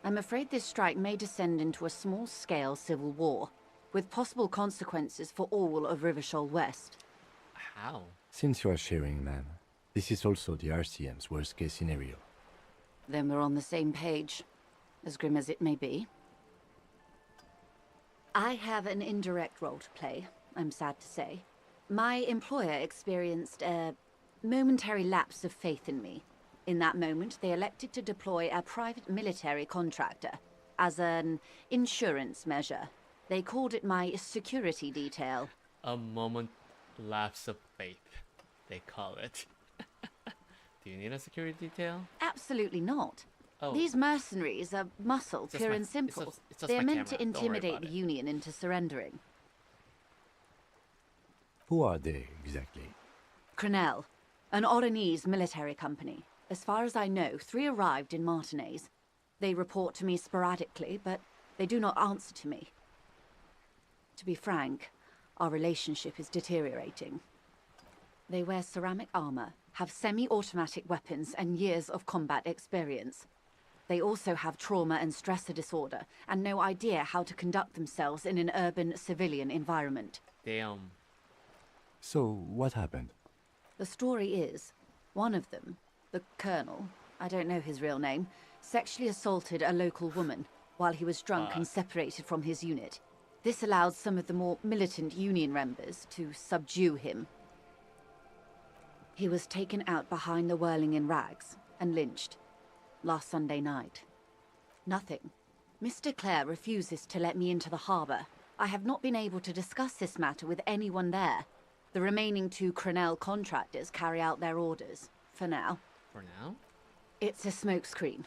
I'm afraid this strike may descend into a small-scale civil war, with possible consequences for all of Rivershoal West. How? Since you are sharing, ma'am, this is also the RCM's worst-case scenario. Then we're on the same page, as grim as it may be. I have an indirect role to play, I'm sad to say. My employer experienced a momentary lapse of faith in me. In that moment, they elected to deploy a private military contractor as an insurance measure. They called it my security detail. A moment lapse of faith, they call it. Do you need a security detail? Absolutely not. Oh. These mercenaries are muscle, pure and simple. They are meant to intimidate the Union into surrendering. Who are they, exactly? Crenell, an Oranese military company. As far as I know, 3 arrived in Martinez. They report to me sporadically, but they do not answer to me. To be frank, our relationship is deteriorating. They wear ceramic armor, have semi-automatic weapons, and years of combat experience. They also have trauma and stressor disorder, and no idea how to conduct themselves in an urban civilian environment. Damn. So, what happened? The story is, one of them, the Colonel, I don't know his real name, sexually assaulted a local woman while he was drunk and separated from his unit. This allowed some of the more militant Union members to subdue him. He was taken out behind the whirling in rags and lynched last Sunday night. Nothing. Mr. Clare refuses to let me into the harbour. I have not been able to discuss this matter with anyone there. The remaining 2 Crenell contractors carry out their orders, for now. For now? It's a smokescreen.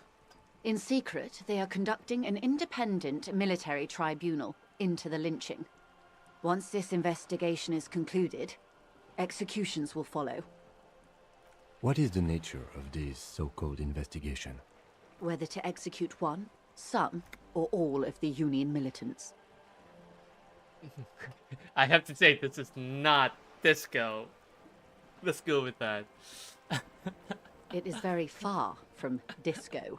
In secret, they are conducting an independent military tribunal into the lynching. Once this investigation is concluded, executions will follow. What is the nature of this so-called investigation? Whether to execute one, some, or all of the Union militants. I have to say, this is not disco. Let's go with that. It is very far from disco.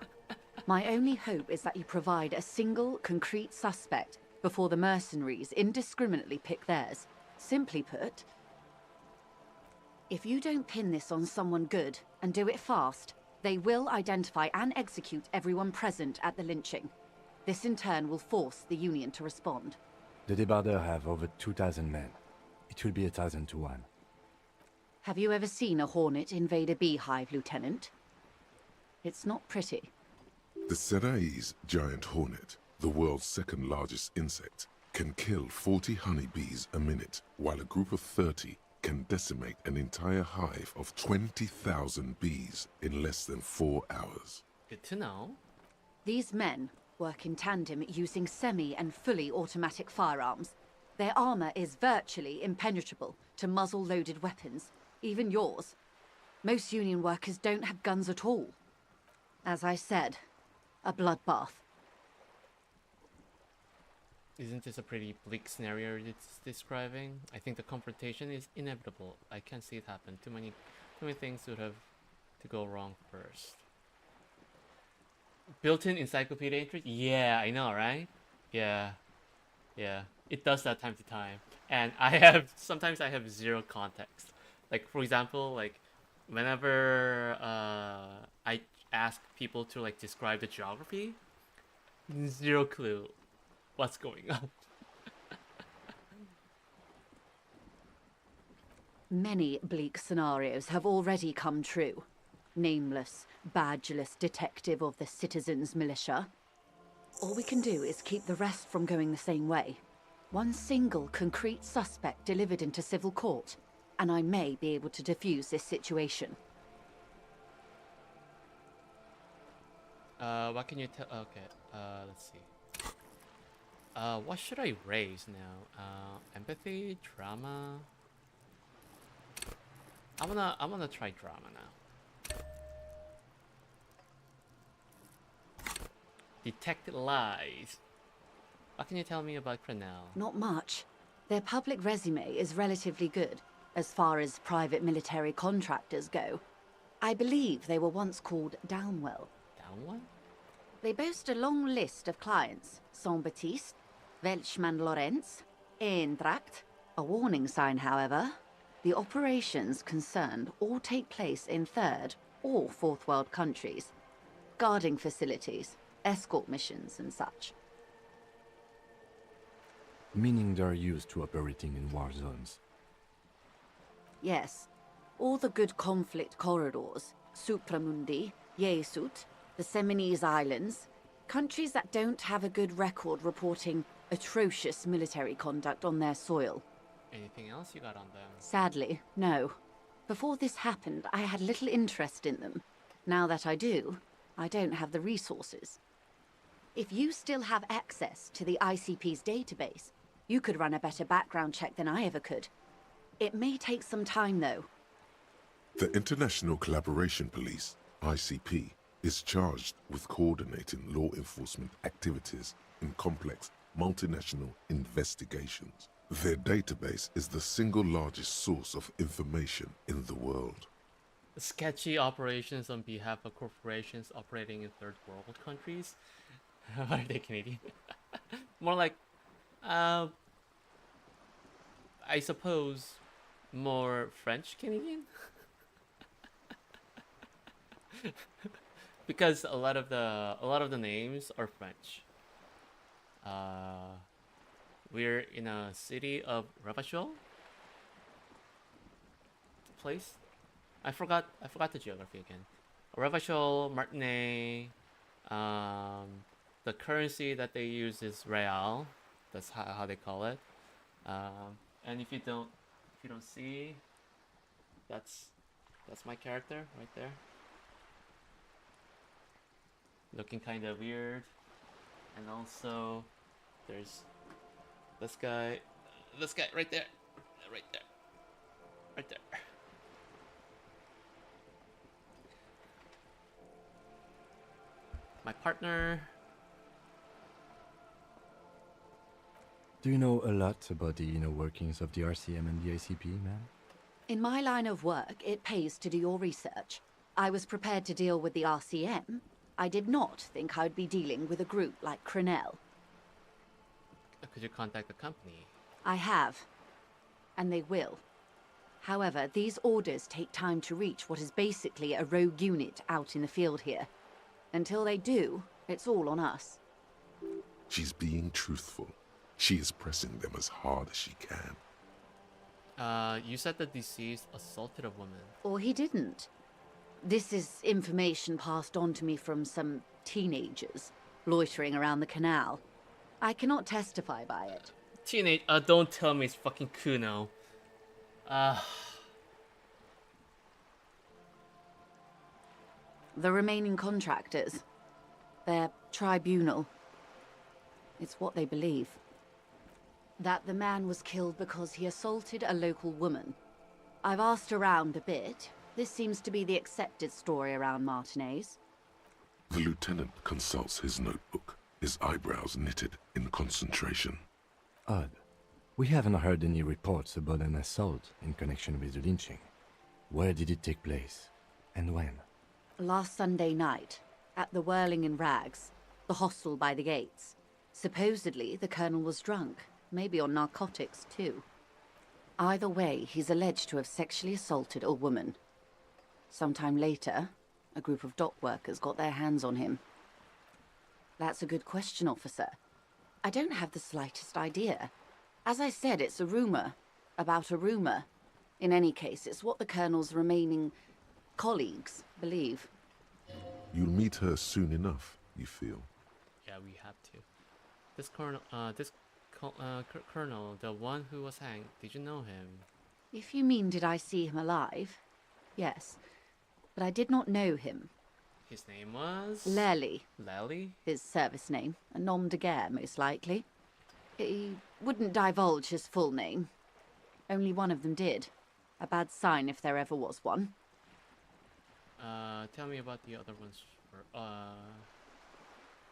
My only hope is that you provide a single, concrete suspect before the mercenaries indiscriminately pick theirs. Simply put, if you don't pin this on someone good, and do it fast, they will identify and execute everyone present at the lynching. This in turn will force the Union to respond. The debardeurs have over 2,000 men. It will be 1,000 to 1. Have you ever seen a hornet invade a beehive, Lieutenant? It's not pretty. The Serai's giant hornet, the world's 2nd largest insect, can kill 40 honeybees a minute, while a group of 30 can decimate an entire hive of 20,000 bees in less than 4 hours. Good to know. These men work in tandem using semi- and fully automatic firearms. Their armor is virtually impenetrable to muzzle-loaded weapons, even yours. Most Union workers don't have guns at all. As I said, a bloodbath. Isn't this a pretty bleak scenario it's describing? I think the confrontation is inevitable. I can't see it happen. Too many things would have to go wrong first. Built-in encyclopedia entry? Yeah, I know, right? Yeah. It does that time to time. And sometimes I have zero context. Like, for example, like, whenever I ask people to, like, describe the geography, zero clue what's going on. Many bleak scenarios have already come true. Nameless, badgeless detective of the citizens' militia. All we can do is keep the rest from going the same way. One single concrete suspect delivered into civil court, and I may be able to defuse this situation. What can you tell? Okay, let's see. What should I raise now? Empathy, drama. I'm gonna try drama now. Detect lies. What can you tell me about Crenell? Not much. Their public resume is relatively good, as far as private military contractors go. I believe they were once called Downwell. Downwell? They boast a long list of clients. Saint-Baptiste, Welchman Lorenz, Eintracht. A warning sign, however. The operations concerned all take place in third or fourth world countries. Guarding facilities, escort missions and such. Meaning they're used to operating in war zones. Yes. All the good conflict corridors, Supramundi, Yesut, the Seminese Islands, countries that don't have a good record reporting atrocious military conduct on their soil. Anything else you got on them? Sadly, no. Before this happened, I had little interest in them. Now that I do, I don't have the resources. If you still have access to the ICP's database, you could run a better background check than I ever could. It may take some time, though. The International Collaboration Police, ICP, is charged with coordinating law enforcement activities in complex multinational investigations. Their database is the single largest source of information in the world. Sketchy operations on behalf of corporations operating in third world countries? Why are they Canadian? More like, I suppose, more French Canadian? Because a lot of the names are French. We're in a city of Ravachol place. I forgot the geography again. Ravachol, Martinez. The currency that they use is real. That's how they call it. And if you don't see, that's my character right there. Looking kind of weird. And also, there's this guy right there, right there. My partner. Do you know a lot about the inner workings of the RCM and the ICP, ma'am? In my line of work, it pays to do your research. I was prepared to deal with the RCM. I did not think I'd be dealing with a group like Crenell. Could you contact the company? I have. And they will. However, these orders take time to reach what is basically a rogue unit out in the field here. Until they do, it's all on us. She's being truthful. She is pressing them as hard as she can. You said the deceased assaulted a woman. Or he didn't. This is information passed on to me from some teenagers loitering around the canal. I cannot testify by it. Don't tell me it's fucking Kuno. The remaining contractors. Their tribunal. It's what they believe. That the man was killed because he assaulted a local woman. I've asked around a bit. This seems to be the accepted story around Martinez. The lieutenant consults his notebook, his eyebrows knitted in concentration. Odd. We haven't heard any reports about an assault in connection with the lynching. Where did it take place? And when? Last Sunday night, at the Whirling in Rags, the hostel by the gates. Supposedly, the colonel was drunk, maybe on narcotics too. Either way, he's alleged to have sexually assaulted a woman. Sometime later, a group of dock workers got their hands on him. That's a good question, officer. I don't have the slightest idea. As I said, it's a rumor. About a rumor. In any case, it's what the colonel's remaining colleagues believe. You'll meet her soon enough, you feel? Yeah, we have to. This colonel, the one who was hanged, did you know him? If you mean did I see him alive? Yes. But I did not know him. His name was? Lely. Lely? His service name. A nom de guerre, most likely. He wouldn't divulge his full name. Only one of them did. A bad sign if there ever was one. Tell me about the other ones.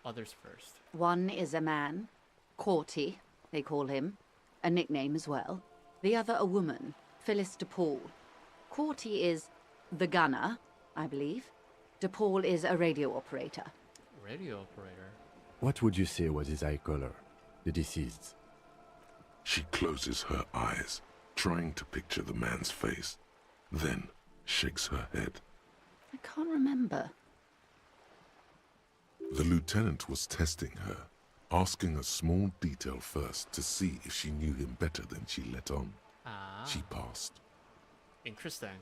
Others first. One is a man. Corty, they call him. A nickname as well. The other a woman. Phyllis DePaul. Corty is the gunner, I believe. DePaul is a radio operator. Radio operator? What would you say was his eye color, the deceased's? She closes her eyes, trying to picture the man's face, then shakes her head. I can't remember. The lieutenant was testing her, asking a small detail first to see if she knew him better than she let on. Ah. She passed. Interesting.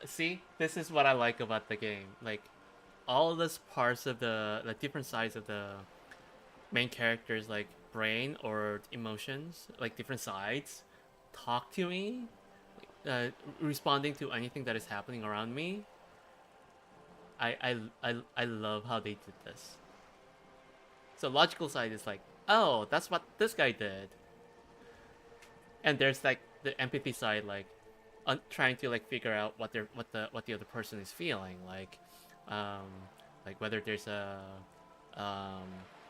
See, this is what I like about the game. Like, all of these parts of the different sides of the main character's like brain or emotions, like different sides, talk to me, responding to anything that is happening around me. I love how they did this. So logical side is like, oh, that's what this guy did, and there's like the empathy side, like trying to like figure out what the other person is feeling, like whether there's a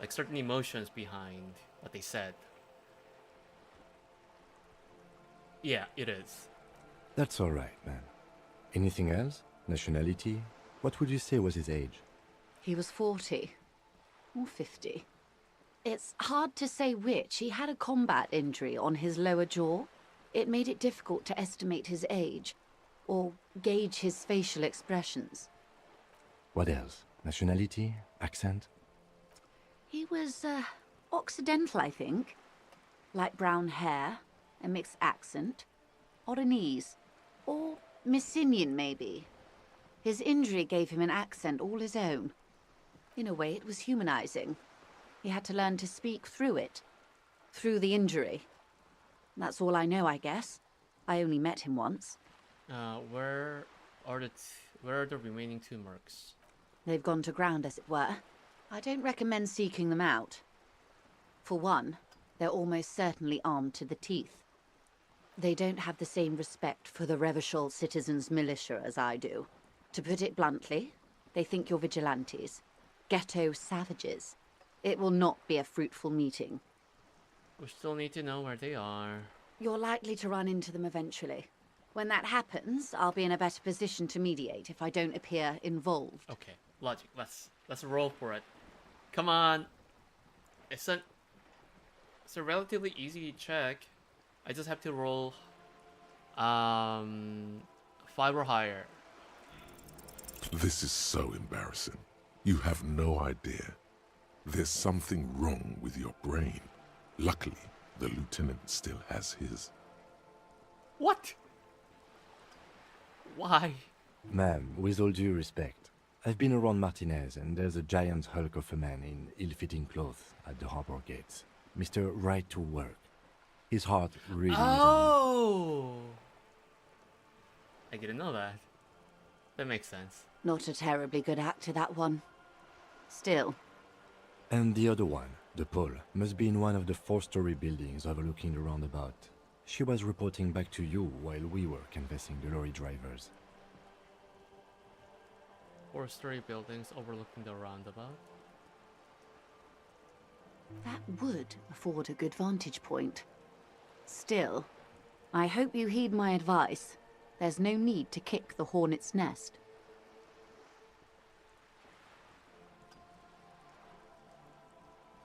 like certain emotions behind what they said. Yeah, it is. That's all right, man. Anything else? Nationality? What would you say was his age? He was 40. Or 50. It's hard to say which. He had a combat injury on his lower jaw. It made it difficult to estimate his age, or gauge his facial expressions. What else? Nationality? Accent? He was, Occidental, I think. Light brown hair, a mixed accent, Oranese, or Messinian, maybe. His injury gave him an accent all his own. In a way, it was humanizing. He had to learn to speak through it, through the injury. That's all I know, I guess. I only met him once. Where are the remaining two mercs? They've gone to ground, as it were. I don't recommend seeking them out. For one, they're almost certainly armed to the teeth. They don't have the same respect for the Revachol citizens' militia as I do. To put it bluntly, they think you're vigilantes. Ghetto savages. It will not be a fruitful meeting. We still need to know where they are. You're likely to run into them eventually. When that happens, I'll be in a better position to mediate if I don't appear involved. Okay, logic. Let's roll for it. Come on. It's a relatively easy check. I just have to roll 5 or higher. This is so embarrassing. You have no idea. There's something wrong with your brain. Luckily, the lieutenant still has his. What? Why? Ma'am, with all due respect, I've been around Martinez, and there's a giant hulk of a man in ill-fitting clothes at the harbor gates. Mr. Right to Work. His heart really Oh! I didn't know that. That makes sense. Not a terribly good actor, that one. Still. And the other one, the Paul, must be in one of the 4-story buildings overlooking the roundabout. She was reporting back to you while we were canvassing the lorry drivers. 4-story buildings overlooking the roundabout. That would afford a good vantage point. Still, I hope you heed my advice. There's no need to kick the hornet's nest.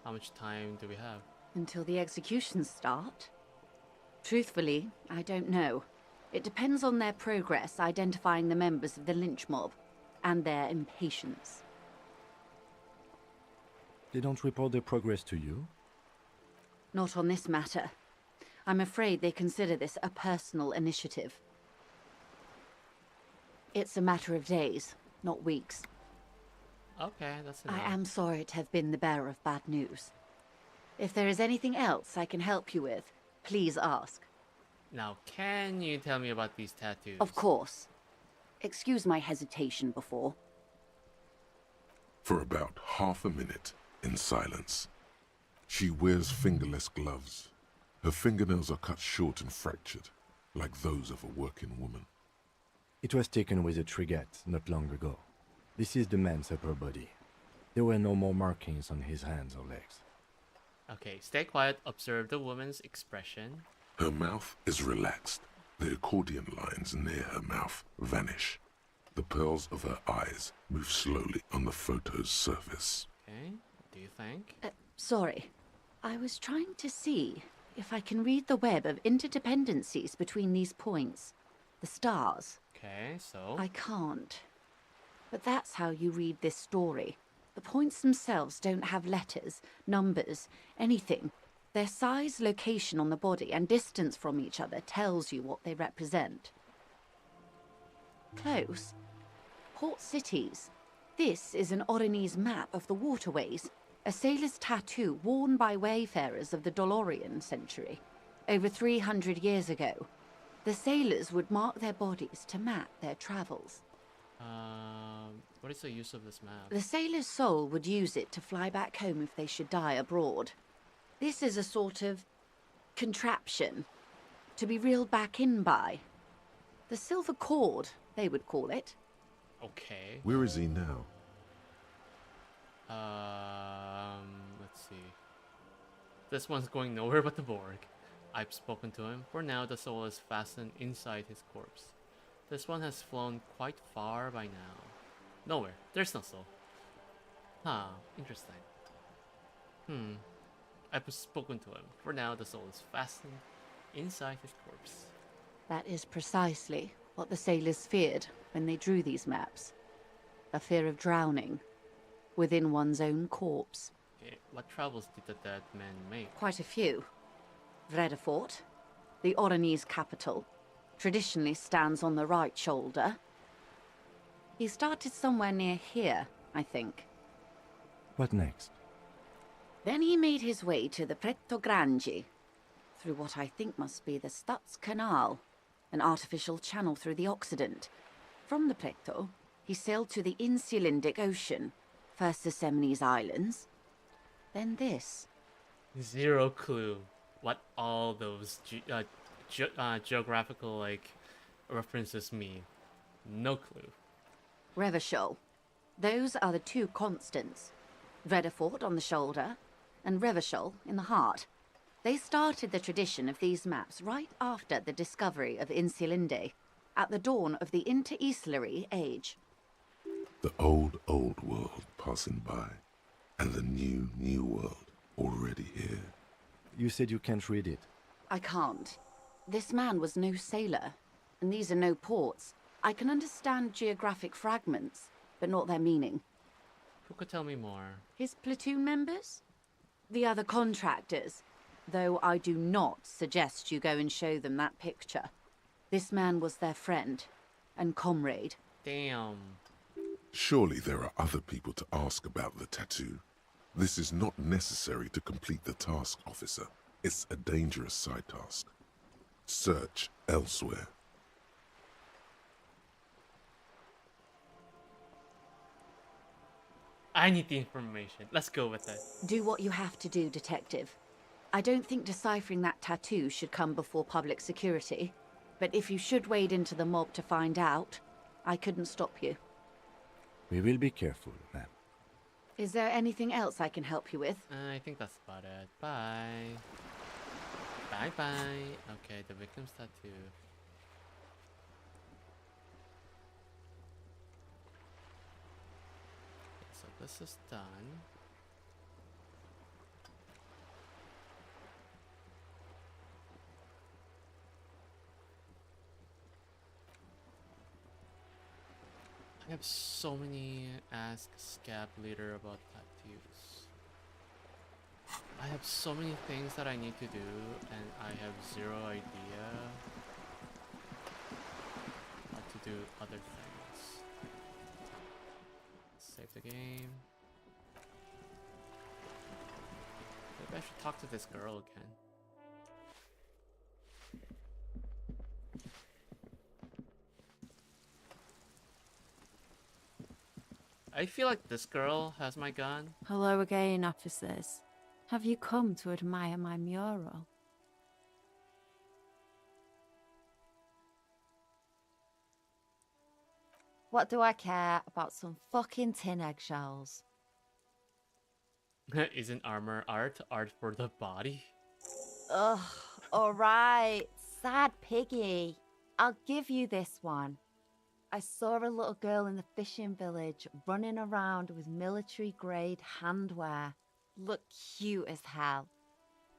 How much time do we have? Until the executions start? Truthfully, I don't know. It depends on their progress identifying the members of the lynch mob, and their impatience. They don't report their progress to you? Not on this matter. I'm afraid they consider this a personal initiative. It's a matter of days, not weeks. Okay, that's enough. I am sorry to have been the bearer of bad news. If there is anything else I can help you with, please ask. Now, can you tell me about these tattoos? Of course. Excuse my hesitation before. For about half a minute, in silence. She wears fingerless gloves. Her fingernails are cut short and fractured, like those of a working woman. It was taken with a trigette not long ago. This is the man's upper body. There were no more markings on his hands or legs. Okay, stay quiet. Observe the woman's expression. Her mouth is relaxed. The accordion lines near her mouth vanish. The pearls of her eyes move slowly on the photo's surface. Okay, what do you think? Sorry. I was trying to see if I can read the web of interdependencies between these points. The stars. Okay, so? I can't. But that's how you read this story. The points themselves don't have letters, numbers, anything. Their size, location on the body, and distance from each other tells you what they represent. Close. Port cities. This is an Oronese map of the waterways, a sailor's tattoo worn by wayfarers of the Dolorian century, over 300 years ago. The sailors would mark their bodies to map their travels. What is the use of this map? The sailor's soul would use it to fly back home if they should die abroad. This is a sort of contraption to be reeled back in by. The silver cord, they would call it. Okay. Where is he now? Let's see. This one's going nowhere but the Borg. I've spoken to him. For now, the soul is fastened inside his corpse. This one has flown quite far by now. Nowhere. There's no soul. Huh. Interesting. I've spoken to him. For now, the soul is fastened inside his corpse. That is precisely what the sailors feared when they drew these maps. A fear of drowning within one's own corpse. Okay, what travels did the dead man make? Quite a few. Vredefort, the Oronese capital, traditionally stands on the right shoulder. He started somewhere near here, I think. What next? Then he made his way to the Pretto Grande, through what I think must be the Stutz Canal, an artificial channel through the Occident. From the Pretto, he sailed to the Insulindic Ocean, first the Semines Islands, then this. Zero clue what all those geographical references mean. No clue. Revachol. Those are the two constants. Vredefort on the shoulder, and Revachol in the heart. They started the tradition of these maps right after the discovery of Insulinde, at the dawn of the Interinsulary Age. The old world passing by, and the new world already here. You said you can't read it. I can't. This man was no sailor, and these are no ports. I can understand geographic fragments, but not their meaning. Who could tell me more? His platoon members? The other contractors. Though I do not suggest you go and show them that picture. This man was their friend and comrade. Damn. Surely there are other people to ask about the tattoo. This is not necessary to complete the task, officer. It's a dangerous side task. Search elsewhere. I need the information. Let's go with it. Do what you have to do, detective. I don't think deciphering that tattoo should come before public security. But if you should wade into the mob to find out, I couldn't stop you. We will be careful, ma'am. Is there anything else I can help you with? I think that's about it. Bye. Bye-bye. Okay, the victim's tattoo. Okay, so this is done. I have so many ask Scab Leader about tattoos. I have so many things that I need to do, and I have zero idea how to do other things. Save the game. Maybe I should talk to this girl again. I feel like this girl has my gun. Hello again, officers. Have you come to admire my mural? What do I care about some fucking tin eggshells? Isn't armor art for the body? Ugh, alright. Sad piggy. I'll give you this one. I saw a little girl in the fishing village running around with military-grade handwear. Look cute as hell.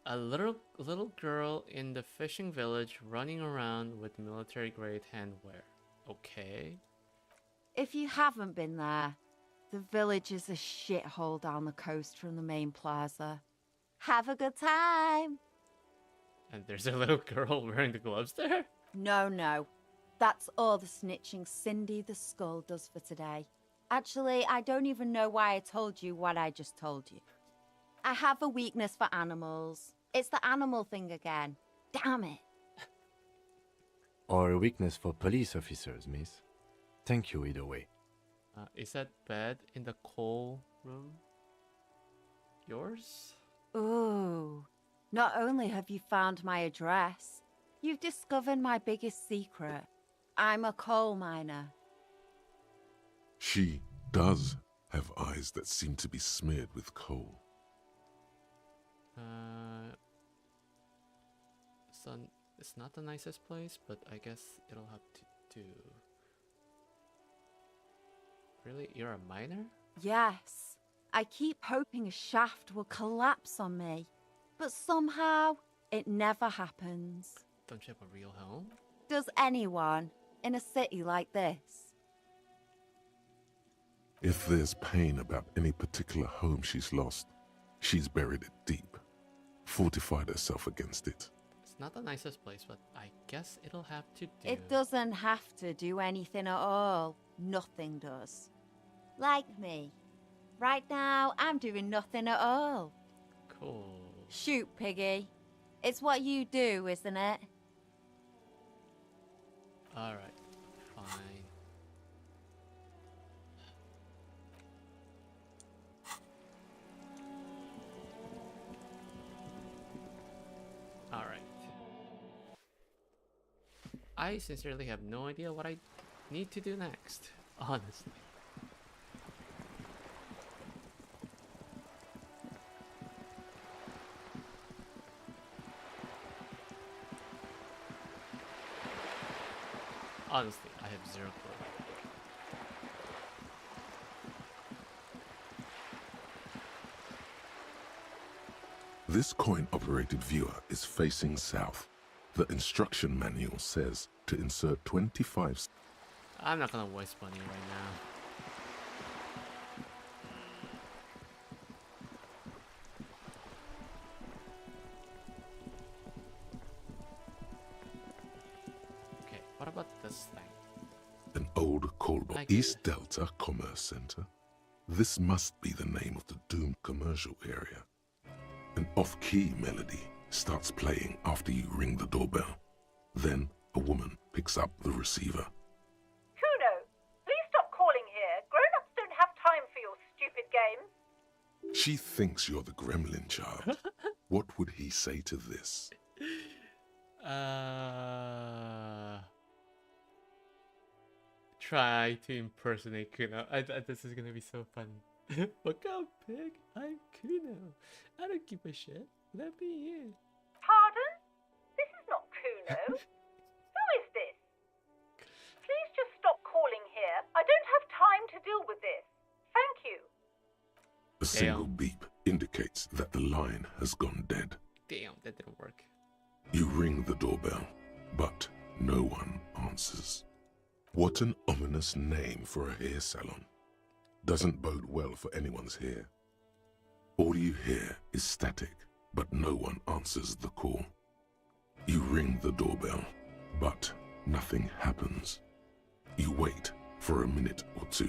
A little girl in the fishing village running around with military-grade handwear. Okay. If you haven't been there, the village is a shithole down the coast from the main plaza. Have a good time! And there's a little girl wearing the gloves there? No. That's all the snitching Cindy the Skull does for today. Actually, I don't even know why I told you what I just told you. I have a weakness for animals. It's the animal thing again. Damn it. Or a weakness for police officers, miss. Thank you either way. Is that bed in the coal room yours? Ooh. Not only have you found my address, you've discovered my biggest secret. I'm a coal miner. She does have eyes that seem to be smeared with coal. Son, it's not the nicest place, but I guess it'll have to do. Really? You're a miner? Yes. I keep hoping a shaft will collapse on me, but somehow it never happens. Don't you have a real home? Does anyone in a city like this? If there's pain about any particular home she's lost, she's buried it deep, fortified herself against it. It's not the nicest place, but I guess it'll have to do. It doesn't have to do anything at all. Nothing does. Like me. Right now, I'm doing nothing at all. Cool. Shoot, Piggy. It's what you do, isn't it? Alright, fine. Alright. I sincerely have no idea what I need to do next, honestly. Honestly, I have zero clue. This coin-operated viewer is facing south. The instruction manual says to insert 25... I'm not gonna waste money right now. Okay, what about this thing? An old called East Delta Commerce Center. This must be the name of the doomed commercial area. An off-key melody starts playing after you ring the doorbell. Then a woman picks up the receiver. Kuno, please stop calling here. Grown-ups don't have time for your stupid games. She thinks you're the gremlin child. What would he say to this? Try to impersonate Kuno. This is gonna be so funny. Look out, pig. I'm Kuno. I don't give a shit. Let me in. Pardon? This is not Kuno. Who is this? Please just stop calling here. I don't have time to deal with this. Thank you. A single beep indicates that the line has gone dead. Damn, that didn't work. You ring the doorbell, but no one answers. What an ominous name for a hair salon. Doesn't bode well for anyone's hair. All you hear is static, but no one answers the call. You ring the doorbell, but nothing happens. You wait for a minute or two.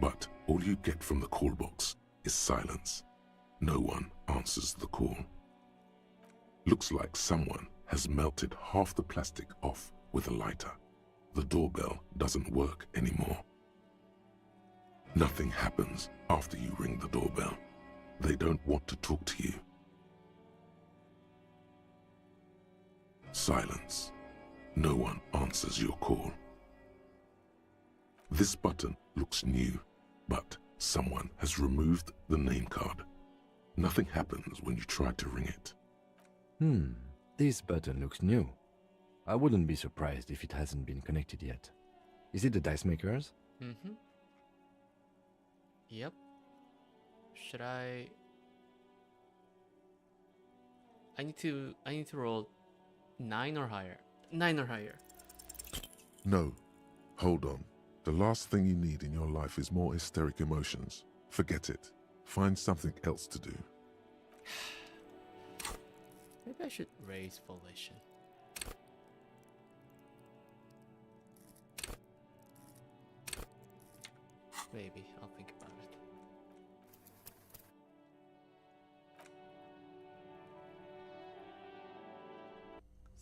But all you get from the call box is silence. No one answers the call. Looks like someone has melted half the plastic off with a lighter. The doorbell doesn't work anymore. Nothing happens after you ring the doorbell. They don't want to talk to you. Silence. No one answers your call. This button looks new, but someone has removed the name card. Nothing happens when you try to ring it. This button looks new. I wouldn't be surprised if it hasn't been connected yet. Is it the dice makers? Mm-hmm. Yep. Should I need to roll 9 or higher. 9 or higher. No. Hold on. The last thing you need in your life is more hysteric emotions. Forget it. Find something else to do. Maybe I should raise volition. Maybe. I'll think about it.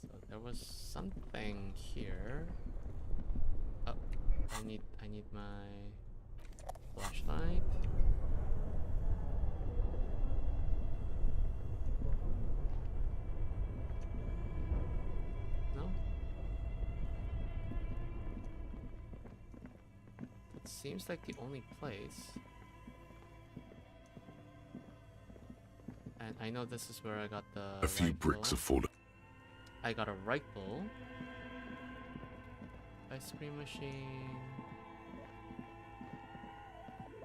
So there was something here. Oh, I need my flashlight. No? That seems like the only place. And I know this is where I got the A few bricks have fallen. I got a rifle. Ice cream machine.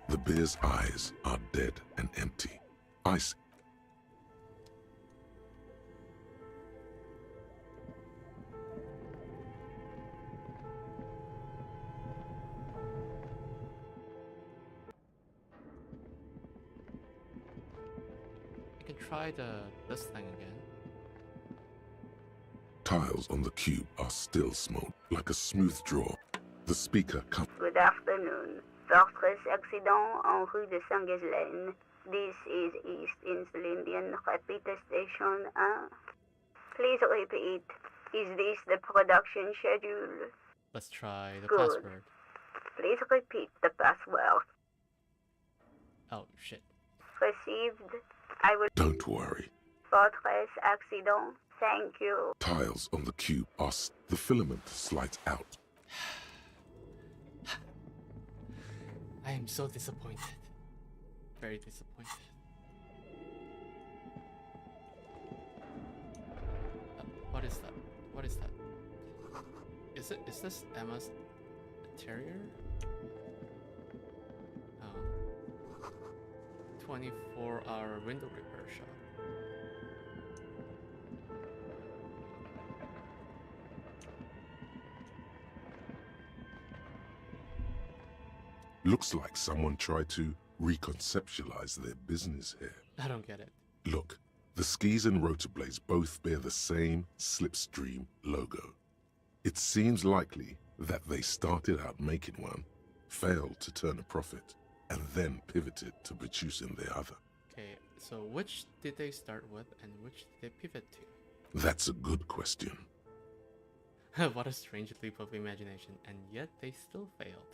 The bear's eyes are dead and empty. Ice. I can try this thing again. Tiles on the cube are still smoked, like a smooth draw. The speaker comes. Good afternoon. Fortress accident en rue de Saint-Ghislaine. This is East Insulindian Repeater Station 1. Please repeat. Is this the production schedule? Let's try the Good. password. Please repeat the password. Oh, shit. Received. I will... Don't worry. Fortress accident. Thank you. Tiles on the cube are. The filament slides out. I am so disappointed. Very disappointed. What is that? What is that? Is this Emma's terrier? Oh. 24-hour window repair shop. Looks like someone tried to reconceptualize their business here. I don't get it. Look, the skis and rotor blades both bear the same Slipstream logo. It seems likely that they started out making one, failed to turn a profit, and then pivoted to producing the other. Okay, so which did they start with and which did they pivot to? That's a good question. What a strange leap of imagination, and yet they still failed.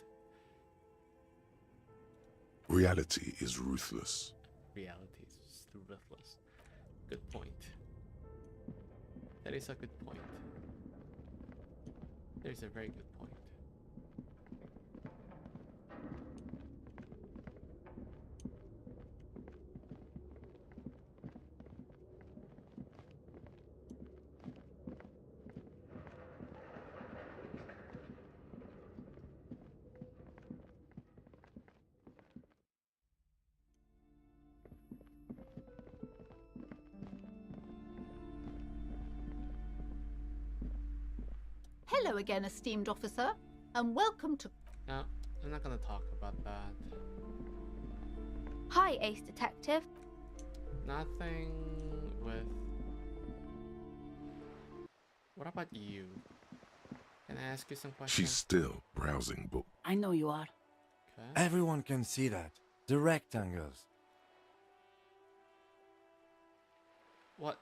Reality is ruthless. Reality is ruthless. Good point. That is a good point. That is a very good point. Hello again, esteemed officer, and welcome to... No, I'm not gonna talk about that. Hi, Ace Detective. Nothing with... What about you? Can I ask you some questions? She's still browsing books. I know you are. Everyone can see that. The rectangles. What?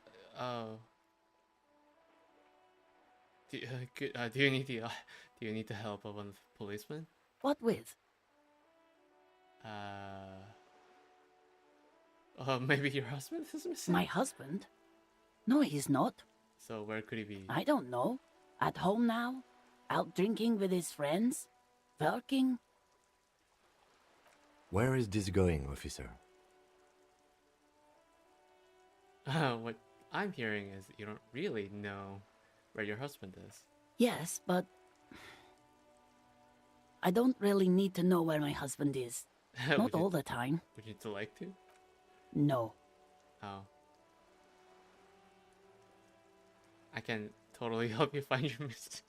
Do you need the help of a policeman? What with? Maybe your husband is missing? My husband? No, he's not. So where could he be? I don't know. At home now? Out drinking with his friends? Working? Where is this going, officer? What I'm hearing is you don't really know where your husband is. Yes, but I don't really need to know where my husband is. Not all the time. Would you like to? No. Oh. I can totally help you find your mistake.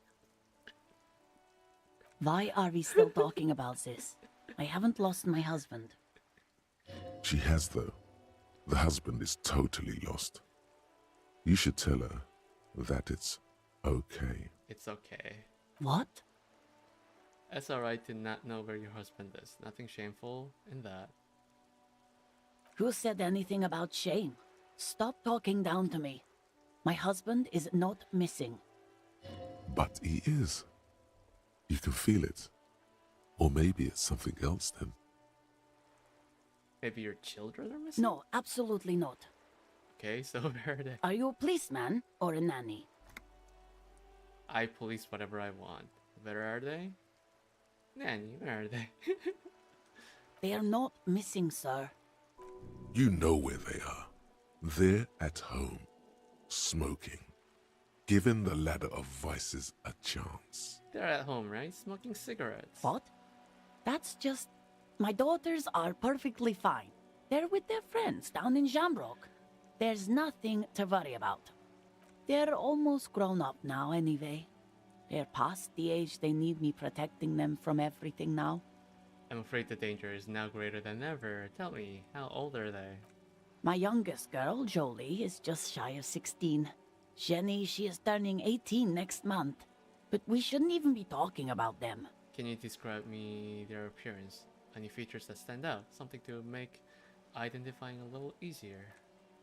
Why are we still talking about this? I haven't lost my husband. She has, though. The husband is totally lost. You should tell her that it's okay. It's okay. What? It's alright to not know where your husband is. Nothing shameful in that. Who said anything about shame? Stop talking down to me. My husband is not missing. But he is. You can feel it. Or maybe it's something else then. Maybe your children are missing? No, absolutely not. Okay, so where are they? Are you a policeman or a nanny? I police whatever I want. Where are they? Nanny, where are they? They are not missing, sir. You know where they are. They're at home, smoking, giving the ladder of vices a chance. They're at home, right? Smoking cigarettes. What? That's just... My daughters are perfectly fine. They're with their friends down in Shamrock. There's nothing to worry about. They're almost grown up now anyway. They're past the age they need me protecting them from everything now. I'm afraid the danger is now greater than ever. Tell me, how old are they? My youngest girl, Jolie, is just shy of 16. Jenny, she is turning 18 next month. But we shouldn't even be talking about them. Can you describe me their appearance? Any features that stand out? Something to make identifying a little easier.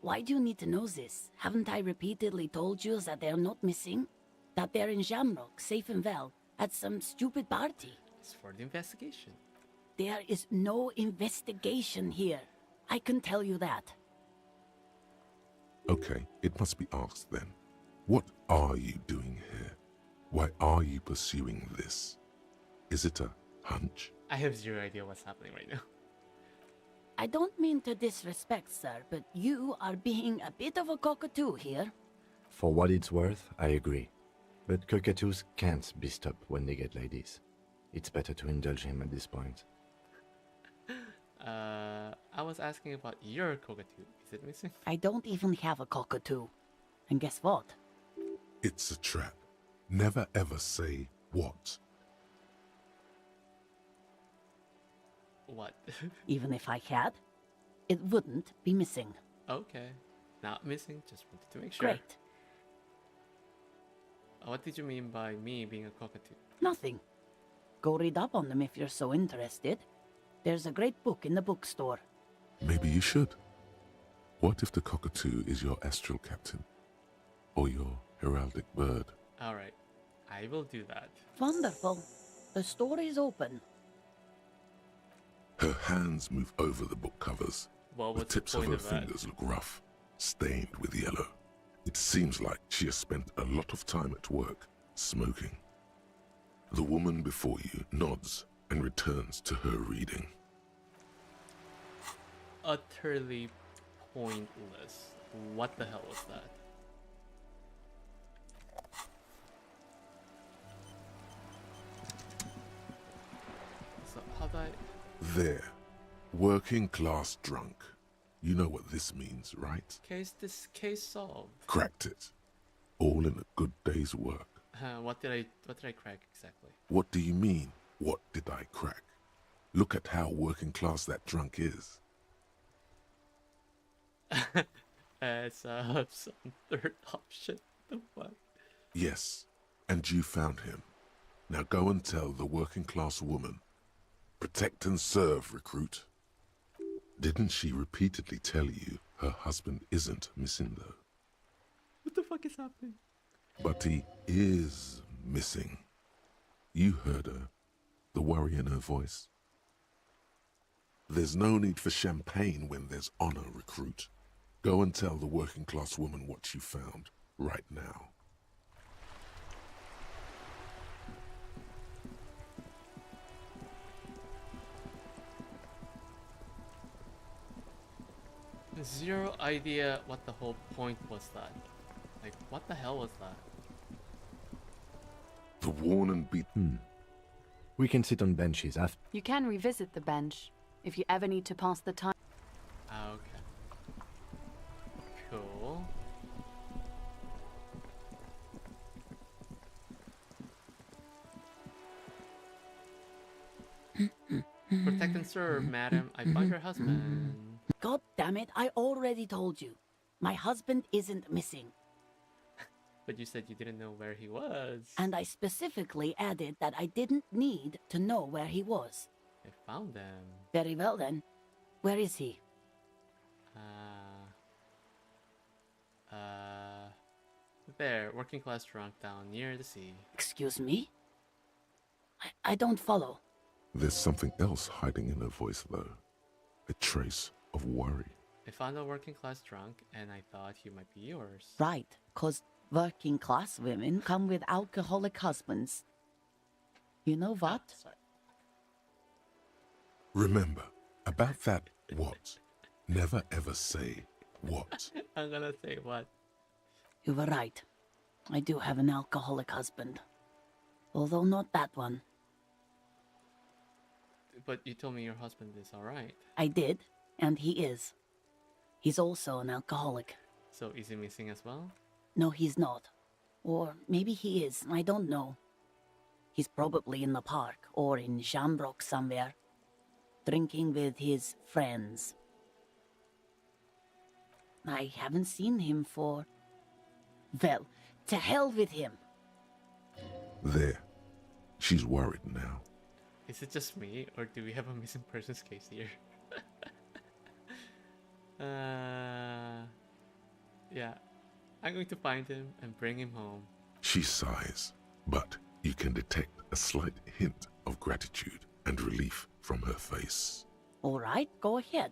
Why do you need to know this? Haven't I repeatedly told you that they're not missing? That they're in Shamrock, safe and well, at some stupid party? It's for the investigation. There is no investigation here. I can tell you that. Okay, it must be asked then. What are you doing here? Why are you pursuing this? Is it a hunch? I have zero idea what's happening right now. I don't mean to disrespect, sir, but you are being a bit of a cockatoo here. For what it's worth, I agree. But cockatoos can't be stopped when they get like this. It's better to indulge him at this point. I was asking about your cockatoo. Is it missing? I don't even have a cockatoo. And guess what? It's a trap. Never ever say what. What? Even if I had, it wouldn't be missing. Okay. Not missing, just wanted to make sure. Great. What did you mean by me being a cockatoo? Nothing. Go read up on them if you're so interested. There's a great book in the bookstore. Maybe you should. What if the cockatoo is your astral captain? Or your heraldic bird? Alright, I will do that. Wonderful. The store is open. Her hands move over the book covers. Well, the what's the tips of point her of that? fingers look rough, stained with yellow. It seems like she has spent a lot of time at work, smoking. The woman before you nods and returns to her reading. Utterly pointless. What the hell was that? So how do I... There. Working class drunk. You know what this means, right? This case solved. Cracked it. All in a good day's work. What did I crack exactly? What do you mean, what did I crack? Look at how working class that drunk is. It's some third option. The fuck? Yes, and you found him. Now go and tell the working class woman Protect and serve, recruit. Didn't she repeatedly tell you her husband isn't missing, though? What the fuck is happening? But he is missing. You heard her. The worry in her voice. There's no need for champagne when there's honor, recruit. Go and tell the working class woman what you found, right now. Zero idea what the whole point was that. Like, what the hell was that? The worn and beaten. We can sit on benches after. You can revisit the bench if you ever need to pass the time. Ah, okay. Cool. Protect and serve, madam. I found your husband. God damn it, I already told you. My husband isn't missing. But you said you didn't know where he was. And I specifically added that I didn't need to know where he was. I found them. Very well then. Where is he? There, working class drunk down near the sea. Excuse me? I don't follow. There's something else hiding in her voice, though. A trace of worry. I found a working class drunk and I thought he might be yours. Right, 'cause working class women come with alcoholic husbands. You know what? Sorry. Remember, about that what. Never ever say what. I'm gonna say what? You were right. I do have an alcoholic husband. Although not that one. But you told me your husband is alright. I did, and he is. He's also an alcoholic. So is he missing as well? No, he's not. Or maybe he is, I don't know. He's probably in the park or in Shamrock somewhere, drinking with his friends. I haven't seen him for... Well, to hell with him. There. She's worried now. Is it just me, or do we have a missing persons case here? Yeah. I'm going to find him and bring him home. She sighs, but you can detect a slight hint of gratitude and relief from her face. All right, go ahead.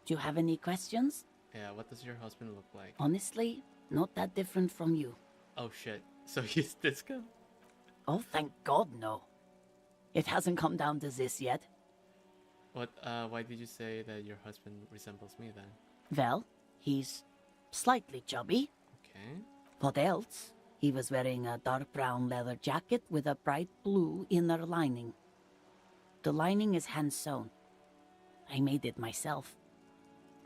Do you have any questions? Yeah, what does your husband look like? Honestly, not that different from you. Oh shit, so he's Disco? Oh, thank God, no. It hasn't come down to this yet. What, why did you say that your husband resembles me then? Well, he's slightly chubby. Okay. What else? He was wearing a dark brown leather jacket with a bright blue inner lining. The lining is hand-sewn. I made it myself.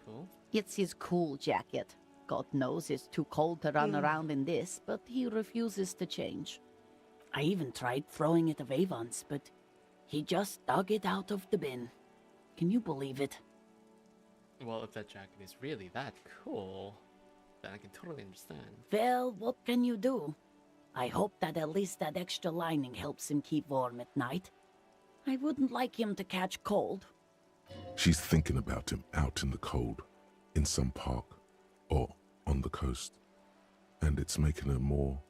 Cool. It's his cool jacket. God knows it's too cold to run around in this, but he refuses to change. I even tried throwing it away once, but he just dug it out of the bin. Can you believe it? Well, if that jacket is really that cool, then I can totally understand. Well, what can you do? I hope that at least that extra lining helps him keep warm at night. I wouldn't like him to catch cold. She's thinking about him out in the cold, in some park, or on the coast. And it's making her more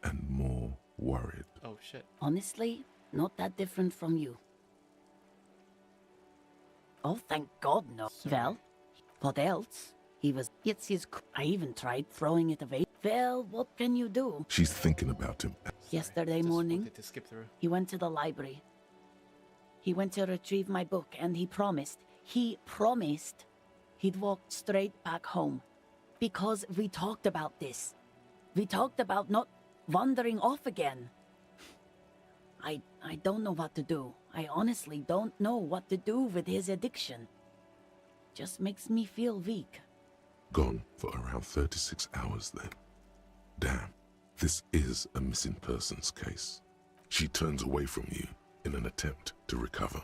and more worried. Oh shit. Honestly, not that different from you. Oh, thank God, no. Sorry. Well, what else? He was... It's his... I even tried throwing it away. Well, what can you do? She's thinking about him. Yesterday Just morning, wanted to skip through. he went to the library. He went to retrieve my book, and he promised he'd walk straight back home. Because we talked about this. We talked about not wandering off again. I don't know what to do. I honestly don't know what to do with his addiction. Just makes me feel weak. Gone for around 36 hours then. Damn, this is a missing persons case. She turns away from you in an attempt to recover.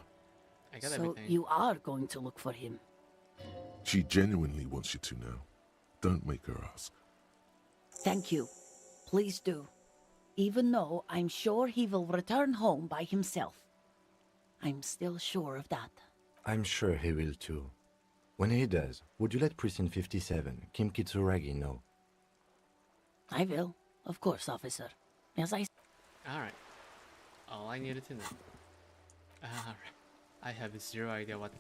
I got So everything. you are going to look for him. She genuinely wants you to now. Don't make her ask. Thank you. Please do. Even though I'm sure he will return home by himself. I'm still sure of that. I'm sure he will too. When he does, would you let Precinct 57, Kim Kitsuragi, know? I will. Of course, officer. As I... Alright. All I needed to know. Alright. I have zero idea what the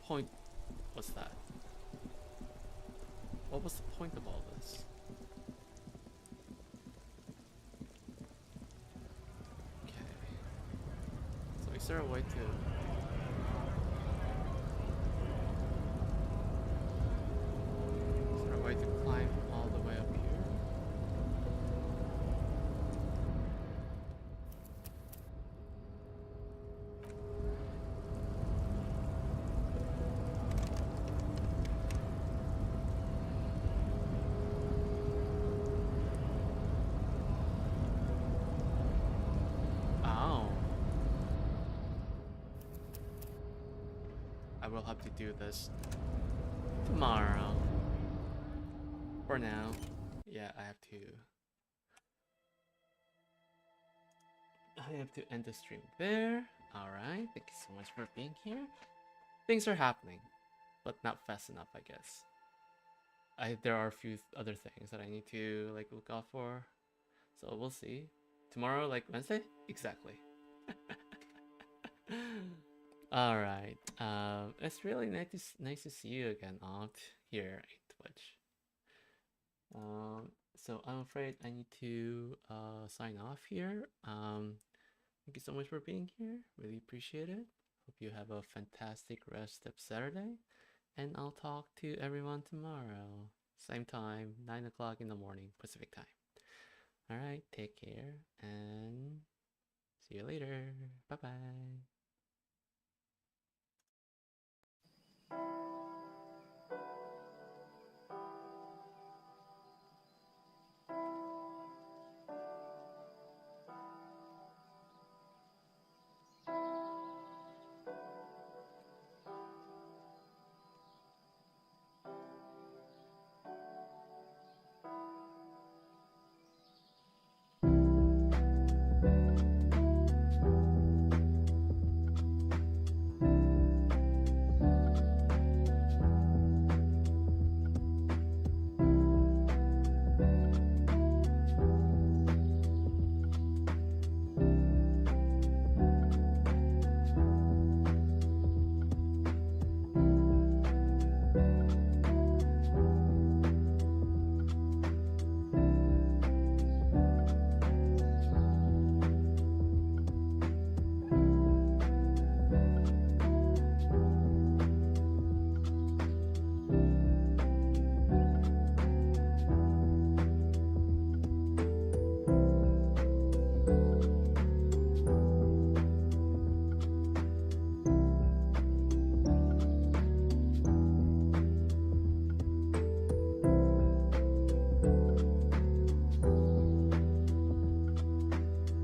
point was that. What was the point of all this? Okay. So is there a way to... Is there a way to climb all the way up here? Oh. I will have to do this tomorrow. For now, yeah, I have to end the stream there. Alright, thank you so much for being here. Things are happening, but not fast enough, I guess. There are a few other things that I need to like look out for. So we'll see. Tomorrow, like Wednesday? Exactly. Alright. It's really nice to see you again, Aunt, here in Twitch. So I'm afraid I need to sign off here. Thank you so much for being here. Really appreciate it. Hope you have a fantastic rest of Saturday. And I'll talk to everyone tomorrow. Same time, 9 o'clock in the morning, Pacific time. Alright, take care and see you later. Bye bye.